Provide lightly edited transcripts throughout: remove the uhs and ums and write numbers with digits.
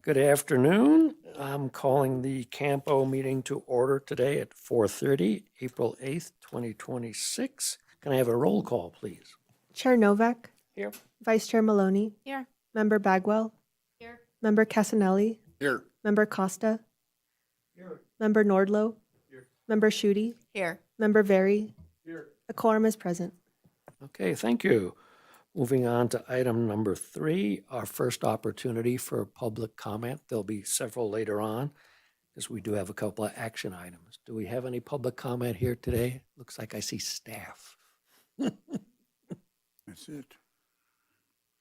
Good afternoon. I'm calling the CAMPO meeting to order today at 4:30, April 8th, 2026. Can I have a roll call, please? Chair Novak, Here. Vice Chair Maloney, Here. Member Bagwell, Here. Member Casanelli, Here. Member Costa, Here. Member Nordlow, Member Schutte, Here. Member Very. Here. A quorum is present. Okay, thank you. Moving on to item number 3, our first opportunity for public comment. There'll be several later on, because we do have a couple of action items. Do we have any public comment here today? Looks like I see staff. That's it.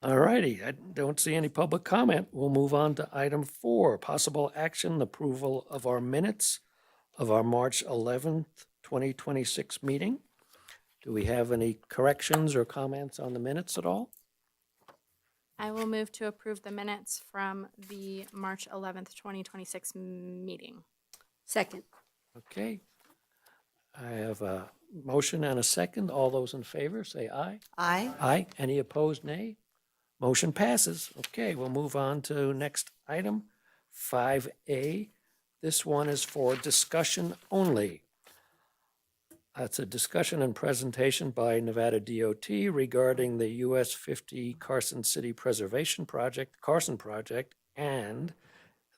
All righty, I don't see any public comment. We'll move on to item 4, possible action, approval of our minutes of our March 11th, 2026 meeting. Do we have any corrections or comments on the minutes at all? I will move to approve the minutes from the March 11th, 2026 meeting. Second. Okay. I have a motion and a second. All those in favor, say aye. Aye. Aye. Any opposed, nay? Motion passes. Okay, we'll move on to next item, 5A. This one is for discussion only. It's a discussion and presentation by Nevada DOT regarding the US 50 Carson City Preservation Project, Carson Project, and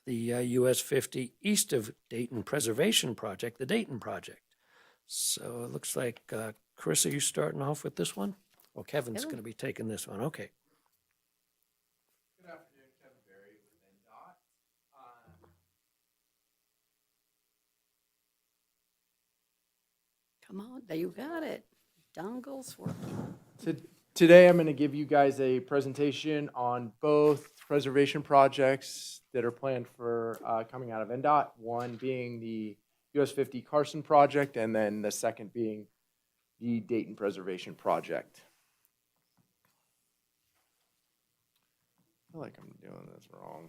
the US 50 East of Dayton Preservation Project, the Dayton Project. So it looks like, Chris, are you starting off with this one? Well, Kevin's going to be taking this one. Okay. Good afternoon, Kevin Berry with NDOT. Come on, there you got it. Dongle's working. Today, I'm going to give you guys a presentation on both preservation projects that are planned for coming out of NDOT. One being the US 50 Carson project, and then the second being the Dayton Preservation Project. I feel like I'm doing this wrong.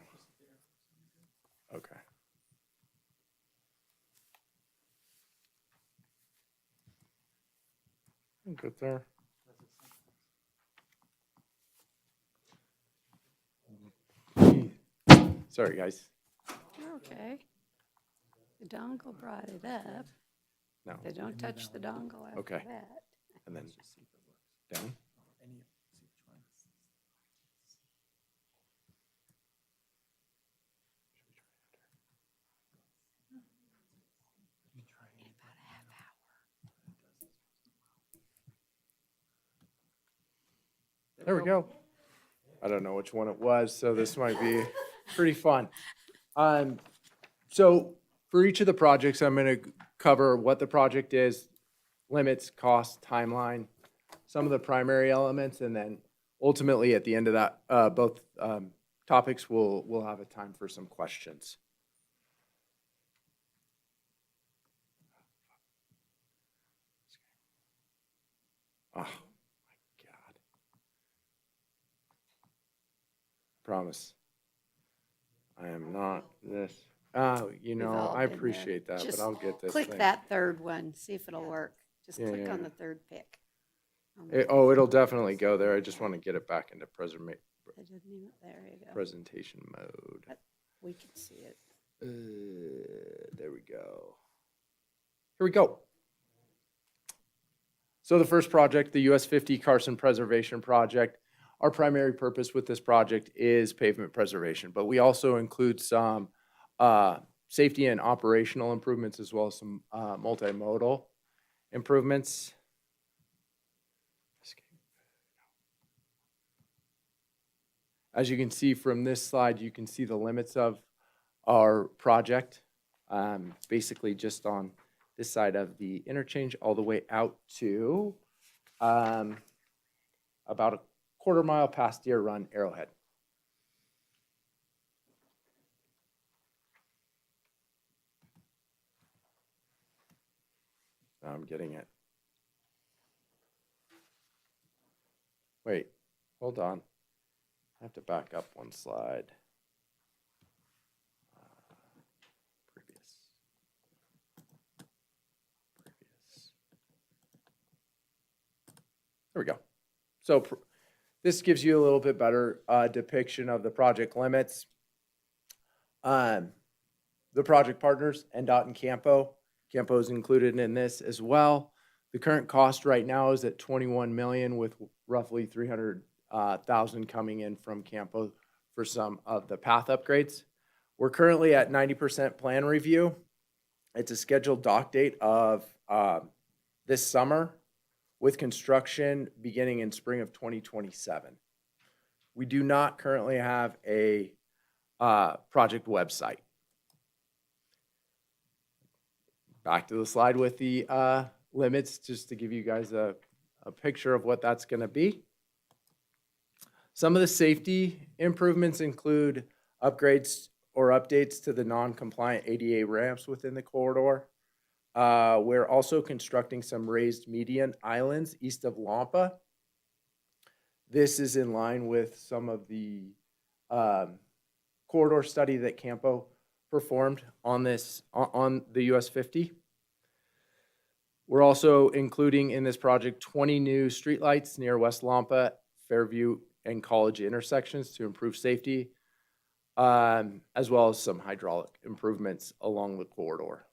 Okay. Good there. Sorry, guys. You're okay. The dongle brought it up. No. They don't touch the dongle after Okay. that. And then down. There we go. I don't know which one it was, so this might be pretty fun. So for each of the projects, I'm going to cover what the project is, limits, cost, timeline, some of the primary elements, and then ultimately, at the end of that, both topics, we'll have a time for some questions. Oh, my God. Promise. I am not this. Oh, you We've know, all I been there. appreciate that, but Just I'll get this Click thing. that third one, see if it'll work. Just Yeah, click yeah. on the third pick. On the Oh, it'll definitely go there. I just want to get it back into It didn't even, there you go. presentation mode. We can see it. There we go. Here we go. So the first project, the US 50 Carson Preservation Project, our primary purpose with this project is pavement preservation, but we also include some safety and operational improvements as well as some multimodal improvements. As you can see from this slide, you can see the limits of our project. Basically just on this side of the interchange all the way out to about a quarter mile past Deer Run, Arrowhead. Now I'm getting it. Wait, hold on. I have to back up one slide. Previous. There we go. So this gives you a little bit better depiction of the project limits. The project partners, NDOT and CAMPO. CAMPO is included in this as well. The current cost right now is at 21 million, with roughly 300,000 coming in from CAMPO for some of the path upgrades. We're currently at 90% plan review. It's a scheduled dock date of this summer, with construction beginning in spring of 2027. We do not currently have a project website. Back to the slide with the limits, just to give you guys a picture of what that's going to be. Some of the safety improvements include upgrades or updates to the non-compliant ADA ramps within the corridor. We're also constructing some raised median islands east of Lampa. This is in line with some of the corridor study that CAMPO performed on this on the US 50. We're also including in this project 20 new streetlights near West Lampa, Fairview, and College intersections to improve safety, as well as some hydraulic improvements along the corridor.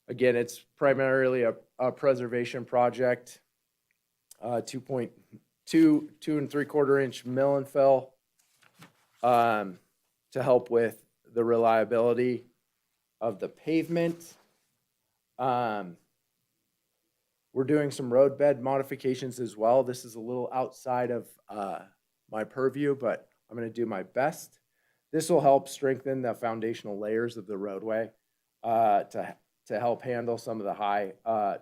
Again, it's primarily a preservation project, 2.2 2.75 inch mill and fill to help with the reliability of the pavement. We're doing some roadbed modifications as well. This is a little outside of my purview, but I'm going to do my best. This will help strengthen the foundational layers of the roadway to help handle some of the high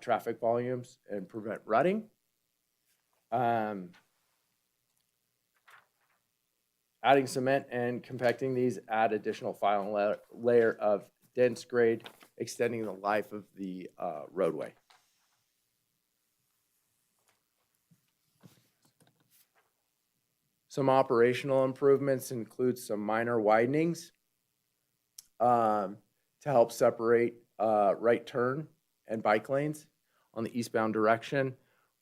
traffic volumes and prevent rutting. Adding cement and compacting these add additional final layer of dense grade, extending the life of the roadway. Some operational improvements include some minor widenings to help separate right turn and bike lanes on the eastbound direction.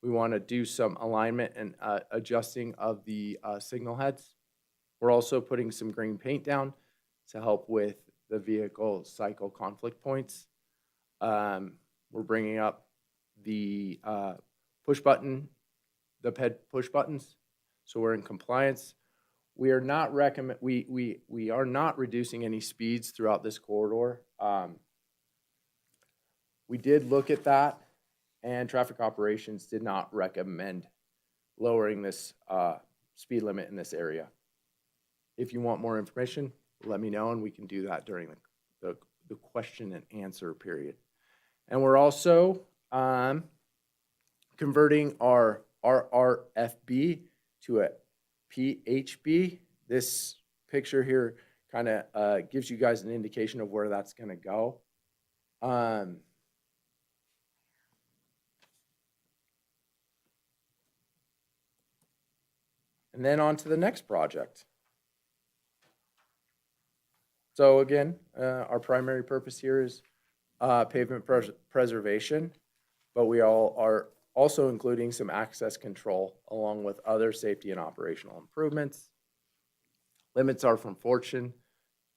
We want to do some alignment and adjusting of the signal heads. We're also putting some green paint down to help with the vehicle cycle conflict points. We're bringing up the push button, the PED push buttons, so we're in compliance. We are not we are not reducing any speeds throughout this corridor. We did look at that, and traffic operations did not recommend lowering this speed limit in this area. If you want more information, let me know, and we can do that during the question and answer period. And we're also converting our RRFB to a PHB. This picture here kind of gives you guys an indication of where that's going to go. And then on to the next project. So again, our primary purpose here is pavement preservation, but we all are also including some access control along with other safety and operational improvements. Limits are from Fortune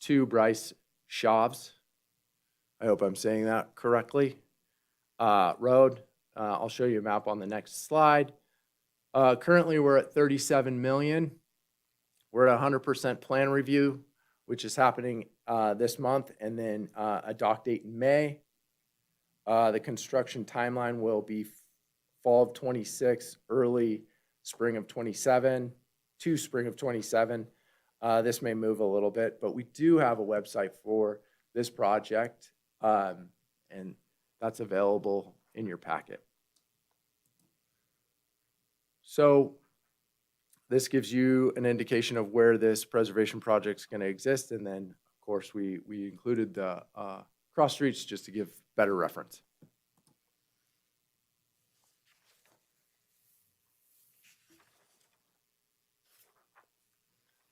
to Bryce Shavs. I hope I'm saying that correctly. Road, I'll show you a map on the next slide. Currently, we're at 37 million. We're at 100% plan review, which is happening this month, and then a dock date in May. The construction timeline will be fall of 26, early spring of 27, to spring of 27. This may move a little bit, but we do have a website for this project, and that's available in your packet. So this gives you an indication of where this preservation project is going to exist. And then, of course, we included the cross streets just to give better reference.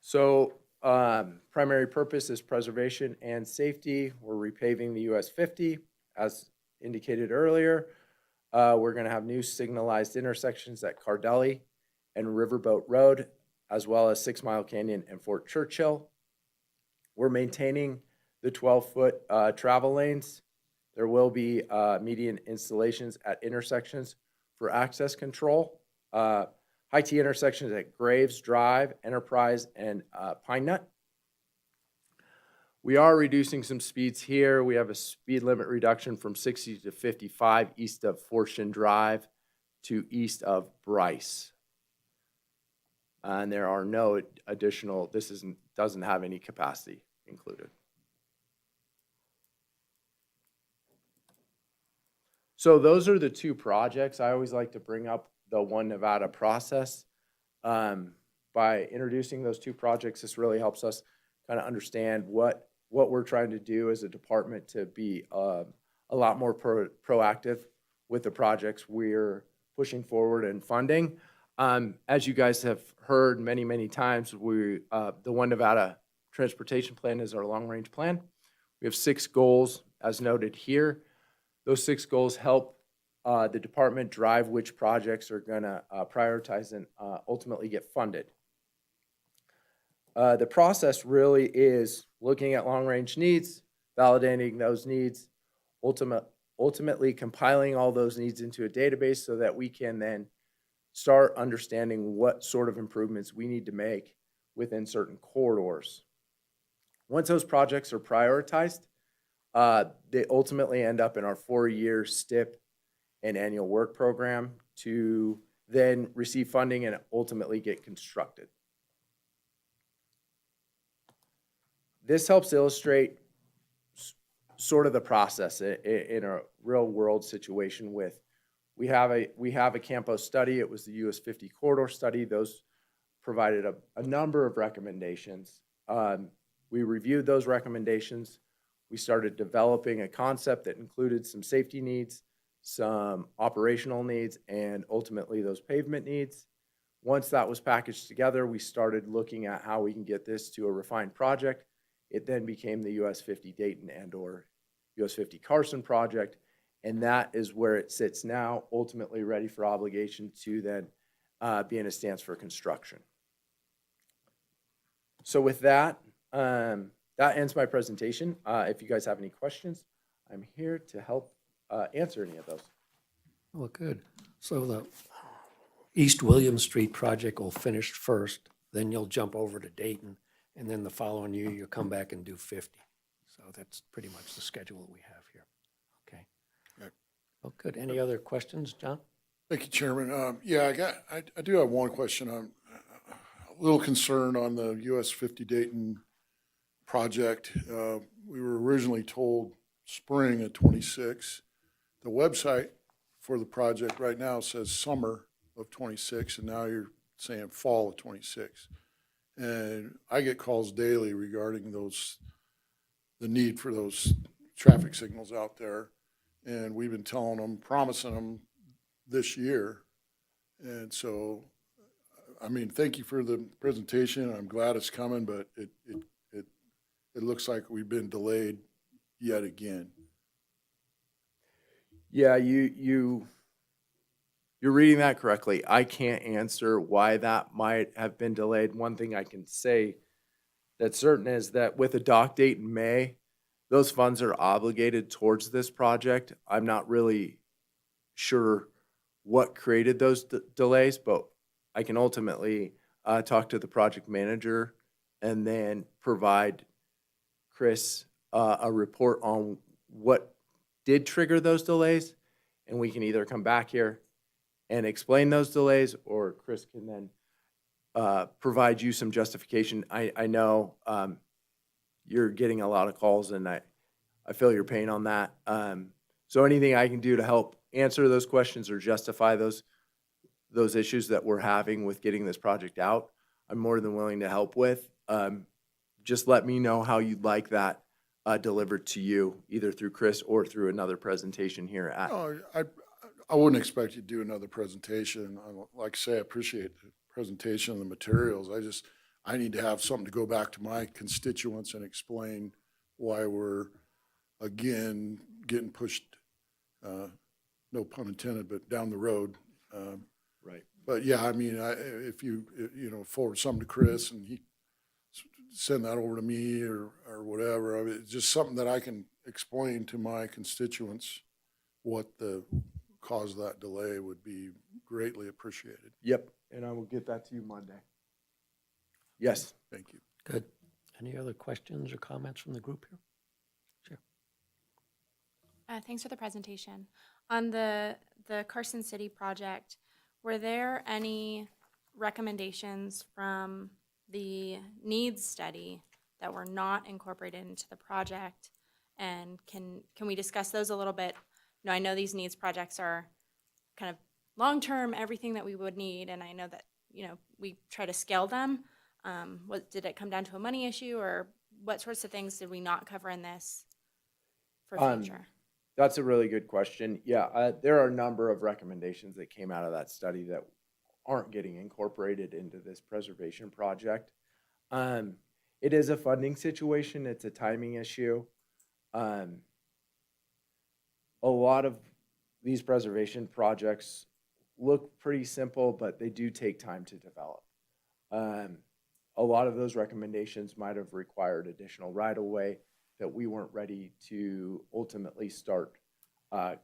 So primary purpose is preservation and safety. We're repaving the US 50, as indicated earlier. We're going to have new signalized intersections at Cardelli and Riverboat Road, as well as 6 Mile Canyon and Fort Churchill. We're maintaining the 12-foot travel lanes. There will be median installations at intersections for access control. High T intersections at Graves Drive, Enterprise, and Pine Nut. We are reducing some speeds here. We have a speed limit reduction from 60 to 55 east of Fortune Drive to east of Bryce. And there are no additional, doesn't have any capacity included. So those are the two projects. I always like to bring up the One Nevada process. By introducing those two projects, this really helps us kind of understand what we're trying to do as a department to be a lot more proactive with the projects we're pushing forward and funding. As you guys have heard many, many times, the One Nevada Transportation Plan is our long-range plan. We have 6 goals, as noted here. Those 6 goals help the department drive which projects are going to prioritize and ultimately get funded. The process really is looking at long-range needs, validating those needs, ultimately compiling all those needs into a database so that we can then start understanding what sort of improvements we need to make within certain corridors. Once those projects are prioritized, they ultimately end up in our 4-year STIP and annual work program to then receive funding and ultimately get constructed. This helps illustrate sort of the process in a real world situation with, we have a CAMPO study. It was the US 50 corridor study. Those provided a number of recommendations. We reviewed those recommendations. We started developing a concept that included some safety needs, some operational needs, and ultimately those pavement needs. Once that was packaged together, we started looking at how we can get this to a refined project. It then became the US 50 Dayton and/or US 50 Carson project, and that is where it sits now, ultimately ready for obligation to then be in a stance for construction. So with that, that ends my presentation. If you guys have any questions, I'm here to help answer any of those. Well, good. So the East William Street project will finish first, then you'll jump over to Dayton, and then the following year, you'll come back and do 50. So that's pretty much the schedule that we have here. Okay. Right. Well, good. Any other questions, John? Thank you, Chairman. Yeah, I do have one question. I'm a little concerned on the US 50 Dayton project. We were originally told spring of 26. The website for the project right now says summer of '26, and now you're saying fall of '26. And I get calls daily regarding the need for those traffic signals out there. And we've been telling them, promising them this year. And so, I mean, thank you for the presentation. I'm glad it's coming, but it looks like we've been delayed yet again. Yeah, you're reading that correctly. I can't answer why that might have been delayed. One thing I can say that's certain is that with a dock date in May, those funds are obligated towards this project. I'm not really sure what created those delays, but I can ultimately talk to the project manager and then provide Chris a report on what did trigger those delays, and we can either come back here and explain those delays, or Chris can then provide you some justification. I know you're getting a lot of calls, and I feel your pain on that. So anything I can do to help answer those questions or justify those issues that we're having with getting this project out, I'm more than willing to help with. Just let me know how you'd like that delivered to you, either through Chris or through another presentation here at. No, I wouldn't expect you to do another presentation. Like I say, I appreciate the presentation and the materials. I need to have something to go back to my constituents and explain why we're, again, getting pushed, no pun intended, but down the road. Right. But yeah, I mean, if you forward something to Chris and he send that over to me or whatever, I mean, it's just something that I can explain to my constituents what the cause of that delay would be greatly appreciated. Yep, and I will get that to you Monday. Yes. Thank you. Good. Any other questions or comments from the group here? Sure. Thanks for the presentation. On the Carson City project, were there any recommendations from the needs study that were not incorporated into the project? And can we discuss those a little bit? I know these needs projects are kind of long-term, everything that we would need, and I know that, we try to scale them. Did it come down to a money issue, or what sorts of things did we not cover in this for future? That's a really good question. Yeah, there are a number of recommendations that came out of that study that aren't getting incorporated into this preservation project. It is a funding situation. It's a timing issue. A lot of these preservation projects look pretty simple, but they do take time to develop. A lot of those recommendations might have required additional right-of-way that we weren't ready to ultimately start, I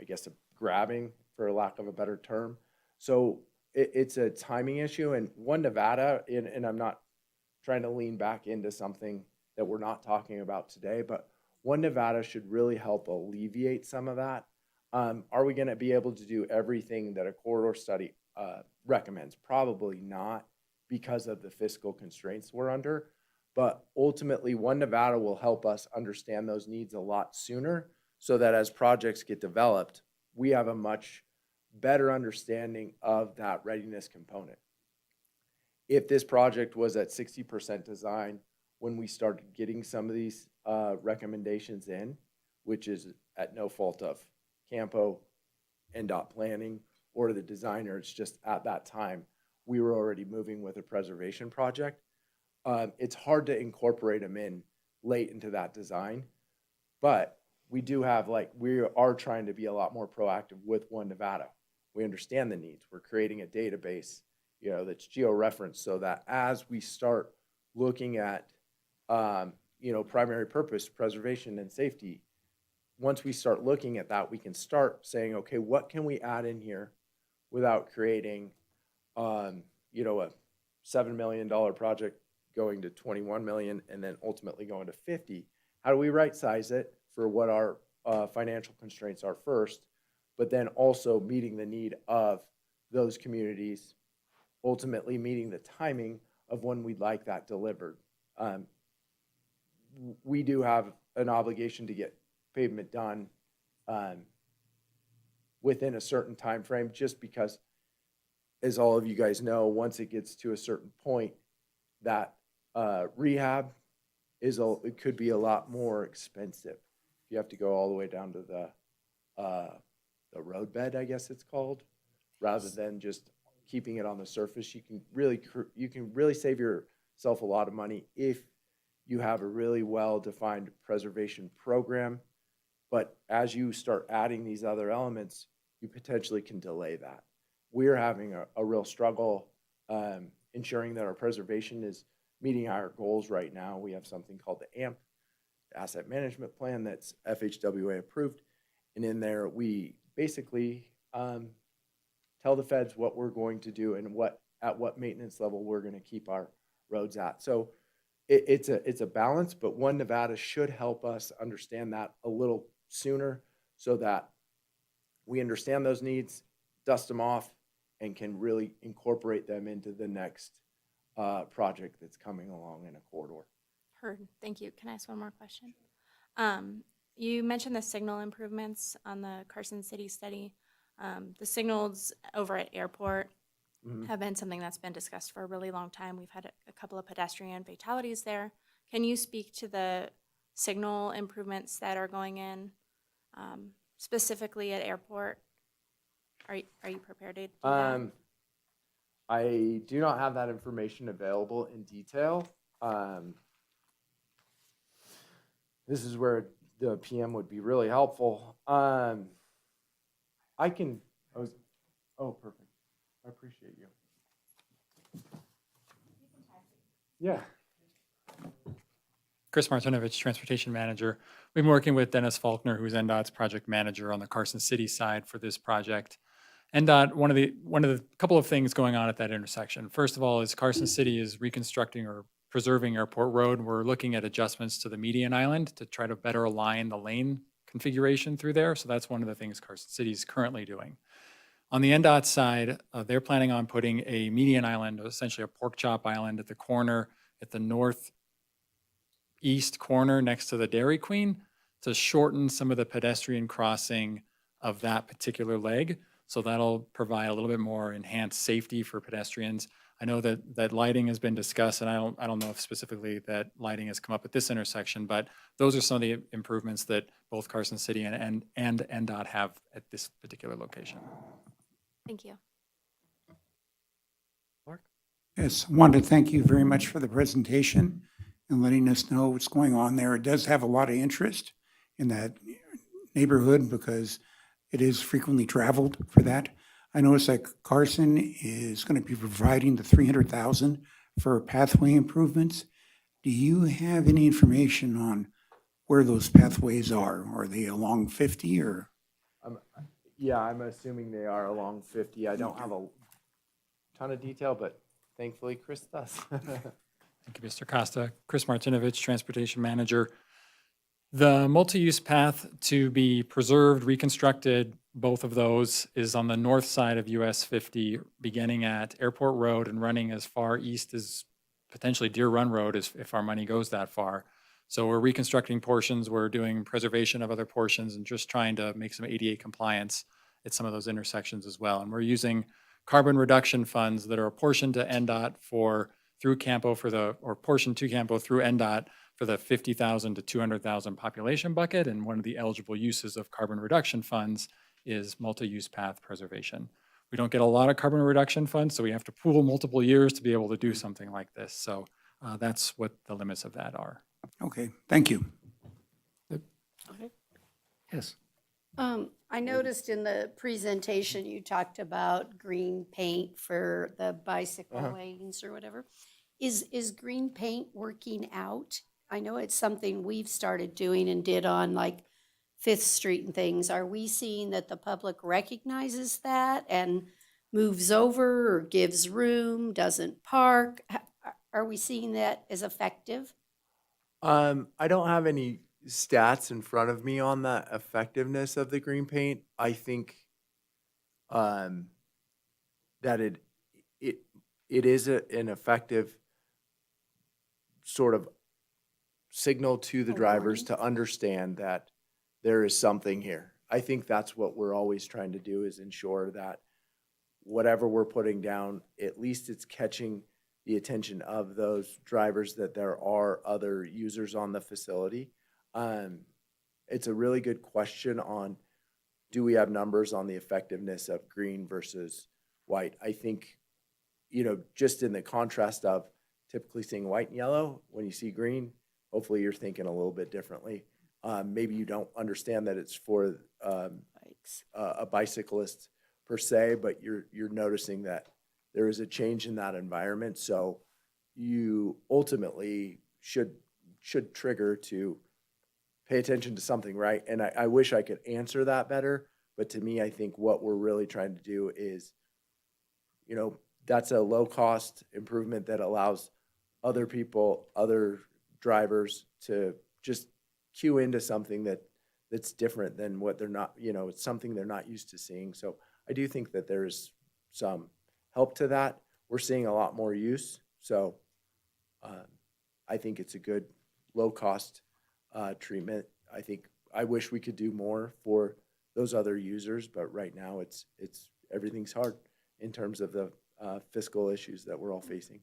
guess, grabbing, for lack of a better term. So it's a timing issue. And One Nevada, and I'm not trying to lean back into something that we're not talking about today, but One Nevada should really help alleviate some of that. Are we going to be able to do everything that a corridor study recommends? Probably not, because of the fiscal constraints we're under. But ultimately, One Nevada will help us understand those needs a lot sooner, so that as projects get developed, we have a much better understanding of that readiness component. If this project was at 60% design when we started getting some of these recommendations in, which is at no fault of CAMPO, NDOT planning, or the designer, it's just at that time we were already moving with a preservation project. It's hard to incorporate them in late into that design, but we do have, we are trying to be a lot more proactive with One Nevada. We understand the needs. We're creating a database, that's geo-referenced, so that as we start looking at, primary purpose, preservation, and safety, once we start looking at that, we can start saying, okay, what can we add in here without creating, a $7 million project going to 21 million and then ultimately going to 50. How do we right size it for what our financial constraints are first, but then also meeting the need of those communities, ultimately meeting the timing of when we'd like that delivered. We do have an obligation to get pavement done within a certain time frame, just because, as all of you guys know, once it gets to a certain point, that rehab it could be a lot more expensive. You have to go all the way down to the roadbed, I guess it's called, rather than just keeping it on the surface. You can really save yourself a lot of money if you have a really well-defined preservation program. But as you start adding these other elements, you potentially can delay that. We're having a real struggle ensuring that our preservation is meeting our goals right now. We have something called the AMP, Asset Management Plan, that's FHWA approved. And in there, we basically tell the feds what we're going to do and at what maintenance level we're going to keep our roads at. So it's a balance, but One Nevada should help us understand that a little sooner so that we understand those needs, dust them off, and can really incorporate them into the next project that's coming along in a corridor. Heard. Thank you. Can I ask one more question? You mentioned the signal improvements on the Carson City study. The signals over at airport have been something that's been discussed for a really long time. We've had a couple of pedestrian fatalities there. Can you speak to the signal improvements that are going in specifically at airport? Are you prepared to do that? I do not have that information available in detail. This is where the PM would be really helpful. Oh, perfect. I appreciate you. Yeah. Chris Martinovich, Transportation Manager. We've been working with Dennis Faulkner, who's NDOT's project manager on the Carson City side for this project. NDOT, one of the couple of things going on at that intersection. First of all, is Carson City is reconstructing or preserving Airport Road. We're looking at adjustments to the median island to try to better align the lane configuration through there. So that's one of the things Carson City is currently doing. On the NDOT side, they're planning on putting a median island, essentially a pork chop island at the corner, at the northeast corner next to the Dairy Queen, to shorten some of the pedestrian crossing of that particular leg. So that'll provide a little bit more enhanced safety for pedestrians. I know that lighting has been discussed, and I don't know if specifically that lighting has come up at this intersection, but those are some of the improvements that both Carson City and NDOT have at this particular location. Thank you. Mark? Yes, I wanted to thank you very much for the presentation and letting us know what's going on there. It does have a lot of interest in that neighborhood because it is frequently traveled for that. I noticed that Carson is going to be providing the $300,000 for pathway improvements. Do you have any information on where those pathways are? Are they along 50 or? Yeah, I'm assuming they are along 50. I don't have a ton of detail, but thankfully Chris does. Thank you, Mr. Costa. Chris Martinovich, Transportation Manager. The multi-use path to be preserved, reconstructed, both of those, is on the north side of US 50, beginning at Airport Road and running as far east as potentially Deer Run Road if our money goes that far. So we're reconstructing portions, we're doing preservation of other portions, and just trying to make some ADA compliance at some of those intersections as well. And we're using carbon reduction funds that are apportioned to NDOT through CAMPO or portioned to CAMPO through NDOT for the 50,000 to 200,000 population bucket. And one of the eligible uses of carbon reduction funds is multi-use path preservation. We don't get a lot of carbon reduction funds, so we have to pool multiple years to be able to do something like this. So that's what the limits of that are. Okay, thank you. Yes. I noticed in the presentation, you talked about green paint for the bicycle lanes or whatever. Is green paint working out? I know it's something we've started doing and did on like Fifth Street and things. Are we seeing that the public recognizes that and moves over or gives room, doesn't park? Are we seeing that as effective? I don't have any stats in front of me on the effectiveness of the green paint. I think that it is an effective sort of signal to the drivers to understand that there is something here. I think that's what we're always trying to do, is ensure that whatever we're putting down, at least it's catching the attention of those drivers, that there are other users on the facility. It's a really good question on, do we have numbers on the effectiveness of green versus white? I think, just in the contrast of typically seeing white and yellow, when you see green, hopefully you're thinking a little bit differently. Maybe you don't understand that it's for Bikes. a bicyclist per se, but you're noticing that there is a change in that environment. So you ultimately should trigger to pay attention to something, right? And I wish I could answer that better, but to me, I think what we're really trying to do is, that's a low-cost improvement that allows other people, other drivers to just cue into something that's different than what they're not, it's something they're not used to seeing. So I do think that there's some help to that. We're seeing a lot more use. So I think it's a good low-cost treatment. I wish we could do more for those other users, but right now everything's hard in terms of the fiscal issues that we're all facing.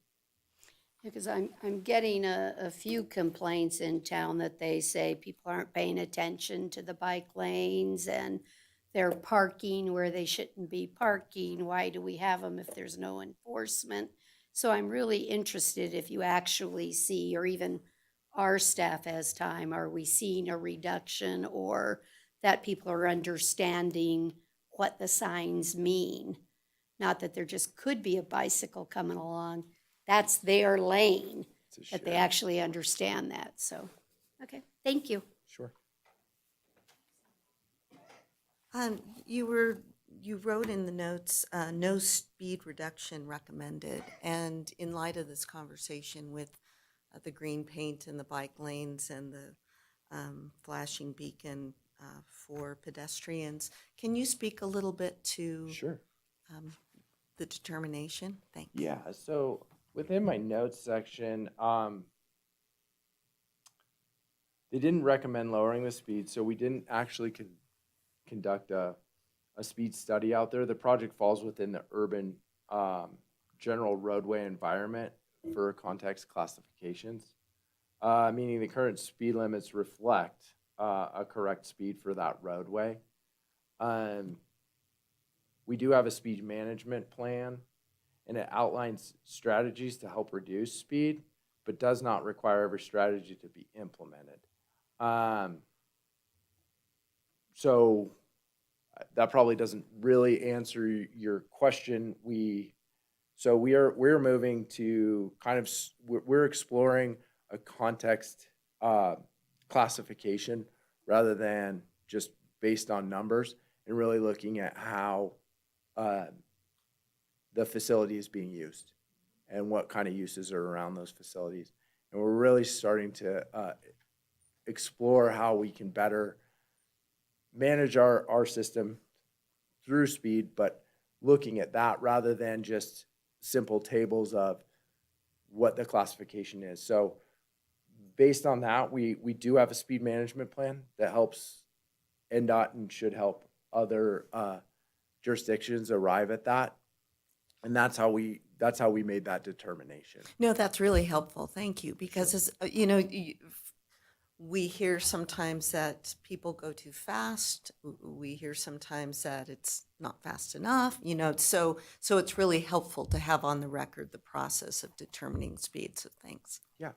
Because I'm getting a few complaints in town that they say people aren't paying attention to the bike lanes and they're parking where they shouldn't be parking. Why do we have them if there's no enforcement? So I'm really interested if you actually see, or even our staff has time, are we seeing a reduction, or that people are understanding what the signs mean? Not that there just could be a bicycle coming along. That's their lane, that they actually understand that. So, okay, thank you. Sure. You wrote in the notes, no speed reduction recommended. And in light of this conversation with the green paint and the bike lanes and the flashing beacon for pedestrians, can you speak a little bit to Sure. the determination? Thanks. Yeah, so within my notes section, they didn't recommend lowering the speed, so we didn't actually conduct a speed study out there. The project falls within the urban general roadway environment for context classifications, meaning the current speed limits reflect a correct speed for that roadway. We do have a speed management plan, and it outlines strategies to help reduce speed, but does not require every strategy to be implemented. So that probably doesn't really answer your question. We're moving to we're exploring a context classification rather than just based on numbers, and really looking at how the facility is being used and what kind of uses are around those facilities. And we're really starting to explore how we can better manage our system through speed, but looking at that rather than just simple tables of what the classification is. So based on that, we do have a speed management plan that helps NDOT and should help other jurisdictions arrive at that. And that's how we made that determination. No, that's really helpful. Thank you. Because, as we hear sometimes that people go too fast. We hear sometimes that it's not fast enough, so it's really helpful to have on the record the process of determining speed. So thanks. Yeah.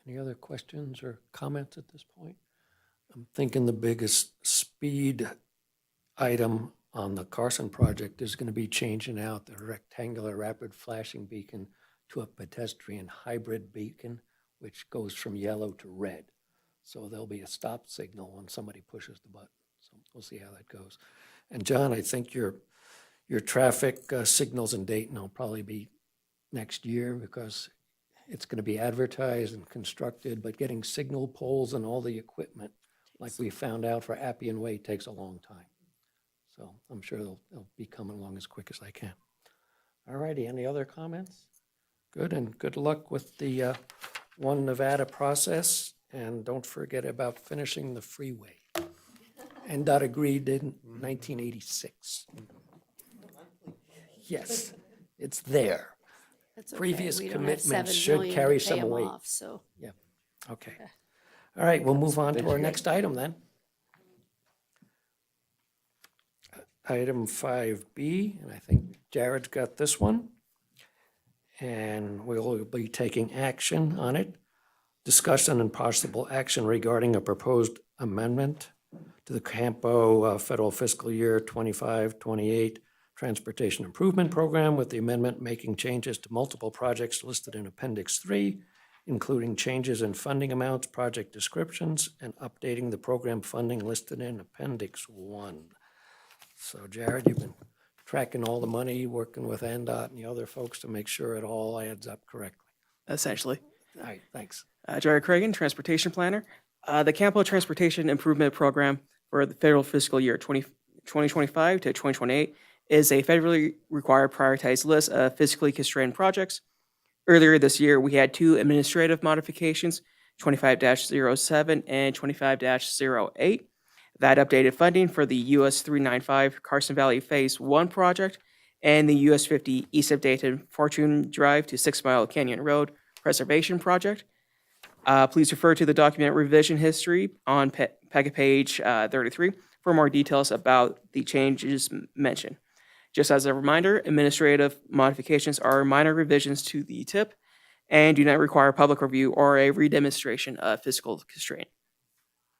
Any other questions or comments at this point? I'm thinking the biggest speed item on the Carson project is going to be changing out the rectangular rapid flashing beacon to a pedestrian hybrid beacon, which goes from yellow to red. So there'll be a stop signal when somebody pushes the button. So we'll see how that goes. And John, I think your traffic signals in Dayton will probably be next year, because it's going to be advertised and constructed, but getting signal poles and all the equipment, like we found out for Appian Way, takes a long time. So I'm sure they'll be coming along as quick as they can. All righty, any other comments? Good, and good luck with the One Nevada process. And don't forget about finishing the freeway. NDOT agreed in 1986. Yes, it's there. That's okay. Previous We don't have commitments 7 should million to carry pay some 'em weight. off, so. Okay. All right, we'll move on to our next item then. Item 5B, and I think Jared's got this one. And we'll be taking action on it. Discussion and possible action regarding a proposed amendment to the CAMPO federal fiscal year 25-28 Transportation Improvement Program, with the amendment making changes to multiple projects listed in Appendix 3, including changes in funding amounts, project descriptions, and updating the program funding listed in Appendix 1. So Jared, you've been tracking all the money, working with NDOT and the other folks to make sure it all adds up correctly. essentially. All right, thanks. Jared Cragen, Transportation Planner. The Campo Transportation Improvement Program for the federal fiscal year 2025 to 2028 is a federally required prioritized list of fiscally constrained projects. Earlier this year, we had 2 administrative modifications, 25-07 and 25-08, that updated funding for the US 395 Carson Valley Phase 1 project and the US 50 East of Dayton Fortune Drive to 6 Mile Canyon Road Preservation Project. Please refer to the document revision history on packet page 33 for more details about the changes mentioned. Just as a reminder, administrative modifications are minor revisions to the TIP and do not require public review or a redemonstration of fiscal constraint.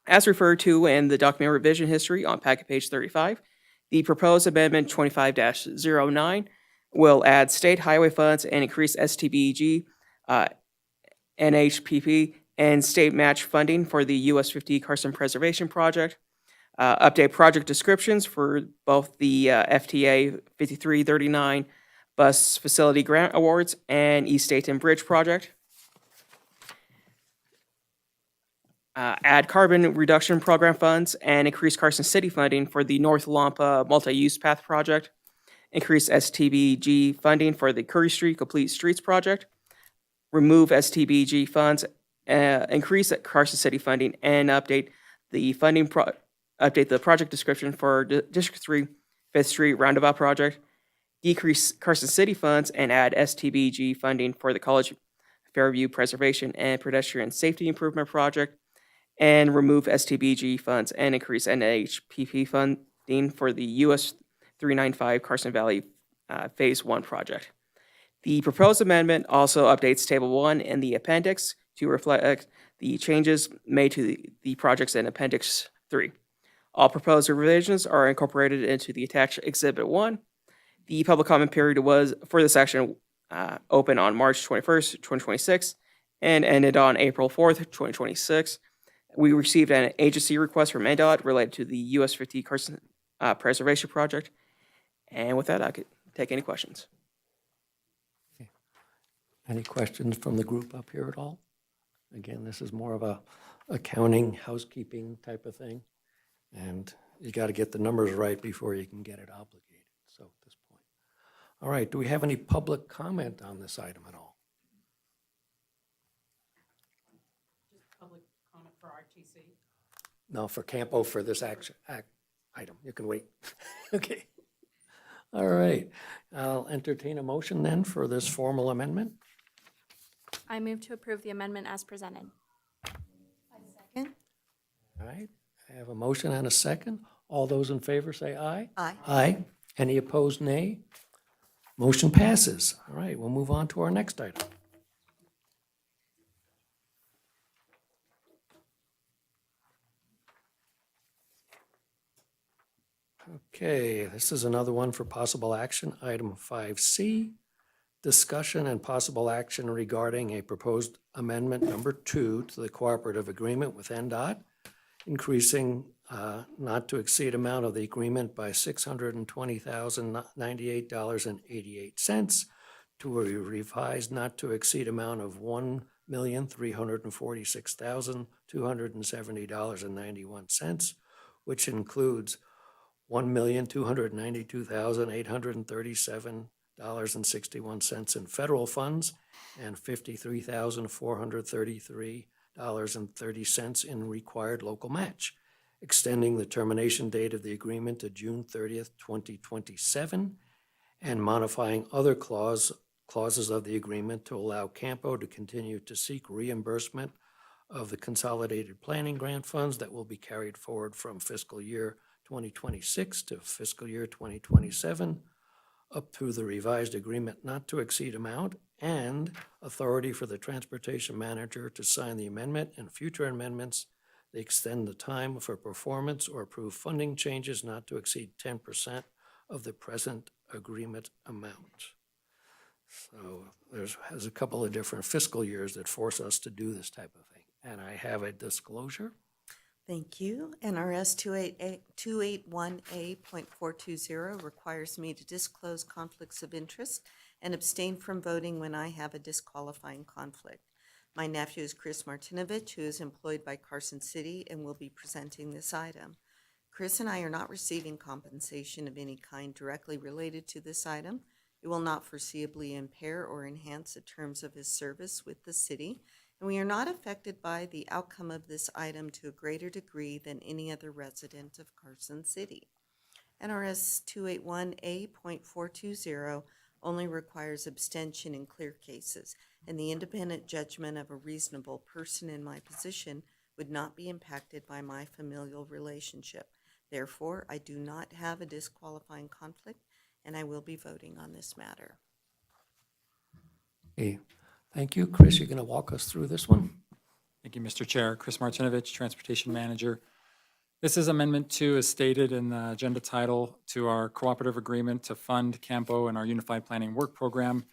As referred to in the document revision history on packet page 35, the proposed amendment 25-09 will add state highway funds and increase STBG, NHPP, and state match funding for the US 50 Carson Preservation Project. Update project descriptions for both the FTA 5339 Bus Facility Grant Awards and East Dayton Bridge Project. Add carbon reduction program funds and increase Carson City funding for the North Lampa Multi-Use Path Project. Increase STBG funding for the Curry Street Complete Streets Project. Remove STBG funds, increase Carson City funding, and update the project description for District 3 5th Street Roundabout Project. Decrease Carson City funds and add STBG funding for the College Fairview Preservation and Pedestrian Safety Improvement Project. And remove STBG funds and increase NHPP funding for the US 395 Carson Valley Phase 1 project. The proposed amendment also updates Table 1 in the appendix to reflect the changes made to the projects in Appendix 3. All proposed revisions are incorporated into the attached Exhibit 1. The public comment period was, for this action, open on March 21st, 2026, and ended on April 4th, 2026. We received an agency request from NDOT related to the US 50 Carson Preservation Project. And with that, I could take any questions. Any questions from the group up here at all? Again, this is more of a accounting, housekeeping type of thing. And you got to get the numbers right before you can get it obligated. So at this point. All right, do we have any public comment on this item at all? Public comment for RTC. No, for Campo for this item. You can wait. Okay. All right. I'll entertain a motion then for this formal amendment. I move to approve the amendment as presented. Second? All right. I have a motion and a second. All those in favor say aye. Aye. Aye. Any opposed, nay? Motion passes. All right, we'll move on to our next item. Okay, this is another one for possible action, item 5C. Discussion and possible action regarding a proposed amendment number 2 to the cooperative agreement with NDOT, increasing not to exceed amount of the agreement by $620,098.88 to a revised not to exceed amount of $1,346,270.91, which includes $1,292,837.61 in federal funds and $53,433 $1,058.30 in required local match, extending the termination date of the agreement to June 30th, 2027, and modifying other clauses of the agreement to allow CAMPO to continue to seek reimbursement of the consolidated planning grant funds that will be carried forward from fiscal year 2026 to fiscal year 2027, up to the revised agreement not to exceed amount, and authority for the transportation manager to sign the amendment and future amendments. They extend the time for performance or approve funding changes not to exceed 10% of the present agreement amount. So has a couple of different fiscal years that force us to do this type of thing. And I have a disclosure. Thank you. NRS 281A.420 requires me to disclose conflicts of interest and abstain from voting when I have a disqualifying conflict. My nephew is Chris Martinovich, who is employed by Carson City and will be presenting this item. Chris and I are not receiving compensation of any kind directly related to this item. It will not foreseeably impair or enhance the terms of his service with the city, and we are not affected by the outcome of this item to a greater degree than any other resident of Carson City. NRS 281A.420 only requires abstention in clear cases, and the independent judgment of a reasonable person in my position would not be impacted by my familial relationship. Therefore, I do not have a disqualifying conflict, and I will be voting on this matter. Okay, thank you. Chris, you're going to walk us through this one? Thank you, Mr. Chair. Chris Martinovich, Transportation Manager. This is Amendment 2, as stated in the agenda title, to our cooperative agreement to fund CAMPO and our Unified Planning Work Program.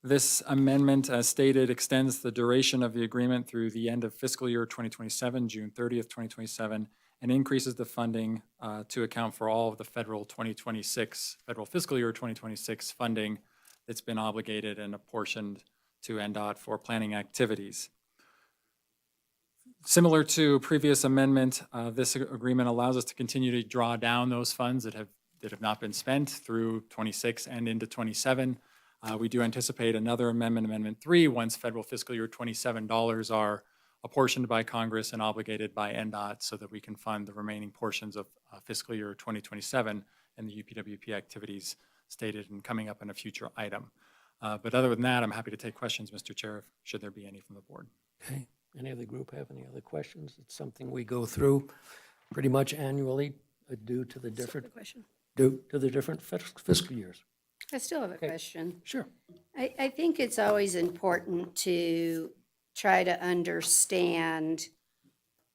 This amendment, as stated, extends the duration of the agreement through the end of fiscal year 2027, June 30th, 2027, and increases the funding to account for all of the federal fiscal year 2026 funding that's been obligated and apportioned to NDOT for planning activities. Similar to previous amendment, this agreement allows us to continue to draw down those funds that have not been spent through 26 and into 27. We do anticipate another amendment, Amendment 3, once federal fiscal year 27 dollars are apportioned by Congress and obligated by NDOT so that we can fund the remaining portions of fiscal year 2027 and the UPWP activities stated and coming up in a future item. But other than that, I'm happy to take questions, Mr. Chair, should there be any from the board. Okay, any of the group have any other questions? It's something we go through pretty much annually due to the different fiscal years. I still have a Okay. question. Sure. I think it's always important to try to understand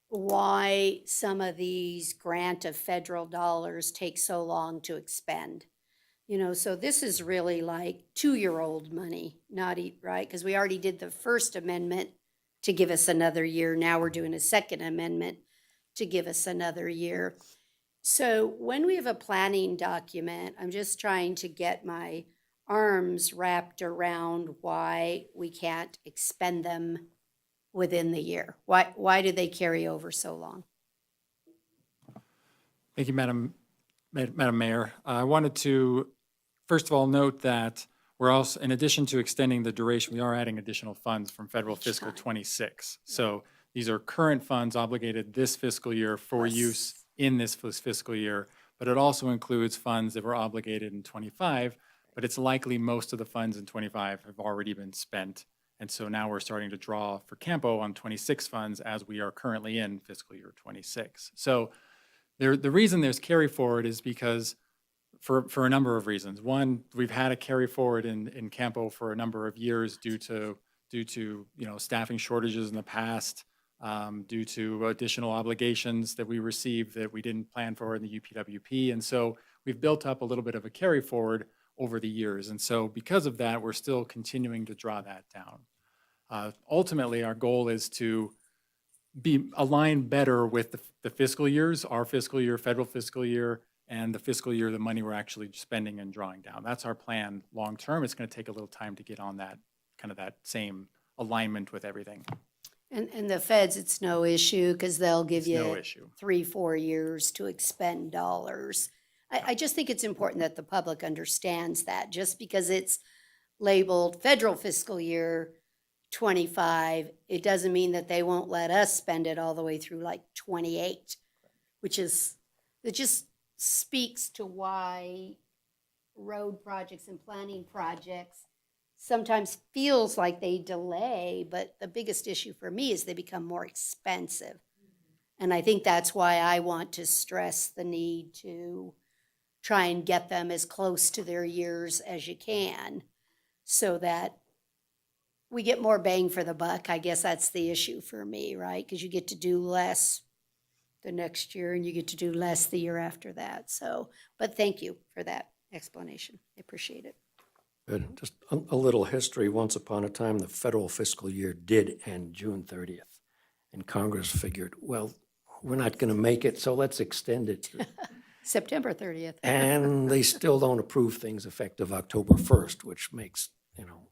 why some of these grant of federal dollars take so long to expend. So this is really like 2-year-old money, right? Because we already did the first amendment to give us another year. Now we're doing a second amendment to give us another year. So when we have a planning document, I'm just trying to get my arms wrapped around why we can't expend them within the year. Why do they carry over so long? Thank you, Madam Mayor. I wanted to, first of all, note that we're also, in addition to extending the duration, we are adding additional funds from federal fiscal 26. So these are current funds obligated this fiscal year for use in this fiscal year, but it also includes funds that were obligated in 25, but it's likely most of the funds in 25 have already been spent. And so now we're starting to draw for CAMPO on 26 funds as we are currently in fiscal year 26. So the reason there's carry forward is because for a number of reasons. One, we've had a carry forward in CAMPO for a number of years due to staffing shortages in the past, due to additional obligations that we received that we didn't plan for in the UPWP. And so we've built up a little bit of a carry forward over the years. And so because of that, we're still continuing to draw that down. Ultimately, our goal is to be aligned better with the fiscal years, our fiscal year, federal fiscal year, and the fiscal year, the money we're actually spending and drawing down. That's our plan long term. It's going to take a little time to get on that same alignment with everything. And the feds, it's no issue because they'll give It's no you issue. 3-4 years to expend dollars. I just think it's important that the public understands that just because it's labeled federal fiscal year 25, it doesn't mean that they won't let us spend it all the way through like 28, which is, it just speaks to why road projects and planning projects sometimes feels like they delay, but the biggest issue for me is they become more expensive. And I think that's why I want to stress the need to try and get them as close to their years as you can, so that we get more bang for the buck. I guess that's the issue for me, right? Because you get to do less the next year and you get to do less the year after that. So, but thank you for that explanation. I appreciate it. Good. Just a little history. Once upon a time, the federal fiscal year did end June 30th. And Congress figured, well, we're not going to make it, so let's extend it. September 30th. And they still don't approve things effective October 1st, which makes,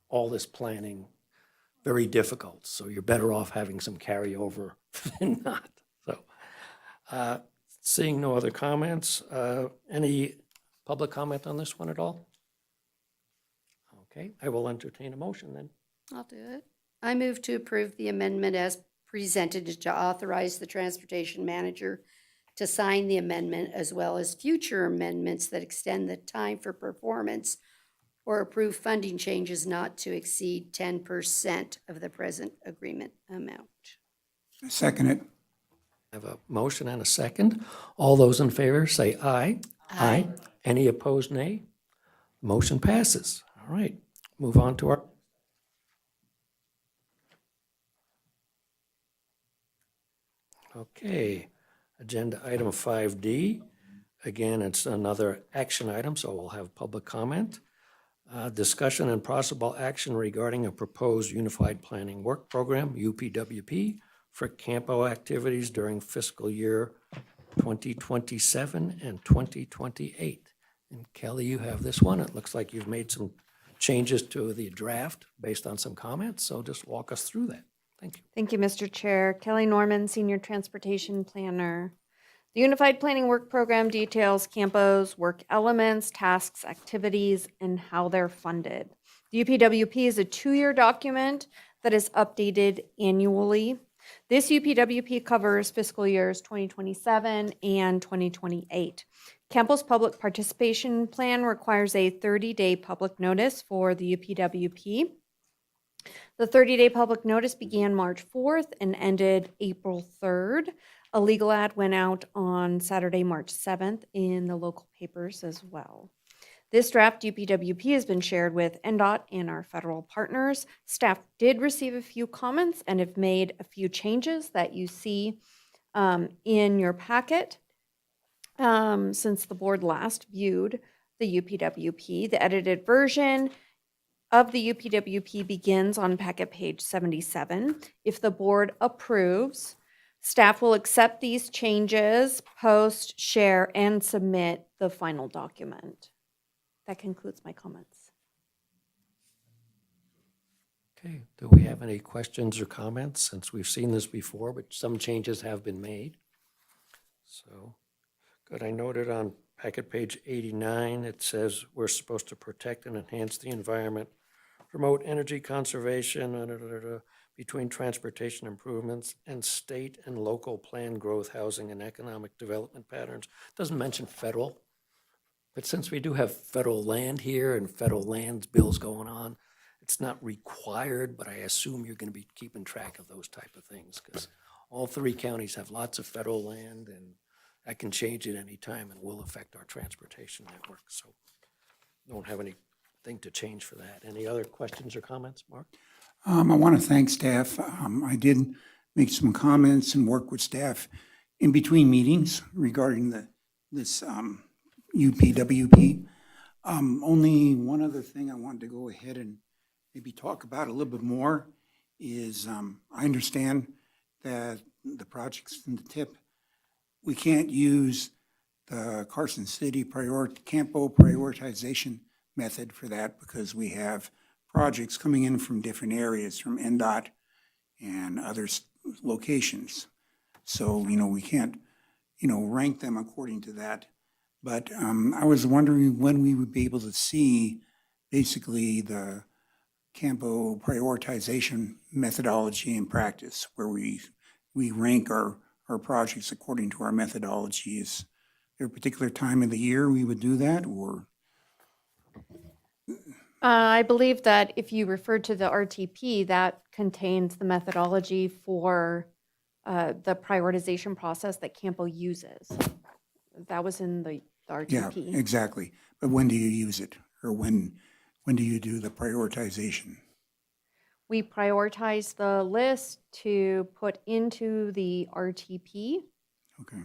all this planning very difficult. So you're better off having some carryover than not. So, seeing no other comments, any public comment on this one at all? Okay, I will entertain a motion then. I'll do it. I move to approve the amendment as presented to authorize the transportation manager to sign the amendment, as well as future amendments that extend the time for performance or approve funding changes not to exceed 10% of the present agreement amount. Second it. I have a motion and a second. All those in favor say aye. Aye. Any opposed, nay? Motion passes. All right, move on to our. Okay, agenda item 5D. Again, it's another action item, so we'll have public comment. Discussion and possible action regarding a proposed Unified Planning Work Program, UPWP, for CAMPO activities during fiscal year 2027 and 2028. And Kelly, you have this one. It looks like you've made some changes to the draft based on some comments, so just walk us through that. Thank you. Thank you, Mr. Chair. Kelly Norman, Senior Transportation Planner. The Unified Planning Work Program details CAMPO's work elements, tasks, activities, and how they're funded. The UPWP is a 2-year document that is updated annually. This UPWP covers fiscal years 2027 and 2028. CAMPO's public participation plan requires a 30-day public notice for the UPWP. The 30-day public notice began March 4th and ended April 3rd. A legal ad went out on Saturday, March 7th in the local papers as well. This draft UPWP has been shared with NDOT and our federal partners. Staff did receive a few comments and have made a few changes that you see in your packet since the board last viewed the UPWP. The edited version of the UPWP begins on packet page 77. If the board approves, staff will accept these changes, post, share, and submit the final document. That concludes my comments. Okay, do we have any questions or comments, since we've seen this before, but some changes have been made? So, good, I noted on packet page 89, it says we're supposed to protect and enhance the environment, promote energy conservation, between transportation improvements and state and local planned growth, housing, and economic development patterns. Doesn't mention federal, but since we do have federal land here and federal lands bills going on, it's not required, but I assume you're going to be keeping track of those type of things, because all 3 counties have lots of federal land, and that can change at any time and will affect our transportation network. So don't have anything to change for that. Any other questions or comments, Mark? I want to thank staff. I did make some comments and work with staff in between meetings regarding this UPWP. Only one other thing I wanted to go ahead and maybe talk about a little bit more is I understand that the projects in the TIP, we can't use the Carson City CAMPO prioritization method for that because we have projects coming in from different areas, from NDOT and other locations. So, we can't, rank them according to that. But I was wondering when we would be able to see basically the CAMPO prioritization methodology and practice, where we rank our projects according to our methodology. Is there a particular time of the year we would do that, or? I believe that if you refer to the RTP, that contains the methodology for the prioritization process that Campo uses. That was in the Yeah, RTP. exactly. But when do you use it? Or when do you do the prioritization? We prioritize the list to put into the RTP. Okay.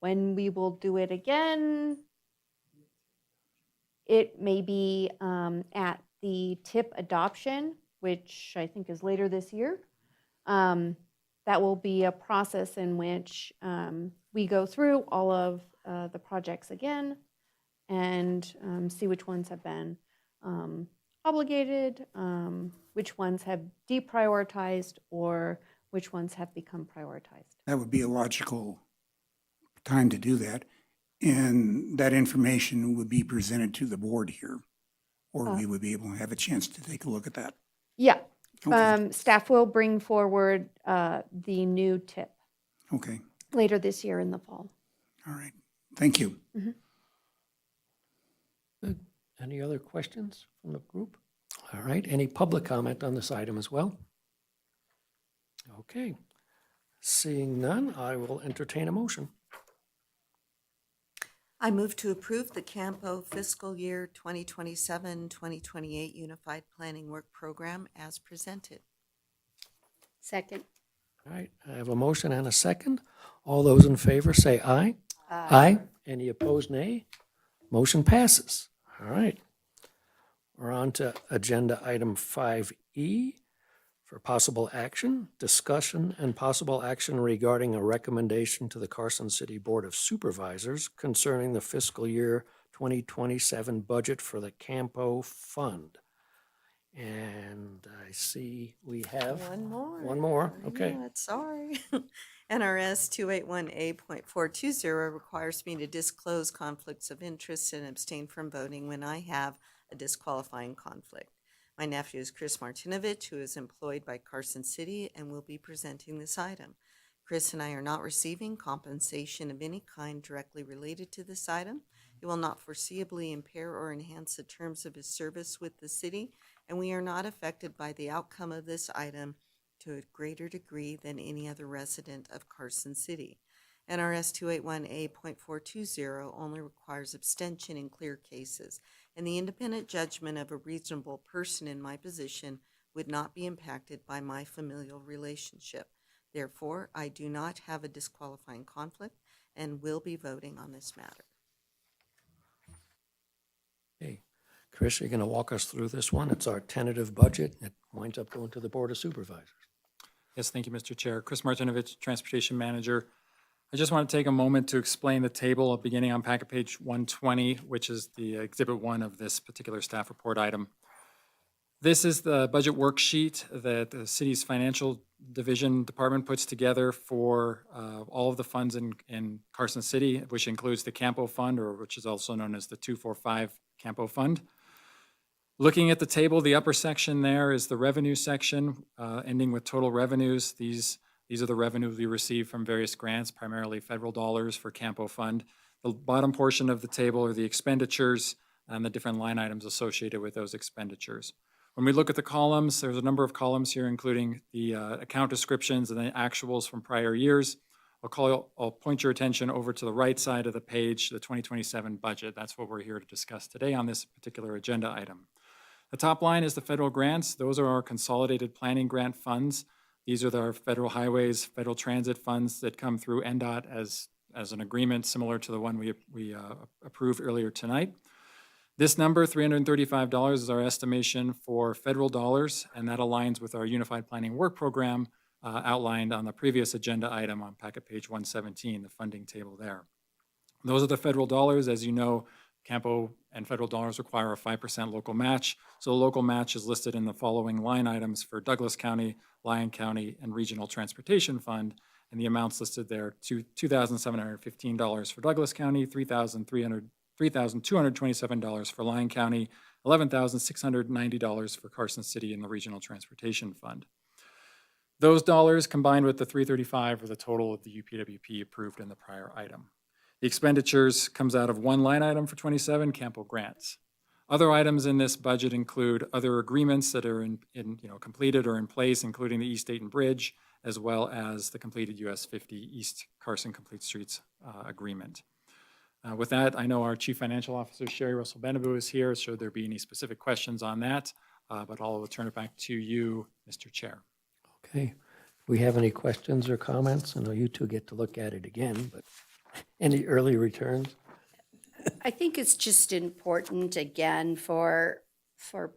When we will do it again, it may be at the TIP adoption, which I think is later this year. That will be a process in which we go through all of the projects again and see which ones have been obligated, which ones have deprioritized, or which ones have become prioritized. That would be a logical time to do that. And that information would be presented to the board here, or we would be able to have a chance to take a look at that. Yeah. Okay. Staff will bring forward the new TIP Okay, later this year in the fall. all right. Thank you. Good. Any other questions from the group? All right, any public comment on this item as well? Okay, seeing none, I will entertain a motion. I move to approve the CAMPO fiscal year 2027-2028 Unified Planning Work Program as presented. Second. All right, I have a motion and a second. All those in favor say aye. Aye. Any opposed, nay? Motion passes. All right. We're on to agenda item 5E for possible action, discussion and possible action regarding a recommendation to the Carson City Board of Supervisors concerning the fiscal year 2027 budget for the CAMPO Fund. And I see we have One more. one more. I Okay. know it, sorry. NRS 281A.420 requires me to disclose conflicts of interest and abstain from voting when I have a disqualifying conflict. My nephew is Chris Martinovich, who is employed by Carson City and will be presenting this item. Chris and I are not receiving compensation of any kind directly related to this item. It will not foreseeably impair or enhance the terms of his service with the city, and we are not affected by the outcome of this item to a greater degree than any other resident of Carson City. NRS 281A.420 only requires abstention in clear cases, and the independent judgment of a reasonable person in my position would not be impacted by my familial relationship. Therefore, I do not have a disqualifying conflict and will be voting on this matter. Okay. Chris, you're going to walk us through this one. It's our tentative budget. It winds up going to the Board of Supervisors. Yes, thank you, Mr. Chair. Chris Martinovich, Transportation Manager. I just want to take a moment to explain the table beginning on packet page 120, which is the Exhibit 1 of this particular staff report item. This is the budget worksheet that the city's financial division department puts together for all of the funds in Carson City, which includes the CAMPO Fund, or which is also known as the 245 CAMPO Fund. Looking at the table, the upper section there is the revenue section, ending with total revenues. These are the revenues we receive from various grants, primarily federal dollars for CAMPO Fund. The bottom portion of the table are the expenditures and the different line items associated with those expenditures. When we look at the columns, there's a number of columns here, including the account descriptions and the actuals from prior years. I'll point your attention over to the right side of the page, the 2027 budget. That's what we're here to discuss today on this particular agenda item. The top line is the federal grants. Those are our consolidated planning grant funds. These are our federal highways, federal transit funds that come through NDOT as an agreement similar to the one we approved earlier tonight. This number, $335, is our estimation for federal dollars, and that aligns with our Unified Planning Work Program outlined on the previous agenda item on packet page 117, the funding table there. Those are the federal dollars. As you know, CAMPO and federal dollars require a 5% local match. So the local match is listed in the following line items for Douglas County, Lyon County, and Regional Transportation Fund. And the amounts listed there, $2,715 for Douglas County, $3,300 $3,227 for Lyon County, $11,690 for Carson City in the Regional Transportation Fund. Those dollars combined with the $335 are the total of the UPWP approved in the prior item. The expenditures comes out of one line item for 27, CAMPO grants. Other items in this budget include other agreements that are completed or in place, including the East Dayton Bridge, as well as the completed US 50 East Carson Complete Streets agreement. With that, I know our Chief Financial Officer, Sherry Russell Benaboo, is here. Should there be any specific questions on that? But I'll turn it back to you, Mr. Chair. Okay. Do we have any questions or comments? I know you two get to look at it again, but any early returns? I think it's just important, again, for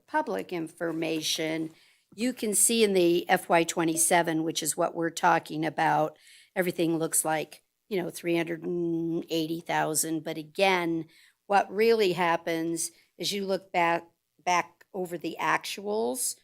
public information. You can see in the FY '27, which is what we're talking about, everything looks like, 380,000. But again, what really happens is you look back over the actuals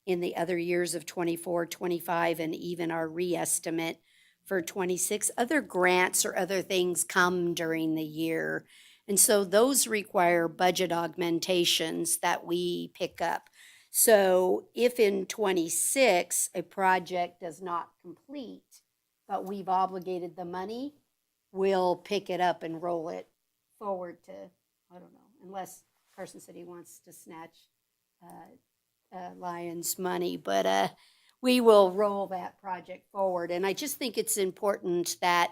in the other years of 24, 25, and even our reestimate for 26. Other grants or other things come during the year. And so those require budget augmentations that we pick up. So if in 26 a project does not complete, but we've obligated the money, we'll pick it up and roll it forward to, I don't know, unless Carson City wants to snatch Lion's money, but we will roll that project forward. And I just think it's important that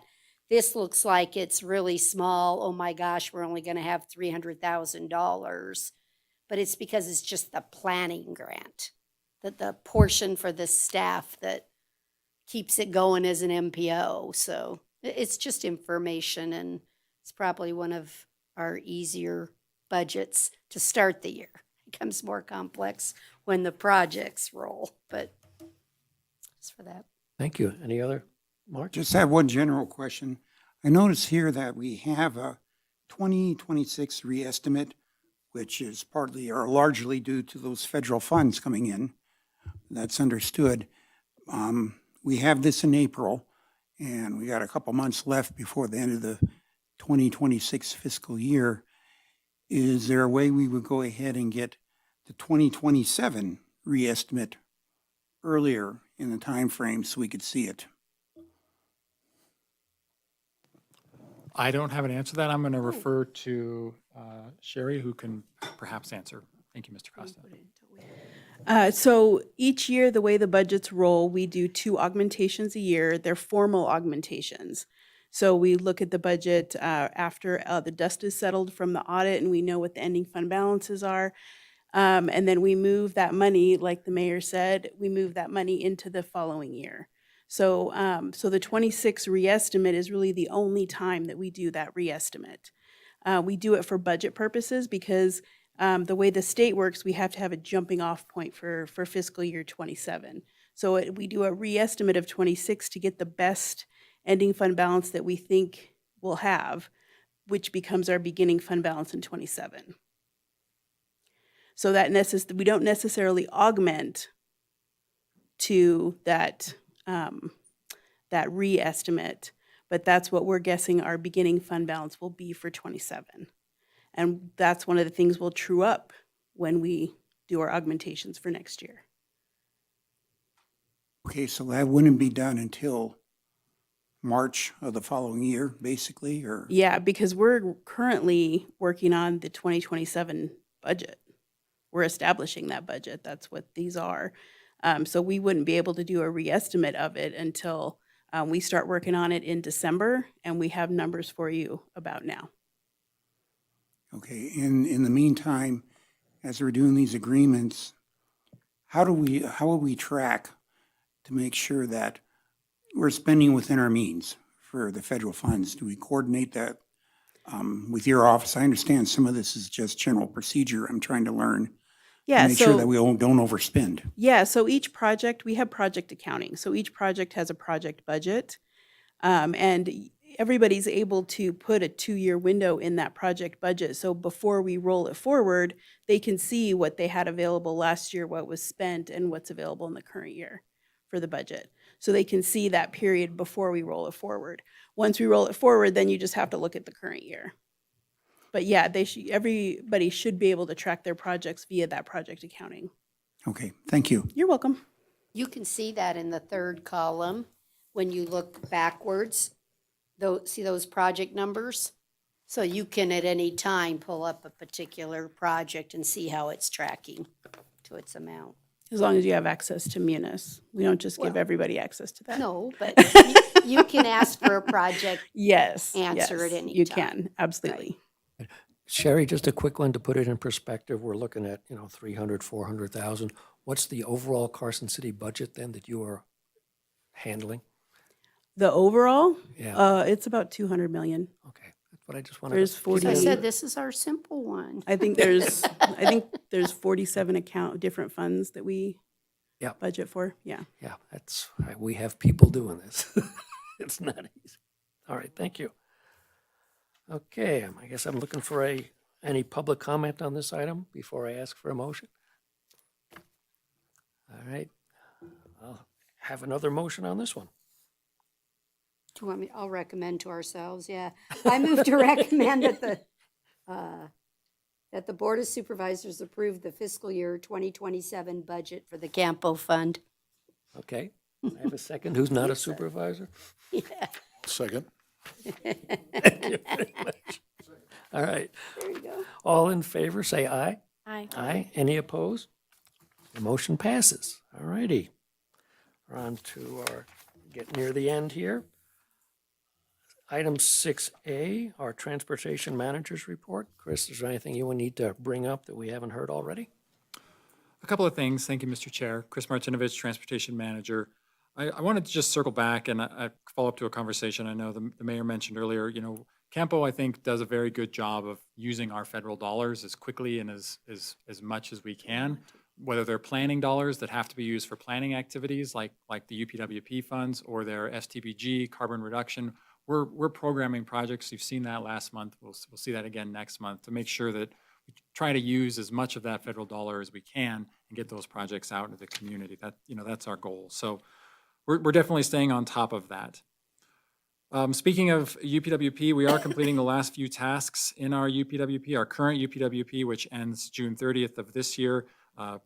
this looks like it's really small. Oh my gosh, we're only going to have $300,000. But it's because it's just the planning grant, that the portion for the staff that keeps it going as an MPO. So it's just information, and it's probably one of our easier budgets to start the year. It becomes more complex when the projects roll, but just for that. Thank you. Any other, Mark? Just have one general question. I notice here that we have a 2026 reestimate, which is partly or largely due to those federal funds coming in. That's understood. We have this in April, and we got a couple months left before the end of the 2026 fiscal year. Is there a way we would go ahead and get the 2027 reestimate earlier in the time frame so we could see it? I don't have an answer to that. I'm going to refer to Sherry, who can perhaps answer. Thank you, Mr. Costa. So each year, the way the budgets roll, we do 2 augmentations a year. They're formal augmentations. So we look at the budget after the dust is settled from the audit and we know what the ending fund balances are. And then we move that money, like the mayor said, we move that money into the following year. So the 26 reestimate is really the only time that we do that reestimate. We do it for budget purposes because the way the state works, we have to have a jumping off point for fiscal year 27. So we do a reestimate of 26 to get the best ending fund balance that we think we'll have, which becomes our beginning fund balance in 27. So that we don't necessarily augment to that reestimate, but that's what we're guessing our beginning fund balance will be for 27. And that's one of the things we'll true up when we do our augmentations for next year. Okay, so that wouldn't be done until March of the following year, basically, or? Yeah, because we're currently working on the 2027 budget. We're establishing that budget. That's what these are. So we wouldn't be able to do a reestimate of it until we start working on it in December, and we have numbers for you about now. Okay, in the meantime, as we're doing these agreements, how will we track to make sure that we're spending within our means for the federal funds? Do we coordinate that with your office? I understand some of this is just general procedure. I'm trying to learn to make sure that we don't overspend. Yeah, so each project, we have project accounting. So each project has a project budget, and everybody's able to put a 2-year window in that project budget. So before we roll it forward, they can see what they had available last year, what was spent, and what's available in the current year for the budget. So they can see that period before we roll it forward. Once we roll it forward, then you just have to look at the current year. But yeah, everybody should be able to track their projects via that project accounting. Okay, thank you. You're welcome. You can see that in the third column when you look backwards. See those project numbers? So you can at any time pull up a particular project and see how it's tracking to its amount. As long as you have access to Munis. We don't just give Well, everybody access to that. No, but you can ask for a project. Yes. Answer at yes, any You time. can, absolutely. Sherry, just a quick one to put it in perspective. We're looking at, 300, 400,000. What's the overall Carson City budget then that you are handling? The overall, Yeah. it's about 200 million. Okay, that's what I just wanted There's to. 40. I said, this is our simple one. I think there's 47 different funds that we Yeah. budget for. Yeah. Yeah, we have people doing this. It's not easy. All right, thank you. Okay, I guess I'm looking for any public comment on this item before I ask for a motion. All right, I'll have another motion on this one. Do you want me, I'll recommend to ourselves, yeah. I move to recommend that the Board of Supervisors approve the fiscal year 2027 budget for the CAMPO Fund. Okay, I have a second. Who's not a supervisor? Yeah, Second. Thank you very much. All right, there you go. all in favor, say aye. Aye. Aye. Any opposed? The motion passes. All righty. We're on to getting near the end here. Item 6A, our Transportation Manager's Report. Chris, is there anything you would need to bring up that we haven't heard already? A couple of things. Thank you, Mr. Chair. Chris Martinovich, Transportation Manager. I wanted to just circle back and I follow up to a conversation I know the mayor mentioned earlier. CAMPO, I think, does a very good job of using our federal dollars as quickly and as much as we can, whether they're planning dollars that have to be used for planning activities like the UPWP funds or their STBG, carbon reduction. We're programming projects. You've seen that last month. We'll see that again next month to make sure that we try to use as much of that federal dollar as we can and get those projects out into the community. That's our goal. So we're definitely staying on top of that. Speaking of UPWP, we are completing the last few tasks in our UPWP, our current UPWP, which ends June 30th of this year. The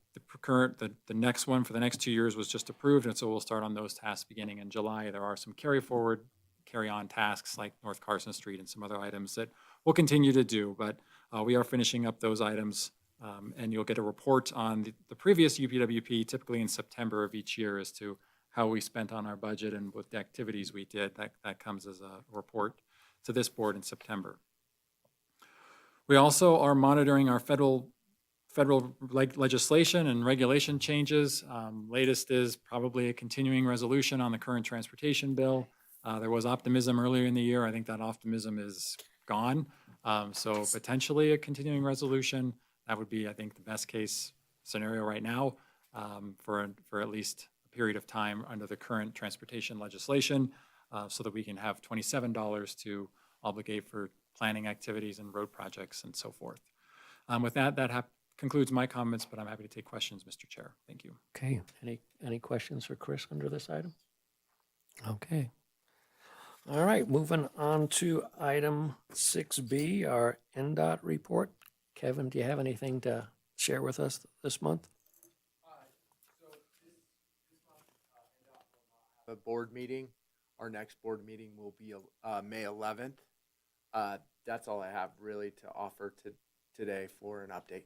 next one for the next 2 years was just approved, and so we'll start on those tasks beginning in July. There are some carry-on tasks like North Carson Street and some other items that we'll continue to do, but we are finishing up those items, and you'll get a report on the previous UPWP, typically in September of each year, as to how we spent on our budget and what the activities we did. That comes as a report to this board in September. We also are monitoring our federal legislation and regulation changes. Latest is probably a continuing resolution on the current transportation bill. There was optimism earlier in the year. I think that optimism is gone. So potentially a continuing resolution. That would be, I think, the best case scenario right now for at least a period of time under the current transportation legislation, so that we can have $27 to obligate for planning activities and road projects and so forth. With that concludes my comments, but I'm happy to take questions, Mr. Chair. Thank you. Okay, any questions for Chris under this item? Okay. All right, moving on to item 6B, our NDOT report. Kevin, do you have anything to share with us this month? The board meeting, our next board meeting will be May 11th. That's all I have really to offer today for an update.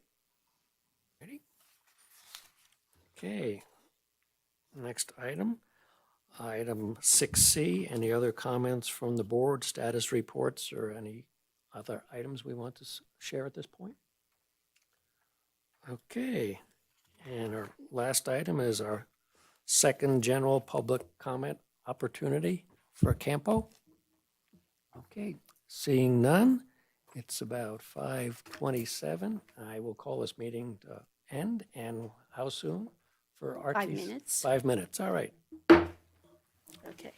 Ready? Okay. Next item, item 6C. Any other comments from the board, status reports, or any other items we want to share at this point? Okay. And our last item is our second general public comment opportunity for CAMPO. Okay, seeing none, it's about 5:27. I will call this meeting to end, and how soon for RTC? 5 minutes. 5 minutes, all right. Okay.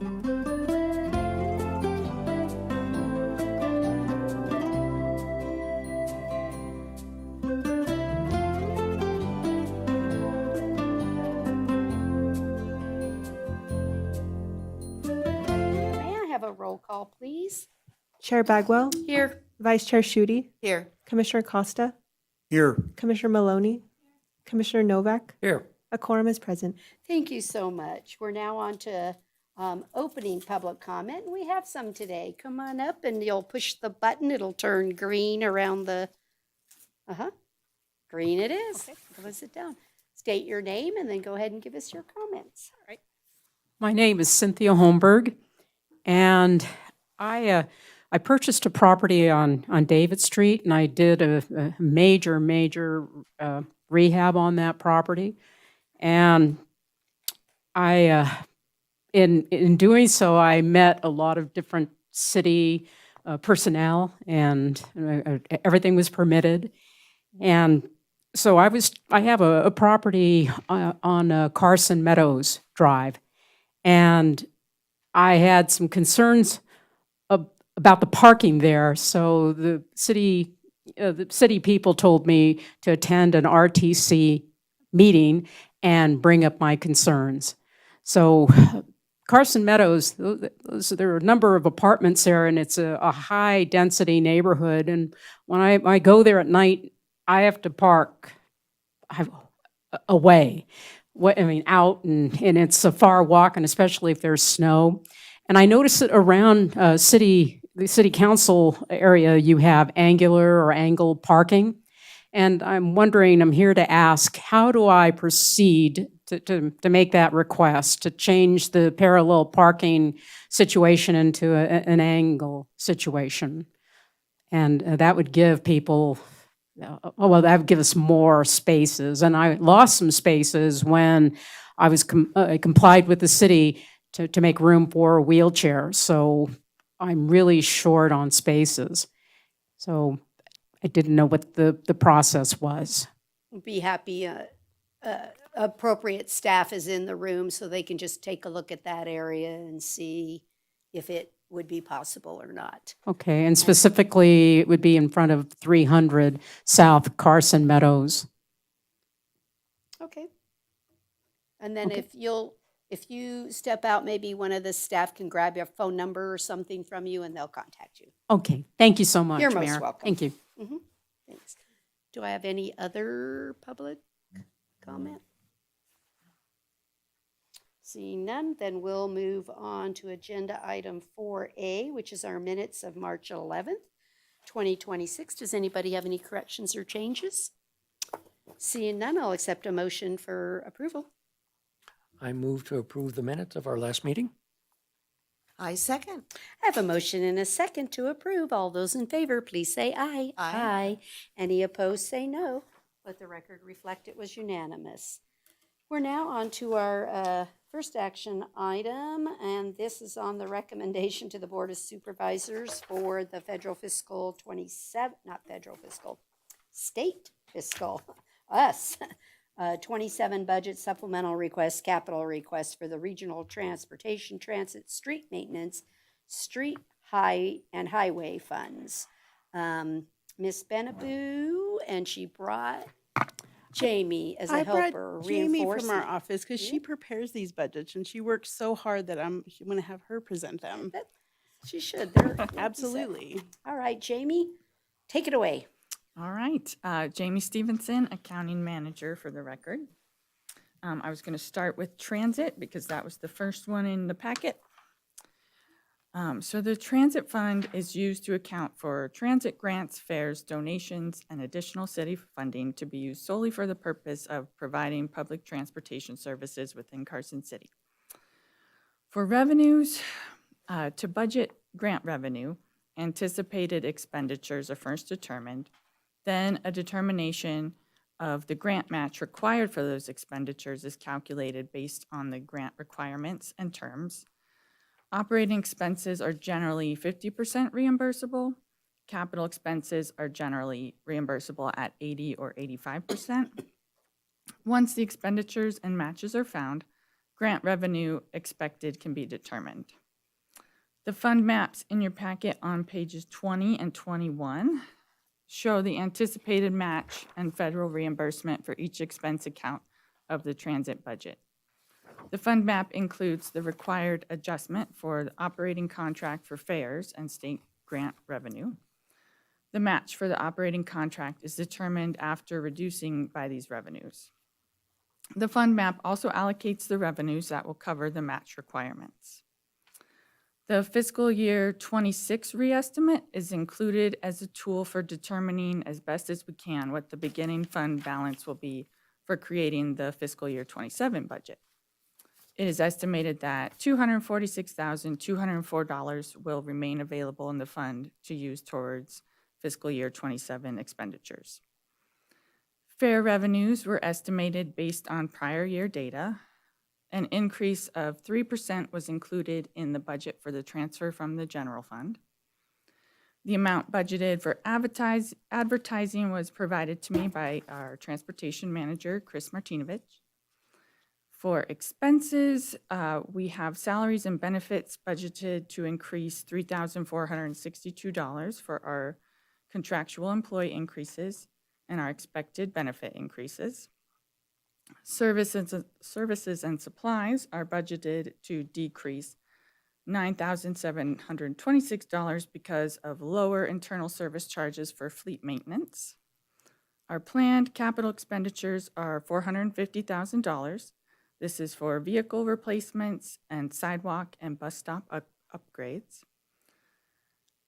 May I have a roll call, please? Chair Bagwell, Here. Vice Chair Shudi, Here. Commissioner Costa, Here. Commissioner Maloney, Commissioner Novak. Here. A quorum is present. Thank you so much. We're now on to opening public comment, and we have some today. Come on up and you'll push the button. It'll turn green around the, green it is. Go sit down. State your name and then go ahead and give us your comments. All right. My name is Cynthia Holmberg, and I purchased a property on David Street, and I did a major rehab on that property. And in doing so, I met a lot of different city personnel, and everything was permitted. And so I have a property on Carson Meadows Drive, and I had some concerns about the parking there. So the city people told me to attend an RTC meeting and bring up my concerns. So Carson Meadows, there are a number of apartments there, and it's a high-density neighborhood. And when I go there at night, I have to park away. Out, and it's a far walk, and especially if there's snow. And I noticed that around the city council area, you have angular or angled parking. And I'm here to ask, how do I proceed to make that request, to change the parallel parking situation into an angle situation? And that would give people, that would give us more spaces. And I lost some spaces when I was complied with the city to make room for wheelchairs. So I'm really short on spaces. So I didn't know what the process was. Be happy appropriate staff is in the room so they can just take a look at that area and see if it would be possible or not. Okay, and specifically, it would be in front of 300 South Carson Meadows. Okay. And then Okay. if you step out, maybe one of the staff can grab your phone number or something from you and they'll contact you. Okay, thank you so much, You're most Mayor. welcome. Thank you. Thanks. Do I have any other public comment? Seeing none, then we'll move on to agenda item 4A, which is our minutes of March 11th, 2026. Does anybody have any corrections or changes? Seeing none, I'll accept a motion for approval. I move to approve the minutes of our last meeting. I second. I have a motion and a second to approve. All those in favor, please say aye. Aye. Any opposed, say no. Let the record reflect it was unanimous. We're now on to our first action item, and this is on the recommendation to the Board of Supervisors for the federal fiscal 27, not federal fiscal, state fiscal, us, 27 budget supplemental request, capital request for the regional transportation, transit, street maintenance, street, high, and highway funds. Miss Benaboo, and she brought Jamie as a I brought helper, Jamie from our reinforcement. office because she prepares these budgets and she works so hard that I'm going to have her present them. She should. They're Absolutely. All right, Jamie, take it away. All right, Jamie Stevenson, Accounting Manager for the record. I was going to start with transit because that was the first one in the packet. So the transit fund is used to account for transit grants, fares, donations, and additional city funding to be used solely for the purpose of providing public transportation services within Carson City. For revenues, to budget grant revenue, anticipated expenditures are first determined. Then a determination of the grant match required for those expenditures is calculated based on the grant requirements and terms. Operating expenses are generally 50% reimbursable. Capital expenses are generally reimbursable at 80 or 85%. Once the expenditures and matches are found, grant revenue expected can be determined. The fund maps in your packet on pages 20 and 21 show the anticipated match and federal reimbursement for each expense account of the transit budget. The fund map includes the required adjustment for the operating contract for fares and state grant revenue. The match for the operating contract is determined after reducing by these revenues. The fund map also allocates the revenues that will cover the match requirements. The fiscal year 26 reestimate is included as a tool for determining as best as we can what the beginning fund balance will be for creating the fiscal year 27 budget. It is estimated that $246,204 will remain available in the fund to use towards fiscal year 27 expenditures. Fare revenues were estimated based on prior year data. An increase of 3% was included in the budget for the transfer from the general fund. The amount budgeted for advertising was provided to me by our transportation manager, Chris Martinovich. For expenses, we have salaries and benefits budgeted to increase $3,462 for our contractual employee increases and our expected benefit increases. Services and supplies are budgeted to decrease $9,726 because of lower internal service charges for fleet maintenance. Our planned capital expenditures are $450,000. This is for vehicle replacements and sidewalk and bus stop upgrades.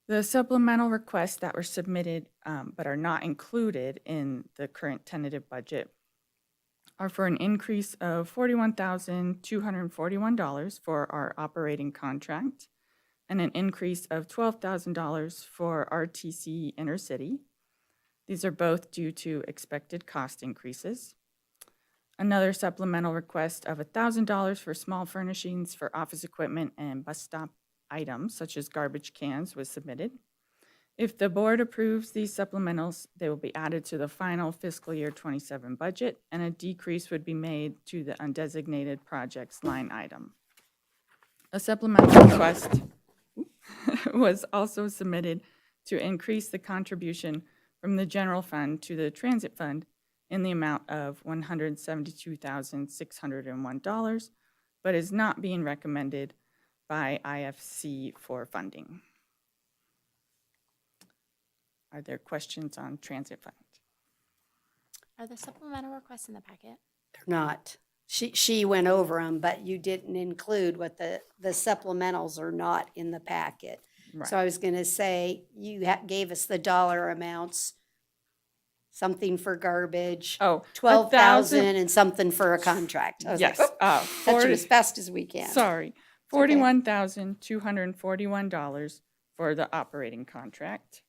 The supplemental requests that were submitted but are not included in the current tentative budget are for an increase of $41,241 for our operating contract and an increase of $12,000 for RTC Intercity. These are both due to expected cost increases. Another supplemental request of $1,000 for small furnishings for office equipment and bus stop items such as garbage cans was submitted. If the board approves these supplementals, they will be added to the final fiscal year 27 budget, and a decrease would be made to the undesignated projects line item. A supplemental request was also submitted to increase the contribution from the general fund to the transit fund in the amount of $172,601, but is not being recommended by IFC for funding. Are there questions on transit fund? Are the supplemental requests in the packet? They're not. She went over them, but you didn't include what the supplementals are not in the packet. Right. So I was gonna say, you gave us the dollar amounts, something for garbage. Oh, 12,000 and something for a contract. I was like, Yes. oh, touch it as fast as we can. Sorry, $41,241 for the operating contract.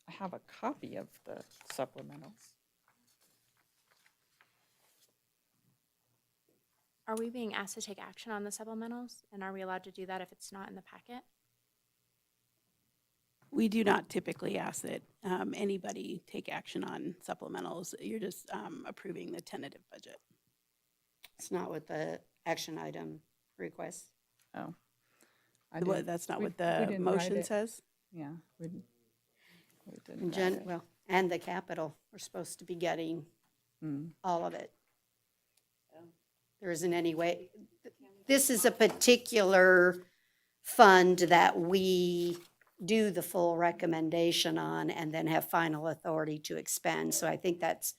I have a copy of the supplementals. Are we being asked to take action on the supplementals? And are we allowed to do that if it's not in the packet? We do not typically ask that anybody take action on supplementals. You're just approving the tentative budget. It's not what the action item requests. Oh. That's not we- what we the didn't write motion it. says? Yeah. We didn't And write it. well, and the capital, we're supposed to be getting all of it. There isn't any way, this is a particular fund that we do the full recommendation on and then have final authority to expend. So I think that's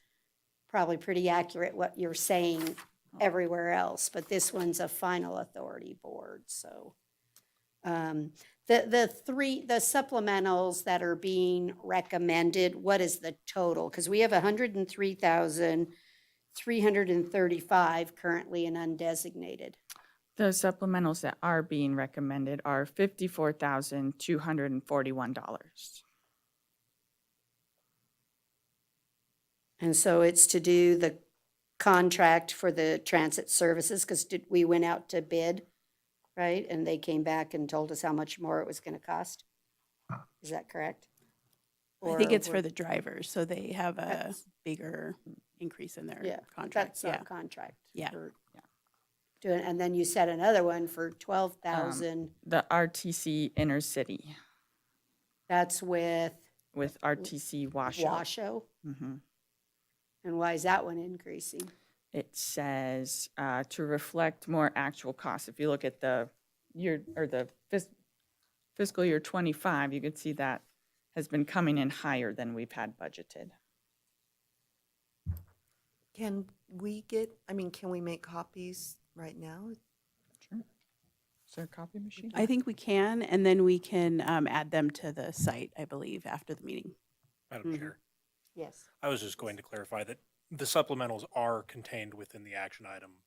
probably pretty accurate what you're saying everywhere else, but this one's a final authority board, so. The supplementals that are being recommended, what is the total? Because we have 103,335 currently in undesignated. The supplementals that are being recommended are $54,241. And so it's to do the contract for the transit services, because we went out to bid, right? And they came back and told us how much more it was going to cost. Is that correct? I think Or it's for we're- the drivers, so they have a That's- bigger increase in their Yeah, contract. that's our contract. Yeah. for doing, and then you said another one for 12,000. The RTC Inner City That's with with RTC Washoe. Washoe. Mhm. And why is that one increasing? It says to reflect more actual costs. If you look at the year, or the fiscal year 25, you can see that has been coming in higher than we've had budgeted. Can we get, I mean, can we make copies right now? Sure. Is there a copy machine? I think we can, and then we can add them to the site, I believe, after the meeting. Madam Chair, Yes. I was just going to clarify that the supplementals are contained within the action item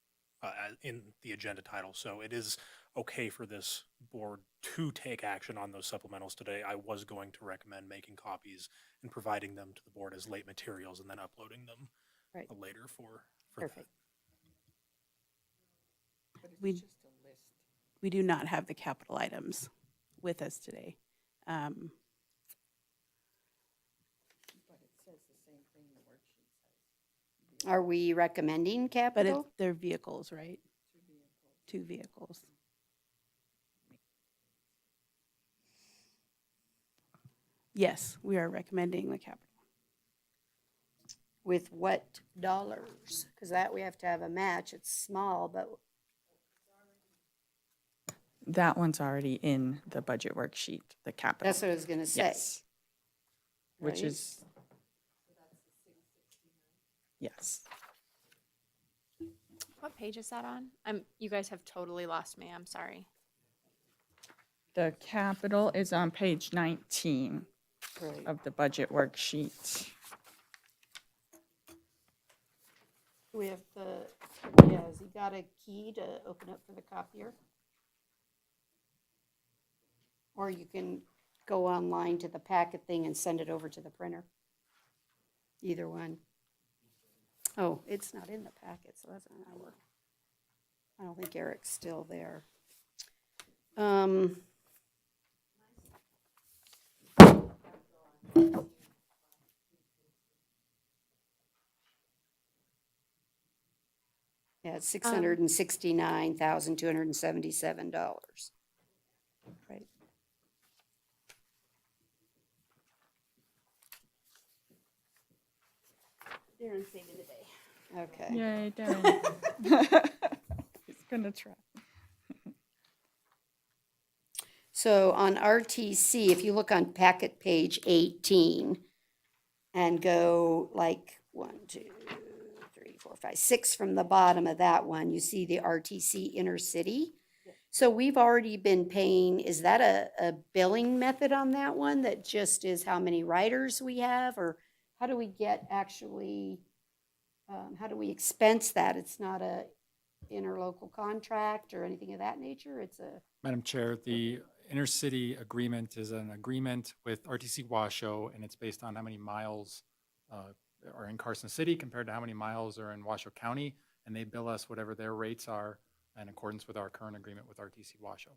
in the agenda title. So it is okay for this board to take action on those supplementals today. I was going to recommend making copies and providing them to the board as late materials and then uploading them Right. later for Perfect. We do not have the capital items with us today. Are we recommending But capital? they're vehicles, right? Two vehicles. Yes, we are recommending the capital. With what dollars? Because that we have to have a match. It's small, but That one's already in the budget worksheet, the capital. that's what I was gonna say. Yes. Which right? is. Yes. What page is that on? You guys have totally lost me. I'm sorry. The capital is on page 19 Right. of the budget worksheet. We have has he got a key to open up for the copier? Or you can go online to the packet thing and send it over to the printer. Either one. Oh, it's not in the packet, so that's not gonna work. I don't think Eric's still there. Yeah, it's $669,277. Right. Darren saved it today. Okay. Yay, Darren. He's gonna try. So on RTC, if you look on packet page 18 and go like 1, 2, 3, 4, 5, 6 from the bottom of that one, you see the RTC Inner City. So we've already been paying, is that a billing method on that one that just is how many riders we have? Or how do we get actually, how do we expense that? It's not a interlocal contract or anything of that nature? It's a, Madam Chair, the intercity agreement is an agreement with RTC Washoe, and it's based on how many miles are in Carson City compared to how many miles are in Washoe County, and they bill us whatever their rates are in accordance with our current agreement with RTC Washoe.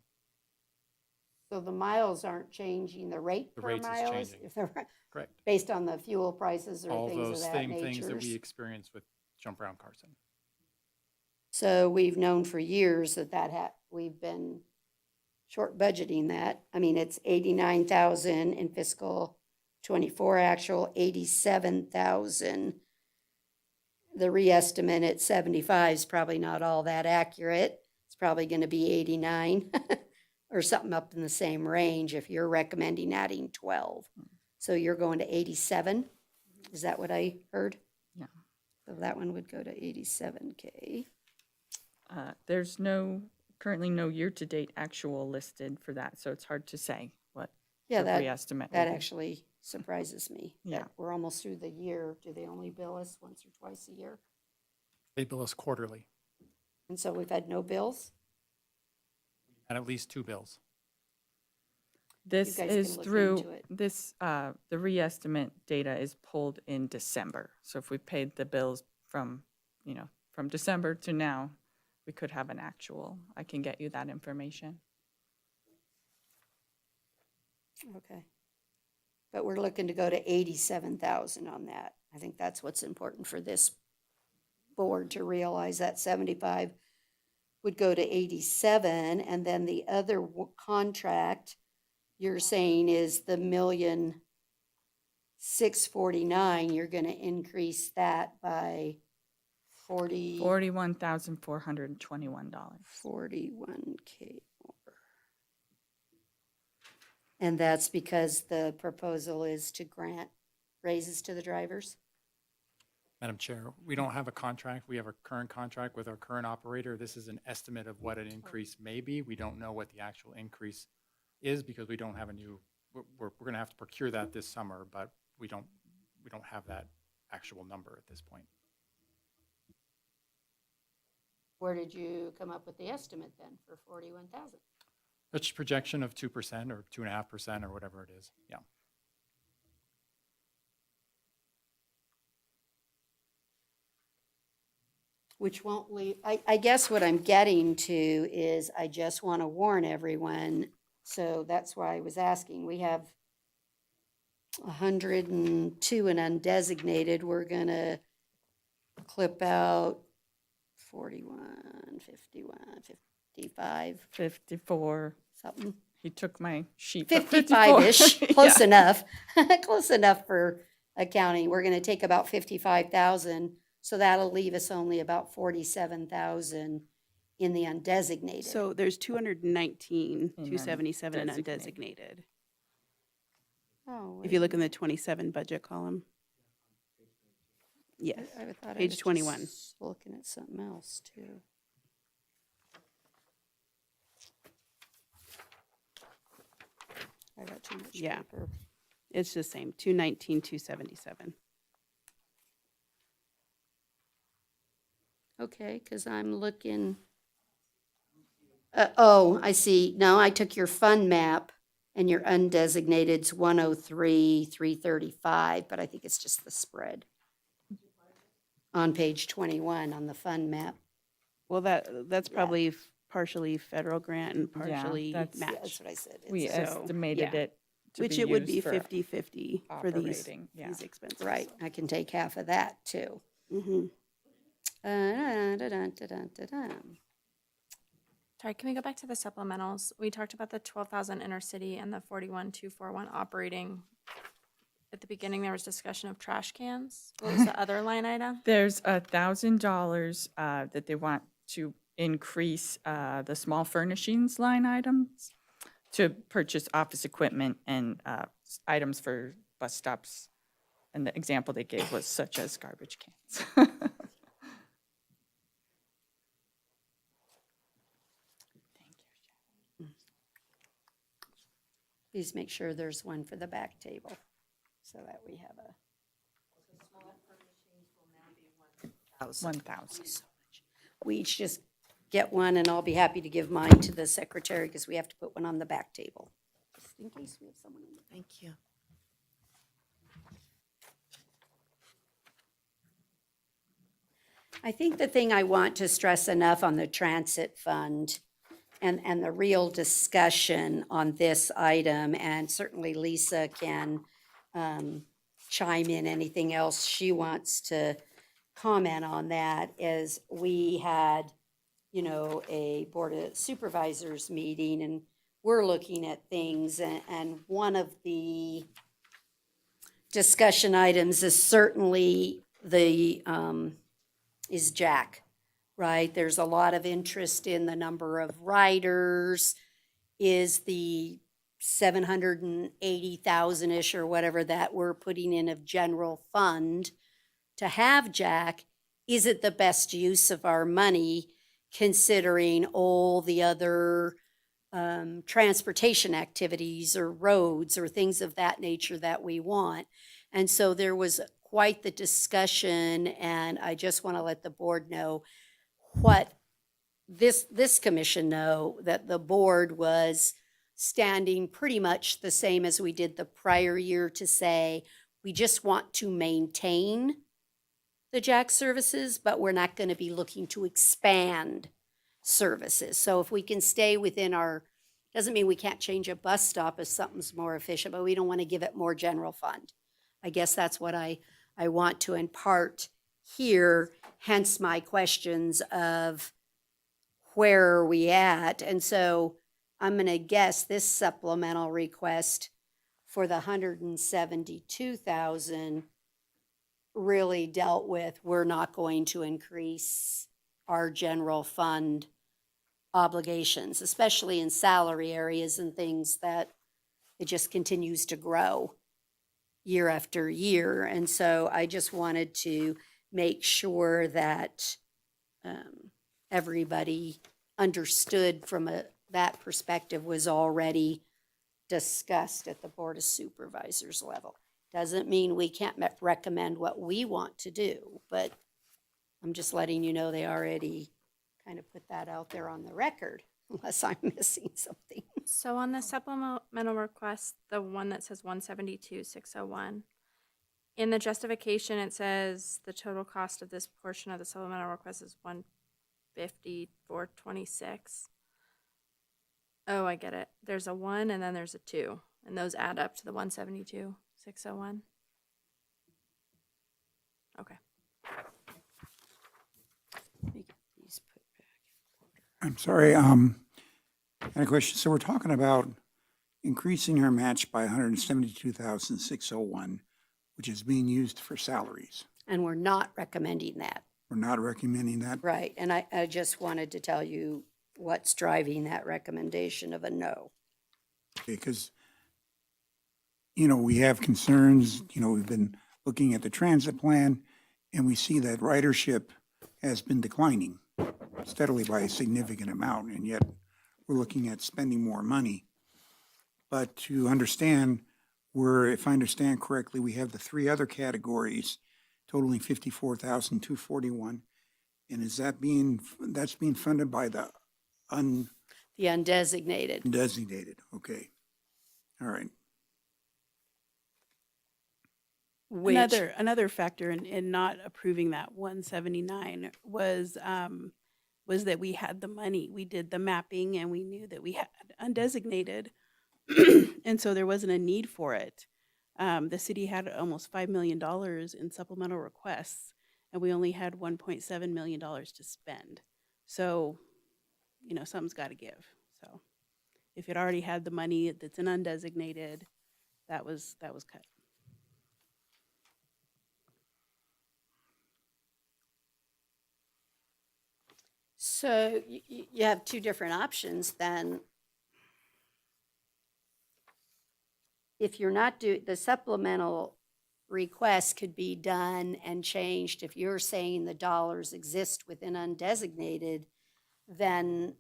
so the miles aren't changing, the rate The per rates is mile is, changing. if they're Correct. based on the fuel prices or All things of those that same things that we nature. experience with Jump Around Carson. So we've known for years that we've been short budgeting that. I mean, it's 89,000 in fiscal 24, actual 87,000. The re-estimate at 75 is probably not all that accurate. It's probably gonna be 89 or something up in the same range if you're recommending adding 12. So you're going to 87? Is that what I heard? Yeah. So that one would go to 87K. There's currently no year-to-date actual listed for that, so it's hard to say what Yeah, the re-estimate that will be. actually surprises me. that Yeah. We're almost through the year. Do they only bill us once or twice a year? They bill us quarterly, And so we've had no bills? and at least 2 bills. This guys is can look through, into it. the re-estimate data is pulled in December. So if we paid the bills from December to now, we could have an actual. I can get you that information. Okay. But we're looking to go to 87,000 on that. I think that's what's important for this board to realize, that 75 would go to 87, and then the other contract you're saying is the 1,649,000, you're gonna increase that by $41,421. 41K more. And that's because the proposal is to grant raises to the drivers? Madam Chair, we don't have a contract. We have a current contract with our current operator. This is an estimate of what an increase may be. We don't know what the actual increase is because we don't have a new, we're going to have to procure that this summer, but we don't have that actual number at this point. Where did you come up with the estimate then for 41,000? It's a projection of 2% or 2.5% or whatever it is. Yeah. Which won't leave, I guess what I'm getting to is I just want to warn everyone, so that's why I was asking. We have 102 in undesignated. We're gonna clip out 41, 51, 55, 54. something. He took my sheet. but 54. 55-ish, close Yeah. enough, close enough for accounting. We're gonna take about 55,000, so that'll leave us only about 47,000 in the undesignated. So there's 219, In 277 in undesignated. undesignated. Oh, If you look in the 27 budget column. Yes, I thought I page was 21. just looking at something else too. I got too much Yeah. paper. It's the same, 219, 277. Okay, because I'm looking. Oh, I see. No, I took your fund map and your undesignated's 103, 335, but I think it's just the spread. On page 21 on the fund map. Well, that's probably partially federal grant and Yeah, partially that's- Yeah, match. that's what I said. We It's, estimated yeah. it to Which be it would be used for 50/50 for these operating, yeah. expenses. right, I can take half of that too. Mhm. Sorry, can we go back to the supplementals? We talked about the 12,000 intercity and the 41,241 operating. At the beginning, there was discussion of trash cans. What was the other line item? There's $1,000 that they want to increase the small furnishings line items to purchase office equipment and items for bus stops. And the example they gave was such as garbage cans. Please make sure there's one for the back table, so that we have a. 1,000. We each just get one, and I'll be happy to give mine to the secretary, because we have to put one on the back table, just in case we have someone in the. Thank you. I think the thing I want to stress enough on the transit fund and the real discussion on this item, and certainly Lisa can chime in anything else she wants to comment on that, is we had, a Board of Supervisors meeting, and we're looking at things, and one of the discussion items is certainly is Jack, right? There's a lot of interest in the number of riders. Is the 780,000-ish or whatever that we're putting in of general fund to have Jack, is it the best use of our money, considering all the other transportation activities or roads or things of that nature that we want? And so there was quite the discussion, and I just want to let the board know what this commission know, that the board was standing pretty much the same as we did the prior year, to say, we just want to maintain the Jack services, but we're not going to be looking to expand services. So if we can stay within our, doesn't mean we can't change a bus stop if something's more efficient, but we don't want to give it more general fund. I guess that's what I want to impart here, hence my questions of where are we at? And so I'm gonna guess this supplemental request for the 172,000 really dealt with, we're not going to increase our general fund obligations, especially in salary areas and things that it just continues to grow year after year. And so I just wanted to make sure that everybody understood from that perspective was already discussed at the Board of Supervisors level. Doesn't mean we can't recommend what we want to do, but I'm just letting you know they already kind of put that out there on the record, unless I'm missing something. So on the supplemental request, the one that says 172,601, in the justification, it says the total cost of this portion of the supplemental request is 154.26. Oh, I get it. There's a 1 and then there's a 2, and those add up to the 172,601. Okay. I'm sorry, I had a question. So we're talking about increasing our match by 172,601, which is being used for salaries. And we're not recommending that. We're not recommending that. Right, and I just wanted to tell you what's driving that recommendation of a no. Because, we have concerns, we've been looking at the transit plan, and we see that ridership has been declining steadily by a significant amount, and yet we're looking at spending more money. But to understand, if I understand correctly, we have the 3 other categories totaling 54,241. And that's being funded by the The undesignated. undesignated? Okay. All right. Which, Another factor in not approving that 179 was that we had the money. We did the mapping and we knew that we had undesignated. And so there wasn't a need for it. The city had almost $5 million in supplemental requests, and we only had $1.7 million to spend. So, something's got to give. So if it already had the money that's an undesignated, that was cut. so you have 2 different options then. If you're not the supplemental request could be done and changed. If you're saying the dollars exist within undesignated, then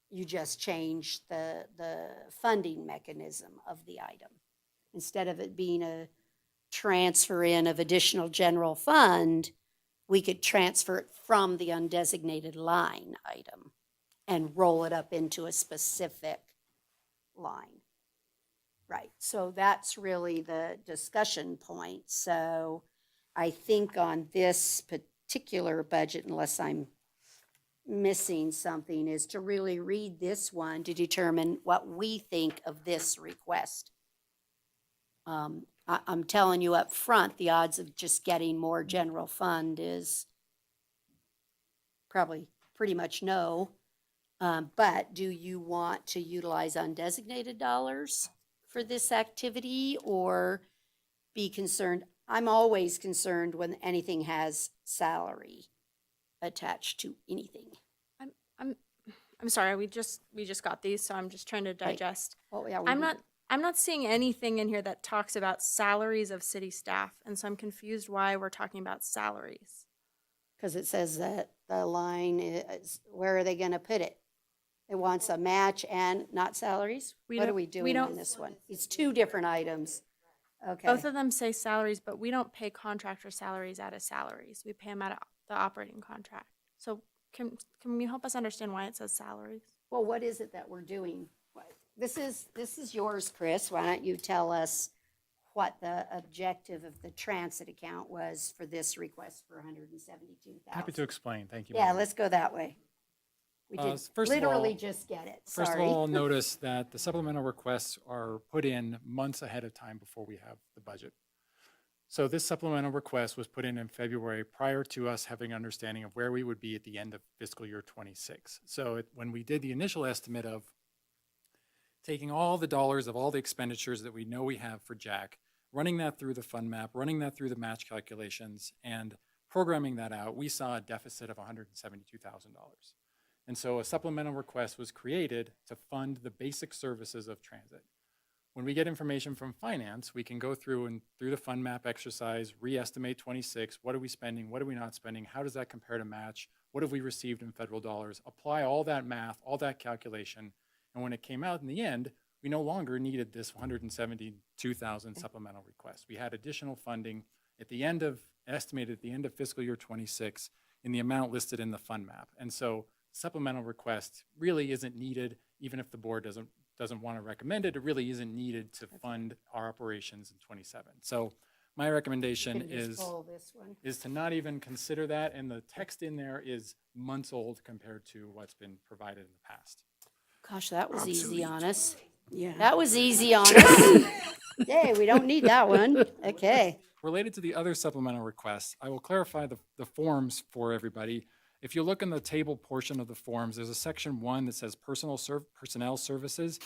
you just change the funding mechanism of the item. Instead of it being a transfer in of additional general fund, we could transfer it from the undesignated line item and roll it up into a specific line. Right, so that's really the discussion point. So I think on this particular budget, unless I'm missing something, is to really read this one to determine what we think of this request. I'm telling you up front, the odds of just getting more general fund is probably pretty much no. But do you want to utilize undesignated dollars for this activity or be concerned? I'm always concerned when anything has salary attached to anything. I'm sorry, we just got these, so I'm just trying to digest. Oh, yeah. I'm not seeing anything in here that talks about salaries of city staff, and so I'm confused why we're talking about salaries. Because it says that the line is, where are they gonna put it? It wants a match and not salaries? What are we doing on this one? It's 2 different items. Okay. Both of them say salaries, but we don't pay contractor salaries out of salaries. We pay them out of the operating contract. So can you help us understand why it says salaries? Well, what is it that we're doing? This is yours, Chris. Why don't you tell us what the objective of the transit account was for this request for 172,000? Happy to explain. Thank you. Yeah, Madam. let's go that way. We did First of literally all- just get it. First of Sorry. all, notice that the supplemental requests are put in months ahead of time before we have the budget. So this supplemental request was put in February prior to us having understanding of where we would be at the end of fiscal year 26. So when we did the initial estimate of taking all the dollars of all the expenditures that we know we have for Jack, running that through the fund map, running that through the match calculations, and programming that out, we saw a deficit of $172,000. And so a supplemental request was created to fund the basic services of transit. When we get information from finance, we can go through the fund map exercise, re-estimate 26, what are we spending, what are we not spending, how does that compare to match, what have we received in federal dollars, apply all that math, all that calculation, and when it came out in the end, we no longer needed this 172,000 supplemental request. We had additional funding estimated at the end of fiscal year 26 in the amount listed in the fund map. And so supplemental request really isn't needed, even if the board doesn't want to recommend it, it really isn't needed to fund our operations in 27. So my recommendation is to not even consider that, and the text in there is months old compared to what's been provided in the past. Gosh, that was easy on us. Yeah. That was easy on us. Yay, we don't need that one. Okay. Related to the other supplemental requests, I will clarify the forms for everybody. If you look in the table portion of the forms, there's a section 1 that says personnel services.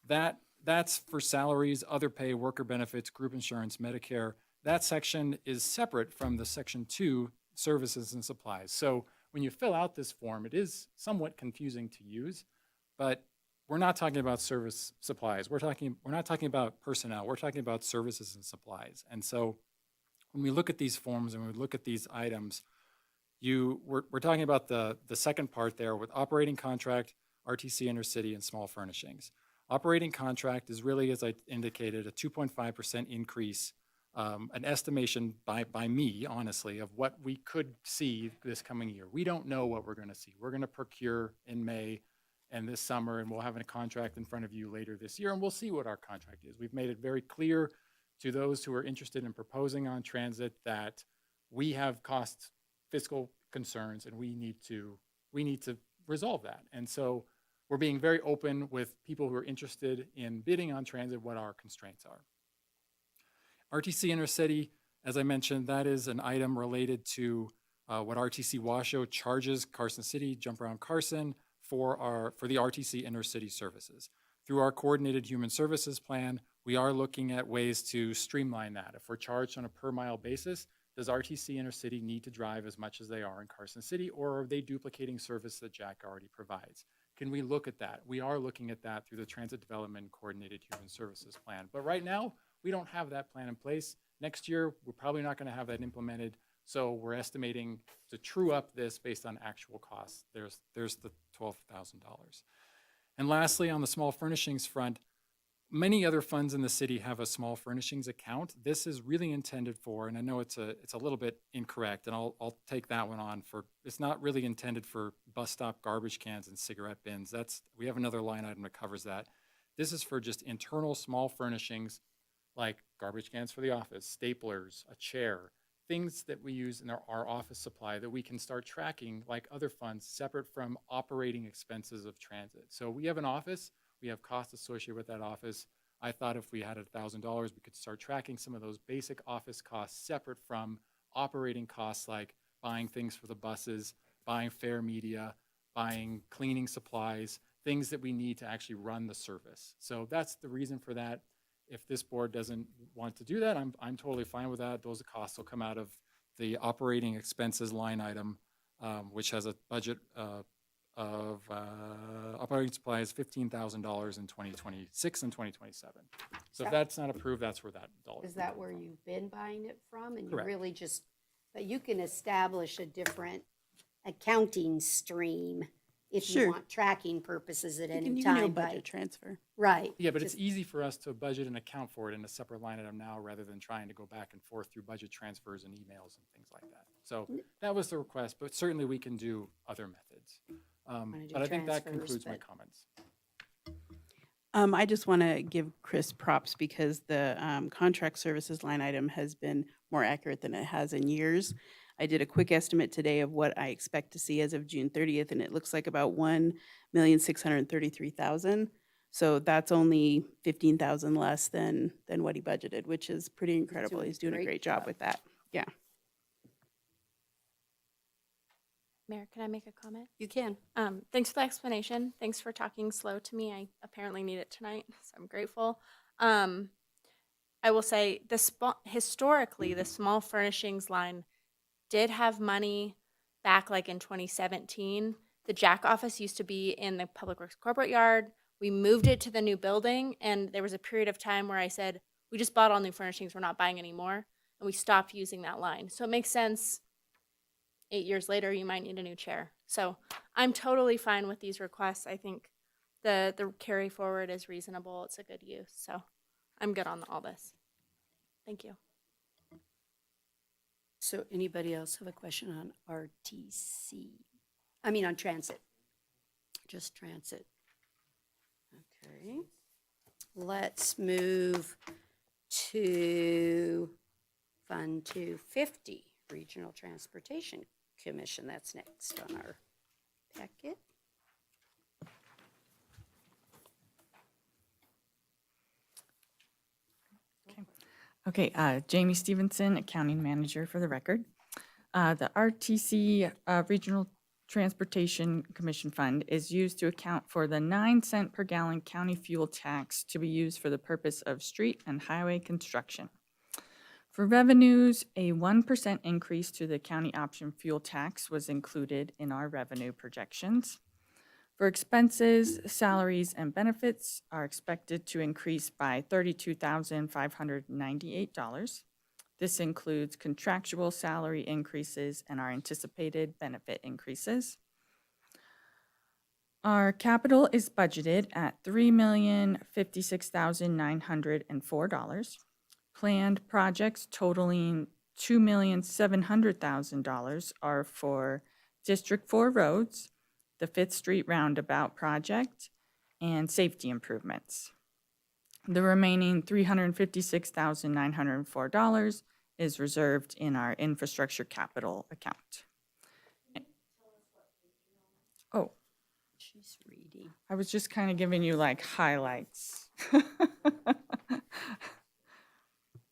That's for salaries, other pay, worker benefits, group insurance, Medicare. That section is separate from the section 2, services and supplies. So when you fill out this form, it is somewhat confusing to use, but we're not talking about service supplies. We're not talking about personnel. We're talking about services and supplies. And so when we look at these forms and we look at these items, we're talking about the second part there with operating contract, RTC intercity, and small furnishings. Operating contract is really, as I indicated, a 2.5% increase, an estimation by me, honestly, of what we could see this coming year. We don't know what we're going to see. We're going to procure in May and this summer, and we'll have a contract in front of you later this year, and we'll see what our contract is. We've made it very clear to those who are interested in proposing on transit that we have cost fiscal concerns, and we need to resolve that. And so we're being very open with people who are interested in bidding on transit what our constraints are. RTC intercity, as I mentioned, that is an item related to what RTC Washoe charges Carson City, Jump Around Carson, for the RTC intercity services. Through our coordinated human services plan, we are looking at ways to streamline that. If we're charged on a per mile basis, does RTC intercity need to drive as much as they are in Carson City, or are they duplicating service that Jack already provides? Can we look at that? We are looking at that through the Transit Development Coordinated Human Services Plan. But right now, we don't have that plan in place. Next year, we're probably not going to have that implemented. So we're estimating to true up this based on actual costs. There's the $12,000. And lastly, on the small furnishings front, many other funds in the city have a small furnishings account. This is really intended for, and I know it's a little bit incorrect, and I'll take that one on for, it's not really intended for bus stop garbage cans and cigarette bins. We have another line item that covers that. This is for just internal small furnishings like garbage cans for the office, staplers, a chair, things that we use in our office supply that we can start tracking like other funds separate from operating expenses of transit. So we have an office, we have costs associated with that office. I thought if we had $1,000, we could start tracking some of those basic office costs separate from operating costs like buying things for the buses, buying fare media, buying cleaning supplies, things that we need to actually run the service. So that's the reason for that. If this board doesn't want to do that, I'm totally fine with that. Those costs will come out of the operating expenses line item, which has a budget of operating supplies $15,000 in 2026 and 2027. So if that's not approved, that's where that dollar. Is that where you've been buying it from? And you Correct. really just, but you can establish a different accounting stream if Sure. you want tracking purposes at any You time. can by- budget transfer. Right. Yeah, but it's Just- easy for us to budget and account for it in a separate line item now rather than trying to go back and forth through budget transfers and emails and things like that. So that was the request, but certainly we can do other methods. Wanna do But I think that transfers, concludes my but- comments. I just want to give Chris props because the contract services line item has been more accurate than it has in years. I did a quick estimate today of what I expect to see as of June 30th, and it looks like about $1,633,000. So that's only 15,000 less than what he budgeted, which is pretty incredible. He's doing a great job with that. Yeah. Mayor, can I make a comment? You can. Thanks for the explanation. Thanks for talking slow to me. I apparently need it tonight, so I'm grateful. I will say historically, the small furnishings line did have money back like in 2017. The Jack office used to be in the Public Works corporate yard. We moved it to the new building, and there was a period of time where I said, we just bought all new furnishings, we're not buying anymore, and we stopped using that line. So it makes sense 8 years later, you might need a new chair. So I'm totally fine with these requests. I think the carry forward is reasonable. It's a good use. So I'm good on all this. Thank you. So anybody else have a question on RTC? I mean, on transit? Just transit. Okay. Let's move to Fund 250, Regional Transportation Commission. That's next on our packet. Okay, Jamie Stevenson, Accounting Manager for the record. The RTC Regional Transportation Commission Fund is used to account for the 9 cent per gallon county fuel tax to be used for the purpose of street and highway construction. For revenues, a 1% increase to the county option fuel tax was included in our revenue projections. For expenses, salaries, and benefits are expected to increase by $32,598. This includes contractual salary increases and our anticipated benefit increases. Our capital is budgeted at $3,056,904. Planned projects totaling $2,700,000 are for District 4 roads, the 5th Street Roundabout project, and safety improvements. The remaining $356,904 is reserved in our infrastructure capital account. Oh, She's reading. I was just kind of giving you like highlights.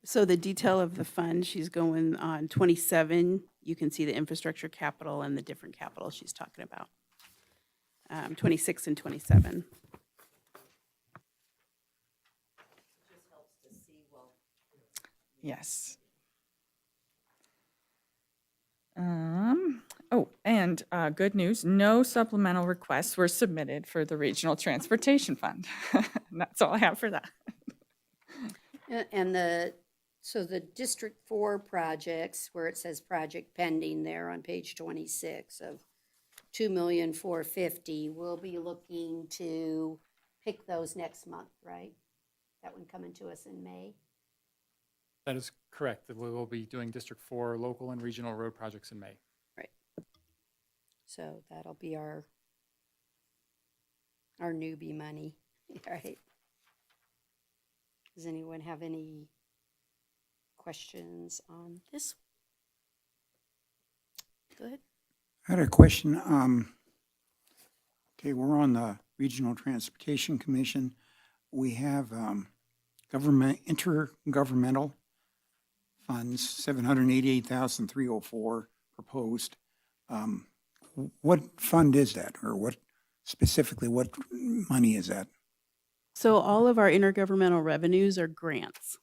So the detail of the fund, she's going on 27. You can see the infrastructure capital and the different capital she's talking about. 26 and 27. Yes. Oh, and good news, no supplemental requests were submitted for the Regional Transportation Fund. And that's all I have for that. And so the District 4 projects, where it says project pending there on page 26 of $2,450,000, we'll be looking to pick those next month, right? That one coming to us in May? That is correct. We will be doing District 4 local and regional road projects in May. Right. So that'll be our newbie money, right? Does anyone have any questions on this? Go ahead. I had a question. Okay, we're on the Regional Transportation Commission. We have intergovernmental funds, $788,304 proposed. What fund is that, or what specifically, what money is that? So all of our intergovernmental revenues are grants.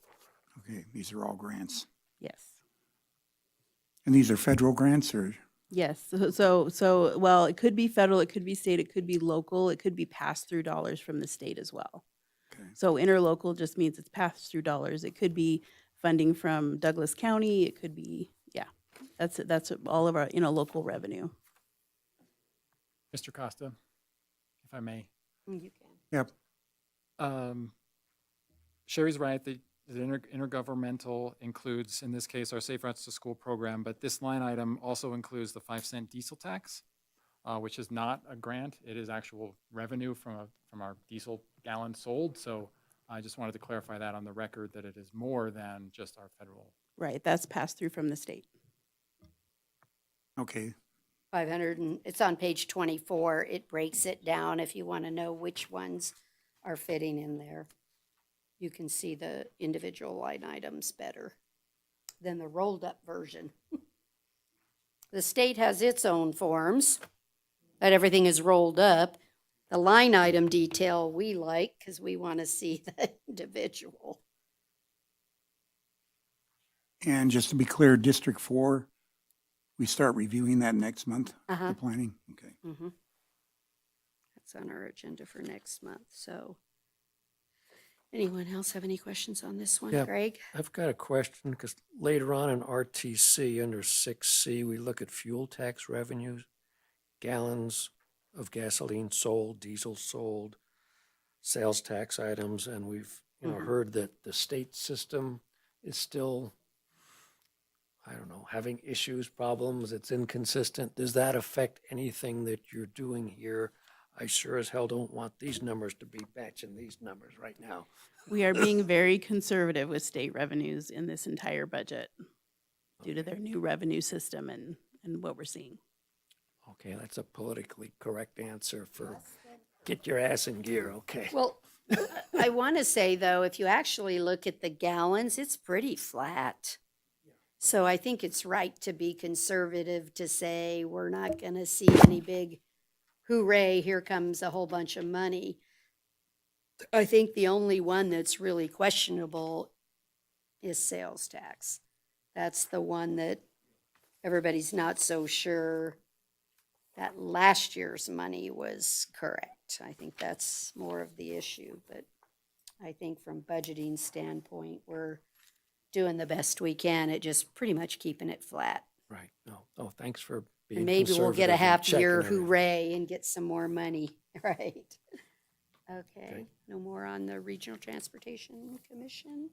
Okay, these are all grants. Yes. And these are federal grants, or? Yes. So, well, it could be federal, it could be state, it could be local, it could be pass-through dollars from the state as well. Okay. So interlocal just means it's pass-through dollars. It could be funding from Douglas County. It could be, yeah, that's all of our, local revenue. Mr. Costa, if I may. You can. Yep. Sherry's right. The intergovernmental includes, in this case, our Safe Routes to School program, but this line item also includes the 5-cent diesel tax, which is not a grant. It is actual revenue from our diesel gallon sold. So I just wanted to clarify that on the record, that it is more than just our federal. Right, that's passed through from the state. Okay, 500, and it's on page 24. It breaks it down if you want to know which ones are fitting in there. You can see the individual line items better than the rolled up version. The state has its own forms, but everything is rolled up. The line item detail we like because we want to see the individual. And just to be clear, District 4, we start reviewing that next month, Uh-huh. the planning? Okay. Mm-hmm. That's on our agenda for next month, so. Anyone else have any questions on this one, Yeah. Greg? I've got a question, because later on in RTC, under 6C, we look at fuel tax revenues, gallons of gasoline sold, diesel sold, sales tax items, and we've, heard that the state system is still, I don't know, having issues, problems, it's inconsistent. Does that affect anything that you're doing here? I sure as hell don't want these numbers to be matching these numbers right now. We are being very conservative with state revenues in this entire budget due to their new revenue system and what we're seeing. Okay, that's a politically correct answer for get your ass in gear, okay. Well, I want to say though, if you actually look at the gallons, it's pretty flat. So I think it's right to be conservative to say we're not going to see any big hooray, here comes a whole bunch of money. I think the only one that's really questionable is sales tax. That's the one that everybody's not so sure that last year's money was correct. I think that's more of the issue, but I think from budgeting standpoint, we're doing the best we can at just pretty much keeping it flat. Right, no, oh, thanks for being And maybe we'll get a conservative and half checking year everything. hooray and get some more money, right? Okay, Okay. no more on the Regional Transportation Commission.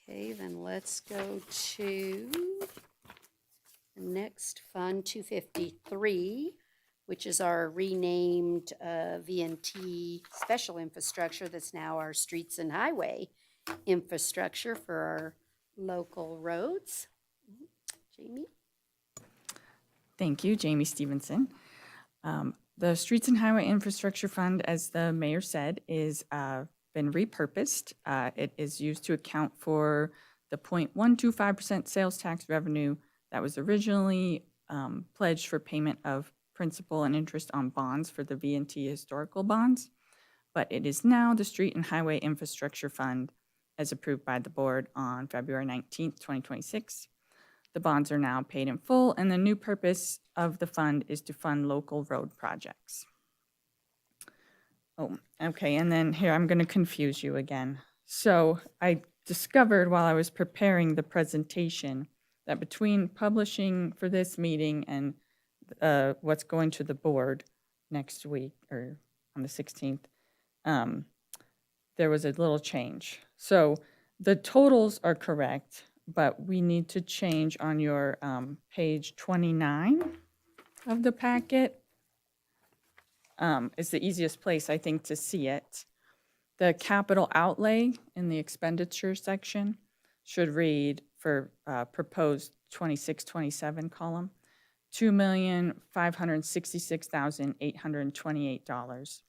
Okay, then let's go to the next fund, 253, which is our renamed V&T Special Infrastructure that's now our Streets and Highway Infrastructure for our local roads. Jamie? Thank you, Jamie Stevenson. The Streets and Highway Infrastructure Fund, as the mayor said, is been repurposed. It is used to account for the 0.125% sales tax revenue that was originally pledged for payment of principal and interest on bonds for the V&T historical bonds. But it is now the Street and Highway Infrastructure Fund as approved by the board on February 19th, 2026. The bonds are now paid in full, and the new purpose of the fund is to fund local road projects. Oh, okay, and then here, I'm going to confuse you again. So I discovered while I was preparing the presentation that between publishing for this meeting and what's going to the board next week, or on the 16th, there was a little change. So the totals are correct, but we need to change on your page 29 of the packet. Is the easiest place, I think, to see it. The capital outlay in the expenditure section should read for proposed 26-27 column, $2,566,828.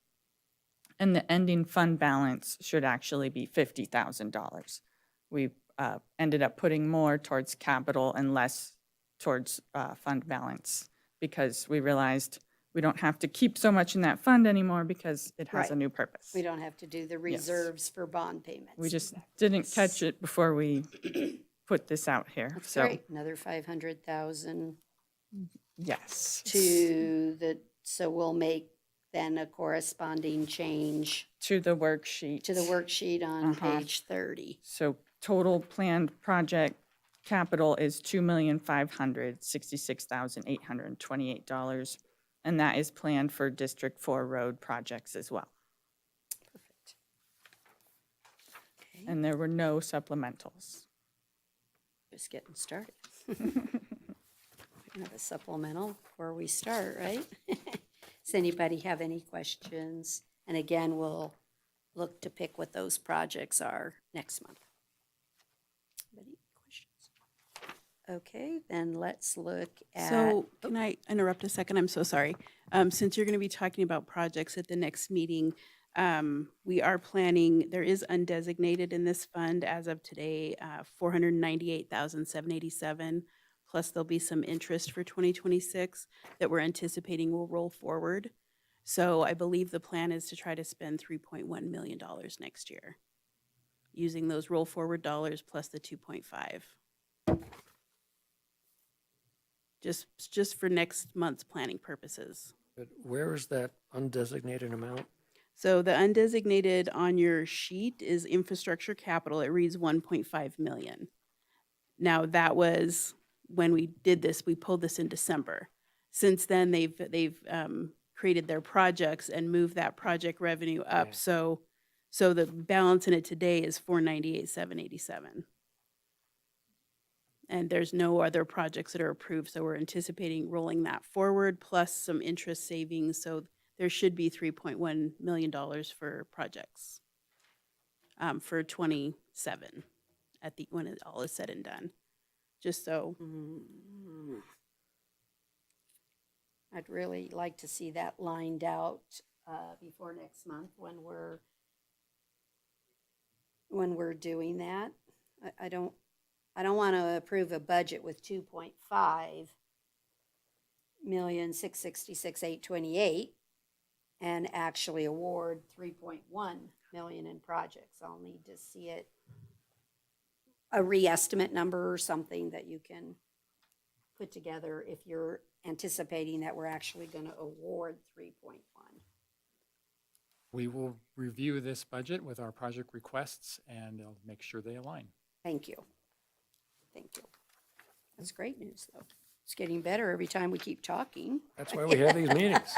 And the ending fund balance should actually be $50,000. We ended up putting more towards capital and less towards fund balance because we realized we don't have to keep so much in that fund anymore because it has a Right. new purpose. We don't have to do the reserves for bond payments. We just didn't catch it before we put this out here. That's So, great. Another 500,000 yes. to the, so we'll make then a corresponding change To the worksheet. to the worksheet on Uh-huh. page 30. So total planned project capital is $2,566,828. And that is planned for District 4 road projects as well. Perfect. Okay, And there were no supplementals. just getting started. We can have a supplemental before we start, right? Does anybody have any questions? And again, we'll look to pick what those projects are next month. Anybody questions? Okay, then let's look at. So can I interrupt a second? I'm so sorry. Since you're going to be talking about projects at the next meeting, We are planning, there is undesignated in this fund as of today, 498,787. Plus there'll be some interest for 2026 that we're anticipating will roll forward. So I believe the plan is to try to spend $3.1 million next year, using those roll forward dollars plus the 2.5. Just for next month's planning purposes. But where is that undesignated amount? So the undesignated on your sheet is infrastructure capital. It reads 1.5 million. Now that was, when we did this, we pulled this in December. Since then, they've created their projects and moved that project revenue up. Yeah. So the balance in it today is 498,787. And there's no other projects that are approved, so we're anticipating rolling that forward, plus some interest savings, so there should be $3.1 million for projects for 27 when it all is said and done. Just so, I'd really like to see that lined out before next month when we're doing that. I don't want to approve a budget with 2.5 million, 666,828 and actually award 3.1 million in projects. I'll need to see it, a re-estimate number or something that you can put together if you're anticipating that we're actually going to award 3.1. We will review this budget with our project requests and I'll make sure they align. Thank you. Thank you. That's great news, though. It's getting better every time we keep talking. That's why we have these meetings.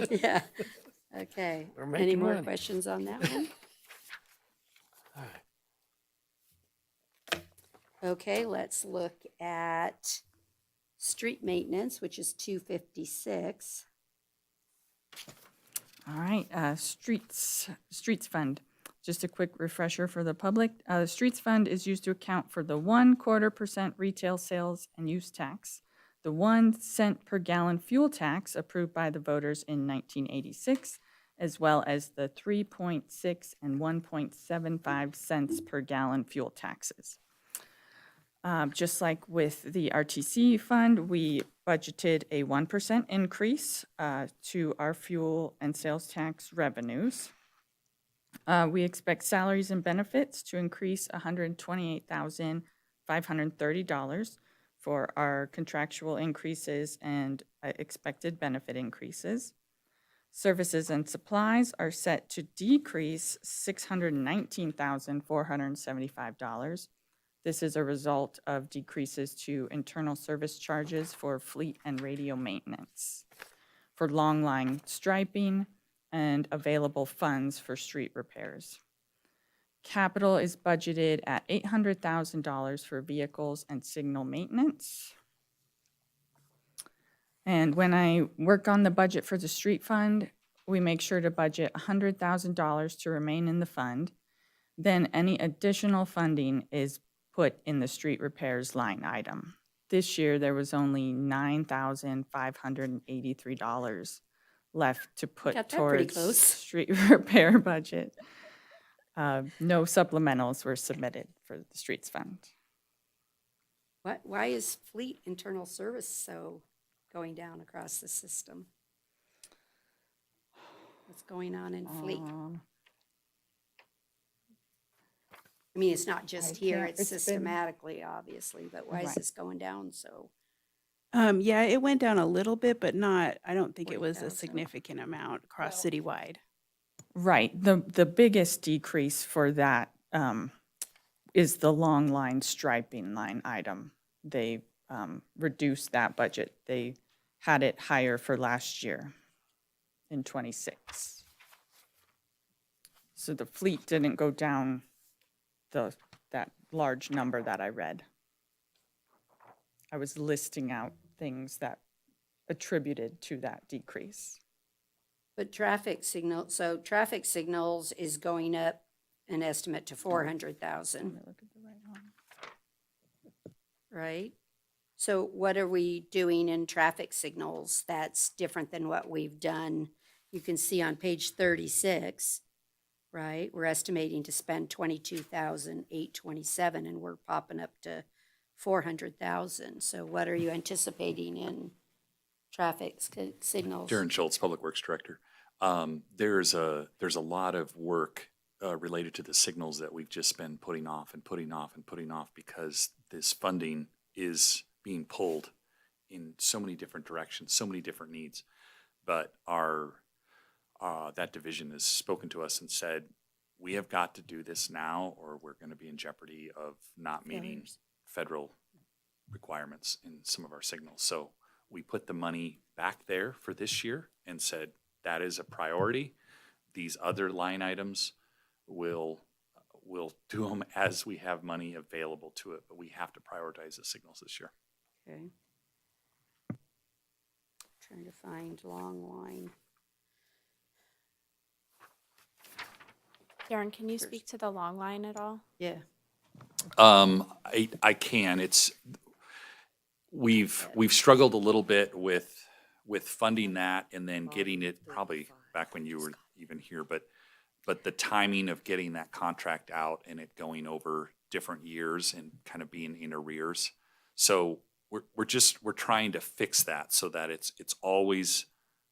Yeah. Okay. We're making Any more money. questions on that one? All right. Okay, let's look at street maintenance, which is 256. All right, streets fund. Just a quick refresher for the public. The streets fund is used to account for the 0.25% retail sales and use tax, the 1 cent per gallon fuel tax approved by the voters in 1986, as well as the 3.6 and 1.75 cents per gallon fuel taxes. Just like with the RTC fund, we budgeted a 1% increase to our fuel and sales tax revenues. We expect salaries and benefits to increase $128,530 for our contractual increases and expected benefit increases. Services and supplies are set to decrease $619,475. This is a result of decreases to internal service charges for fleet and radio maintenance, for long line striping, and available funds for street repairs. Capital is budgeted at $800,000 for vehicles and signal maintenance. And when I work on the budget for the street fund, we make sure to budget $100,000 to remain in the fund. Then any additional funding is put in the street repairs line item. This year, there was only $9,583 left to put Got that pretty towards close. street repair budget. No supplementals were submitted for the streets fund. Why is fleet internal service so going down across the system? What's going on in fleet? I mean, it's not just here, can't- it's it's been- systematically, obviously, but why is Right. this going down so? yeah, it went down a little bit, but not, I don't think it was a 40,000. significant amount across citywide. Right. The biggest decrease for that is the long line striping line item. They reduced that budget. They had it higher for last year in '26. So the fleet didn't go down that large number that I read. I was listing out things that attributed to that decrease. But traffic signals is going up an estimate to 400,000, Let me look at the right one. right? So what are we doing in traffic signals that's different than what we've done? You can see on page 36, right? We're estimating to spend 22,827, and we're popping up to 400,000. So what are you anticipating in traffic signals? Darren Schultz, Public Works Director. There's a lot of work related to the signals that we've just been putting off and putting off and putting off because this funding is being pulled in so many different directions, so many different needs. But that division has spoken to us and said, we have got to do this now or we're going to be in jeopardy of not meeting federal requirements in some of our signals. So we put the money back there for this year and said, that is a priority. These other line items we'll do them as we have money available to it, but we have to prioritize the signals this year. Okay. Trying to find long line. Darren, can you speak to the long line at all? Yeah. I can. We've struggled a little bit with funding that and then getting it probably back when you were even here, but the timing of getting that contract out and it going over different years and kind of being in arrears. So we're trying to fix that so that it's always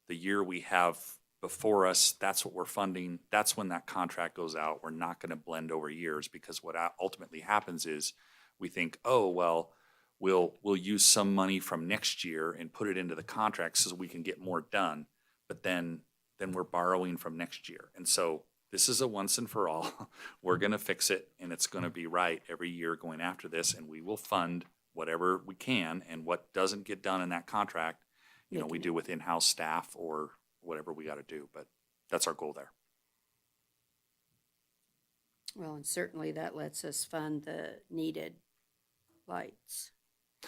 the year we have before us, that's what we're funding. That's when that contract goes out. We're not going to blend over years because what ultimately happens is we think, oh, well, we'll use some money from next year and put it into the contract so we can get more done. But then we're borrowing from next year. And so this is a once and for all. We're going to fix it and it's going to be right every year going after this. And we will fund whatever we can, and what doesn't get done in that contract, we do with in-house staff or whatever we got to do. But that's our goal there. Well, and certainly that lets us fund the needed lights.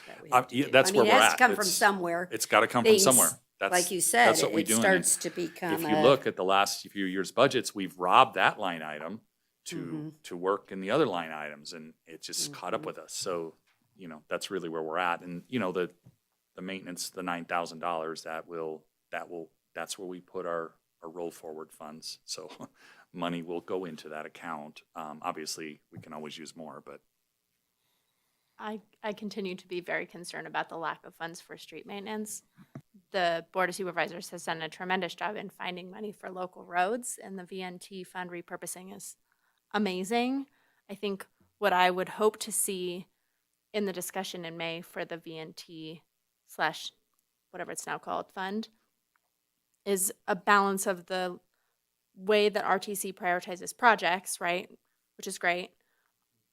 That we have to do. That's where we're It has at. to come from It's- somewhere. It's got to come from Things, somewhere. like you said, that's what we it do. starts to become If you look at the last few years' budgets, we've robbed that line item to work in the other line items, and it just caught up with us. So, that's really where we're at. And the maintenance, the $9,000, that's where we put our roll forward funds. So money will go into that account. Obviously, we can always use more, but I continue to be very concerned about the lack of funds for street maintenance. The Board of Supervisors has done a tremendous job in finding money for local roads, and the VNT fund repurposing is amazing. I think what I would hope to see in the discussion in May for the VNT / whatever it's now called fund is a balance of the way that RTC prioritizes projects, right, which is great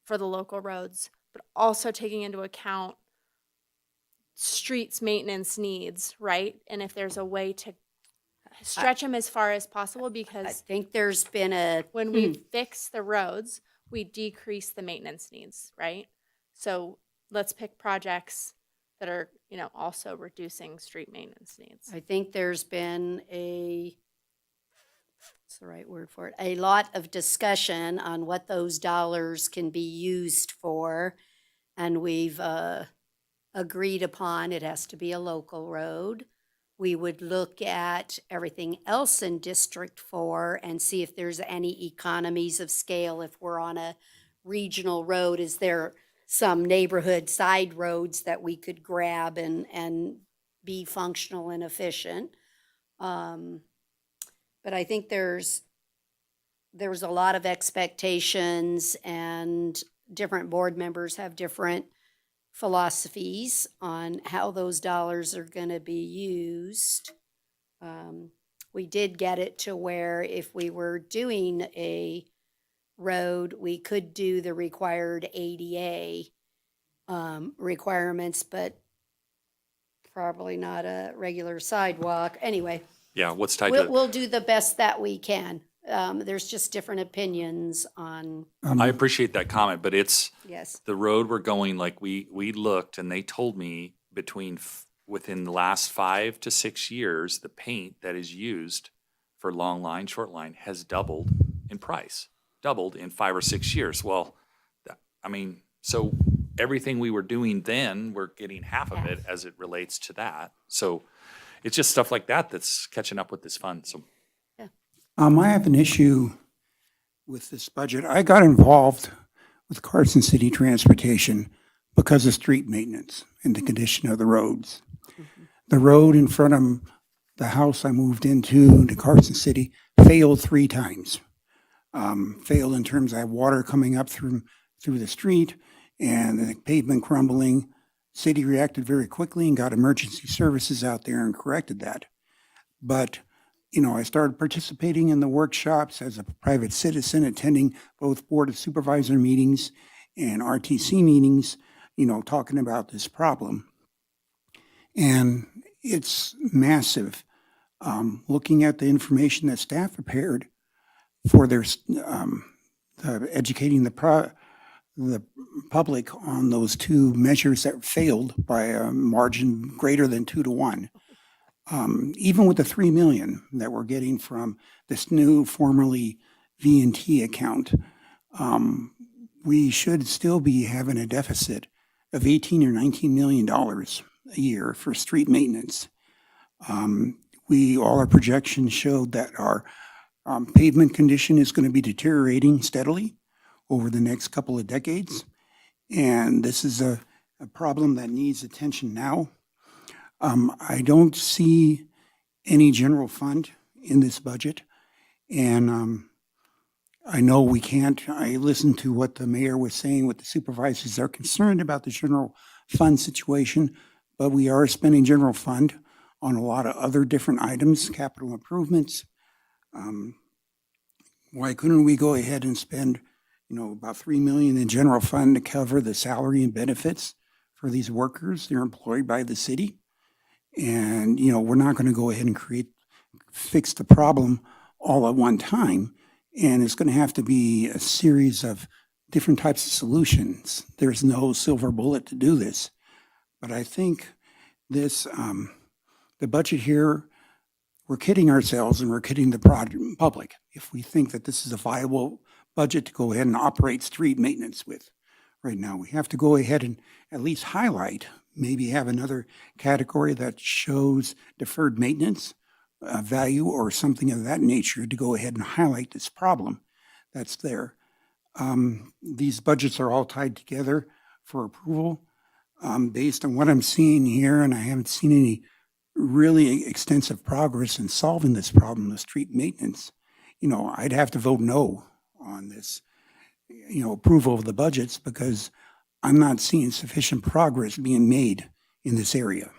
for the local roads, but also taking into account streets maintenance needs, right? And if there's a way to stretch them as far as possible, I because think there's been when we fix the roads, we decrease the maintenance needs, right? So let's pick projects that are, also reducing street maintenance needs. I think there's been what's the right word for it? A lot of discussion on what those dollars can be used for. And we've agreed upon it has to be a local road. We would look at everything else in District 4 and see if there's any economies of scale. If we're on a regional road, is there some neighborhood side roads that we could grab and be functional and efficient? But I think there's a lot of expectations, and different board members have different philosophies on how those dollars are going to be used. We did get it to where if we were doing a road, we could do the required ADA requirements, but probably not a regular sidewalk. Anyway, yeah, what's tied we'll do the best that we can. There's just different opinions on, I appreciate that comment, but it's yes. the road we're going, like we looked and they told me within the last 5 to 6 years, the paint that is used for long line, short line has doubled in price, doubled in 5 or 6 years. Well, so everything we were doing then, we're getting half of it as it relates to that. So it's just stuff like that that's catching up with this fund, so. I have an issue with this budget. I got involved with Carson City Transportation because of street maintenance and the condition of the roads. The road in front of the house I moved into Carson City failed 3 times. Failed in terms of water coming up through the street and the pavement crumbling. City reacted very quickly and got emergency services out there and corrected that. But I started participating in the workshops as a private citizen, attending both Board of Supervisor meetings and RTC meetings, talking about this problem. And it's massive. Looking at the information that staff prepared for their educating the public on those 2 measures that failed by a margin greater than 2 to 1. Even with the $3 million that we're getting from this new formerly V&T account, we should still be having a deficit of $18 or $19 million a year for street maintenance. All our projections showed that our pavement condition is going to be deteriorating steadily over the next couple of decades. And this is a problem that needs attention now. I don't see any general fund in this budget. And I know we can't. I listened to what the mayor was saying, what the supervisors are concerned about the general fund situation, but we are spending general fund on a lot of other different items, capital improvements. Why couldn't we go ahead and spend, about $3 million in general fund to cover the salary and benefits for these workers? They're employed by the city. And, we're not going to go ahead and fix the problem all at one time. And it's going to have to be a series of different types of solutions. There's no silver bullet to do this. But I think this, the budget here, we're kidding ourselves and we're kidding the public if we think that this is a viable budget to go ahead and operate street maintenance with. Right now, we have to go ahead and at least highlight, maybe have another category that shows deferred maintenance value or something of that nature to go ahead and highlight this problem that's there. These budgets are all tied together for approval based on what I'm seeing here, and I haven't seen any really extensive progress in solving this problem, the street maintenance. I'd have to vote no on this, approval of the budgets because I'm not seeing sufficient progress being made in this area.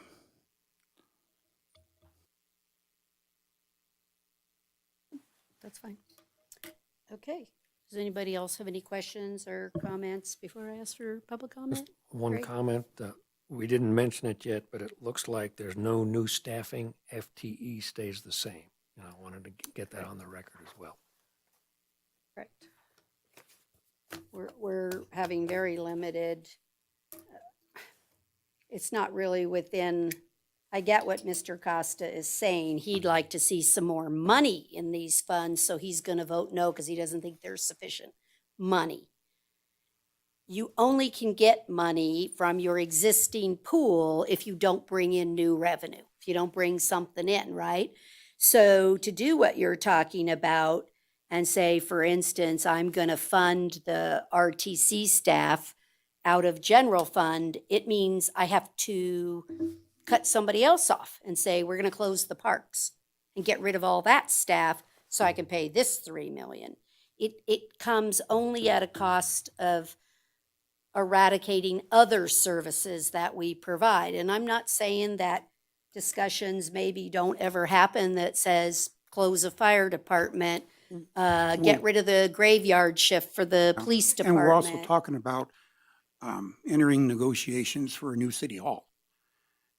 That's fine. Okay. Does anybody else have any questions or comments before I ask for public comment? One Great. comment, we didn't mention it yet, but it looks like there's no new staffing. FTE stays the same. And I wanted to get that on the record as well. Correct. We're having very limited, it's not really within, I get what Mr. Costa is saying. He'd like to see some more money in these funds, so he's going to vote no because he doesn't think there's sufficient money. You only can get money from your existing pool if you don't bring in new revenue, if you don't bring something in, right? So to do what you're talking about and say, for instance, I'm going to fund the RTC staff out of general fund, it means I have to cut somebody else off and say, we're going to close the parks and get rid of all that staff so I can pay this $3 million. It comes only at a cost of eradicating other services that we provide. And I'm not saying that discussions maybe don't ever happen that says close a fire department, get rid of the graveyard shift for the police And department. we're also talking about entering negotiations for a new city hall.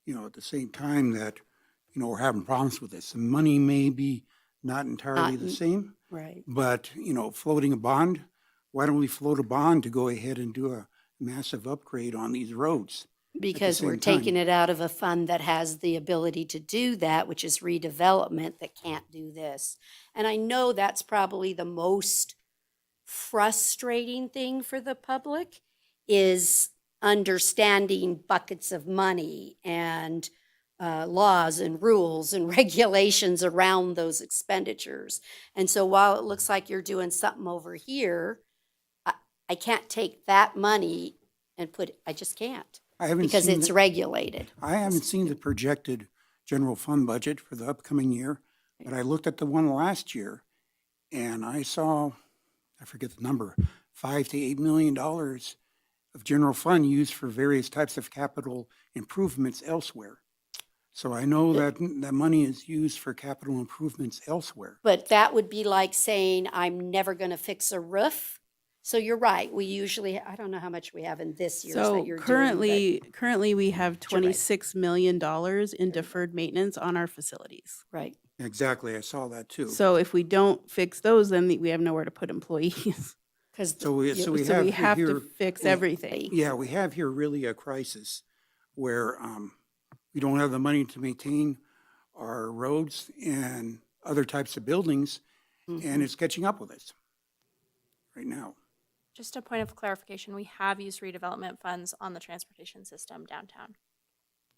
At the same time that, we're having problems with this. The money may be not entirely the same, Right. but, floating a bond, why don't we float a bond to go ahead and do a massive upgrade on these roads? Because we're taking it out of a fund that has the ability to do that, which is redevelopment, that can't do this. And I know that's probably the most frustrating thing for the public is understanding buckets of money and laws and rules and regulations around those expenditures. And so while it looks like you're doing something over here, I can't take that money and I just can't, I haven't because seen it's the- regulated. I haven't seen the projected general fund budget for the upcoming year, but I looked at the one last year and I saw, I forget the number, $5 to $8 million of general fund used for various types of capital improvements elsewhere. So I know that that money is used for capital improvements elsewhere. But that would be like saying, I'm never going to fix a roof. So you're right. We usually, I don't know how much we have in this year's So that you're doing. currently we have You're right. $26 million in deferred maintenance on our facilities. Right. Exactly, I saw that too. So if we don't fix those, then we have nowhere to put employees. Because So we So have we have here, to fix everything. yeah, we have here really a crisis where we don't have the money to maintain our roads and other types of buildings, and it's catching up with us right now. Just a point of clarification, we have used redevelopment funds on the transportation system downtown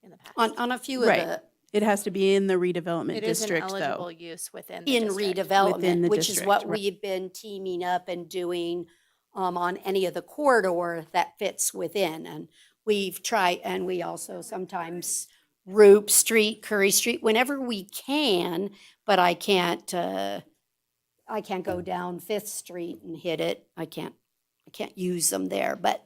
in the past. on a few of Right. the, It has to be in the redevelopment It is an district, eligible though. use within the in district. Within redevelopment, the which is district, what right. we've been teaming up and doing on any of the corridor that fits within. And we've tried, and we also sometimes Roop Street, Curry Street, whenever we can, but I can't go down Fifth Street and hit it. I can't use them there, but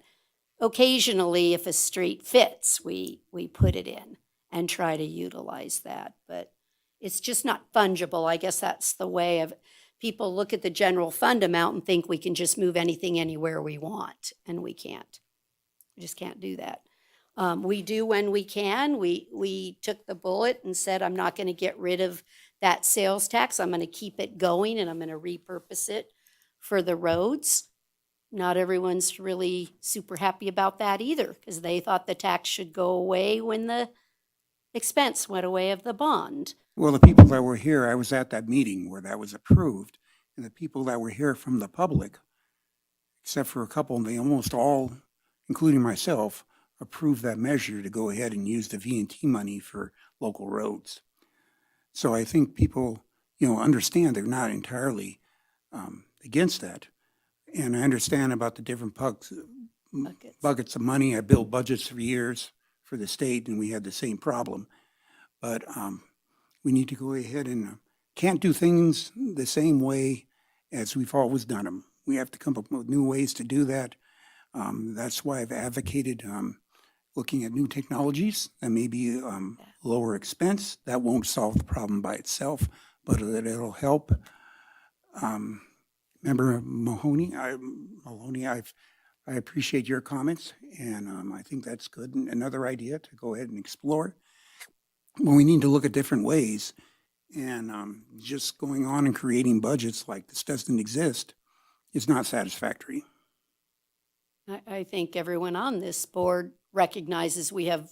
occasionally if a street fits, we put it in and try to utilize that, but it's just not fungible. I guess that's the way of, people look at the general fund amount and think we can just move anything anywhere we want, and we can't. We just can't do that. We do when we can. We took the bullet and said, I'm not going to get rid of that sales tax. I'm going to keep it going, and I'm going to repurpose it for the roads. Not everyone's really super happy about that either, because they thought the tax should go away when the expense went away of the bond. Well, the people that were here, I was at that meeting where that was approved, and the people that were here from the public, except for a couple, they almost all, including myself, approved that measure to go ahead and use the V&T money for local roads. So I think people, understand they're not entirely against that. And I understand about the different buckets of money. I built budgets for years for the state, and we had the same problem. But we need to go ahead and can't do things the same way as we've always done them. We have to come up with new ways to do that. That's why I've advocated looking at new technologies that may be lower expense. That won't solve the problem by itself, but it'll help. Member Maloney, I appreciate your comments, and I think that's good. Another idea to go ahead and explore. Well, we need to look at different ways, and just going on and creating budgets like this doesn't exist is not satisfactory. I think everyone on this board recognizes we have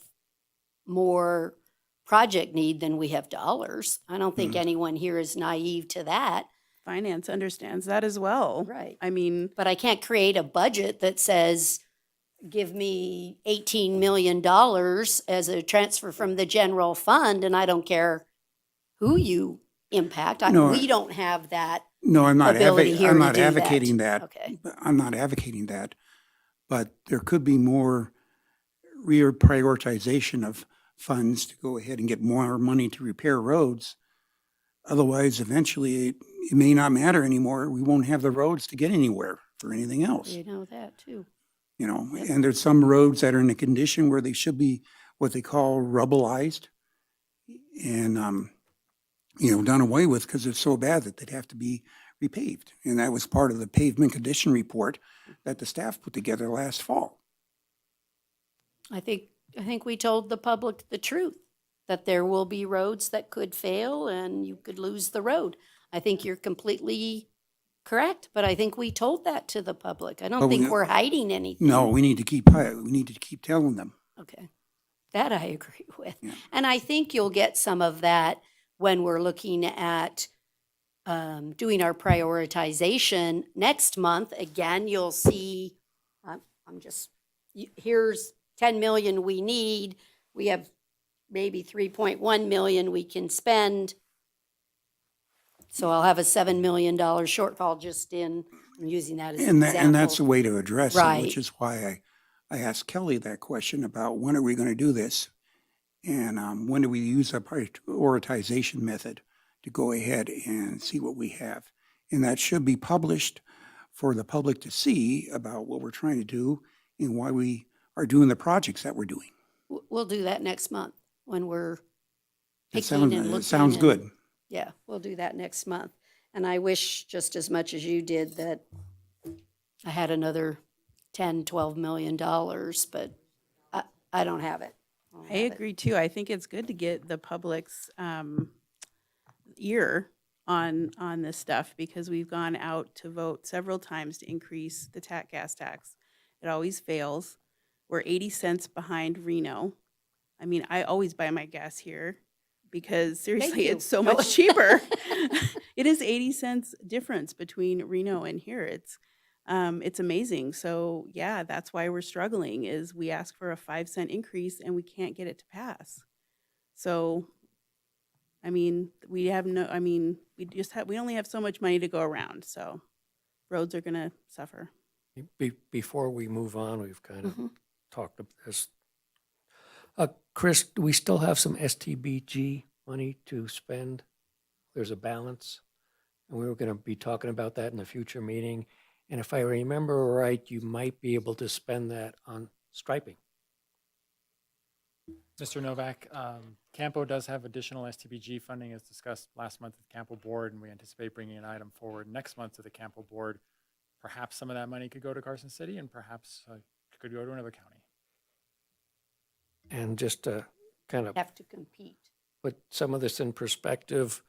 more project need than we have dollars. I don't think anyone here is naive to that. Finance understands that as well. Right. I mean, But I can't create a budget that says, give me $18 million as a transfer from the general fund, and I don't care who you impact. No, We don't have that. No, I'm not ability here I'm to not do that. advocating that. Okay. I'm not advocating that. But there could be more reprioritization of funds to go ahead and get more money to repair roads. Otherwise, eventually, it may not matter anymore. We won't have the roads to get anywhere for anything else. You know that too. And there's some roads that are in a condition where they should be what they call rubbleized and, done away with because it's so bad that they'd have to be repaved. And that was part of the pavement condition report that the staff put together last fall. I think we told the public the truth, that there will be roads that could fail and you could lose the road. I think you're completely correct, but I think we told that to the public. I don't But think we're hiding anything. No, we need to keep telling them. Okay. That I agree with. Yeah. And I think you'll get some of that when we're looking at doing our prioritization next month. Again, you'll see, I'm just here's 10 million we need, we have maybe 3.1 million we can spend. So I'll have a $7 million shortfall just in, I'm using that as an example. And that's the way to address it, Right. which is why I asked Kelly that question about when are we going to do this? And when do we use a prioritization method to go ahead and see what we have? And that should be published for the public to see about what we're trying to do and why we are doing the projects that we're doing. We'll do that next month when we're It picking and looking. sounds and- good. Yeah, we'll do that next month. And I wish just as much as you did that I had another 10, $12 million, but I don't have it. I agree too. I think it's good to get the public's ear on this stuff because we've gone out to vote several times to increase the gas tax. It always fails. We're 80 cents behind Reno. I mean, I always buy my gas here because seriously, you. it's so No. much cheaper. It is 80 cents difference between Reno and here. It's amazing. So yeah, that's why we're struggling is we ask for a 5-cent increase and we can't get it to pass. So, I mean, we only have so much money to go around. So roads are going to suffer. Before we move on, we've kind of Mhm. talked about this. Chris, do we still have some STBG money to spend? There's a balance, and we were going to be talking about that in a future meeting. And if I remember right, you might be able to spend that on striping. Mr. Novak, CAMPO does have additional STBG funding as discussed last month at the CAMPO board, and we anticipate bringing an item forward next month to the CAMPO board. Perhaps some of that money could go to Carson City and perhaps could go to another county. And just to kind of Have to compete. put some of this in perspective,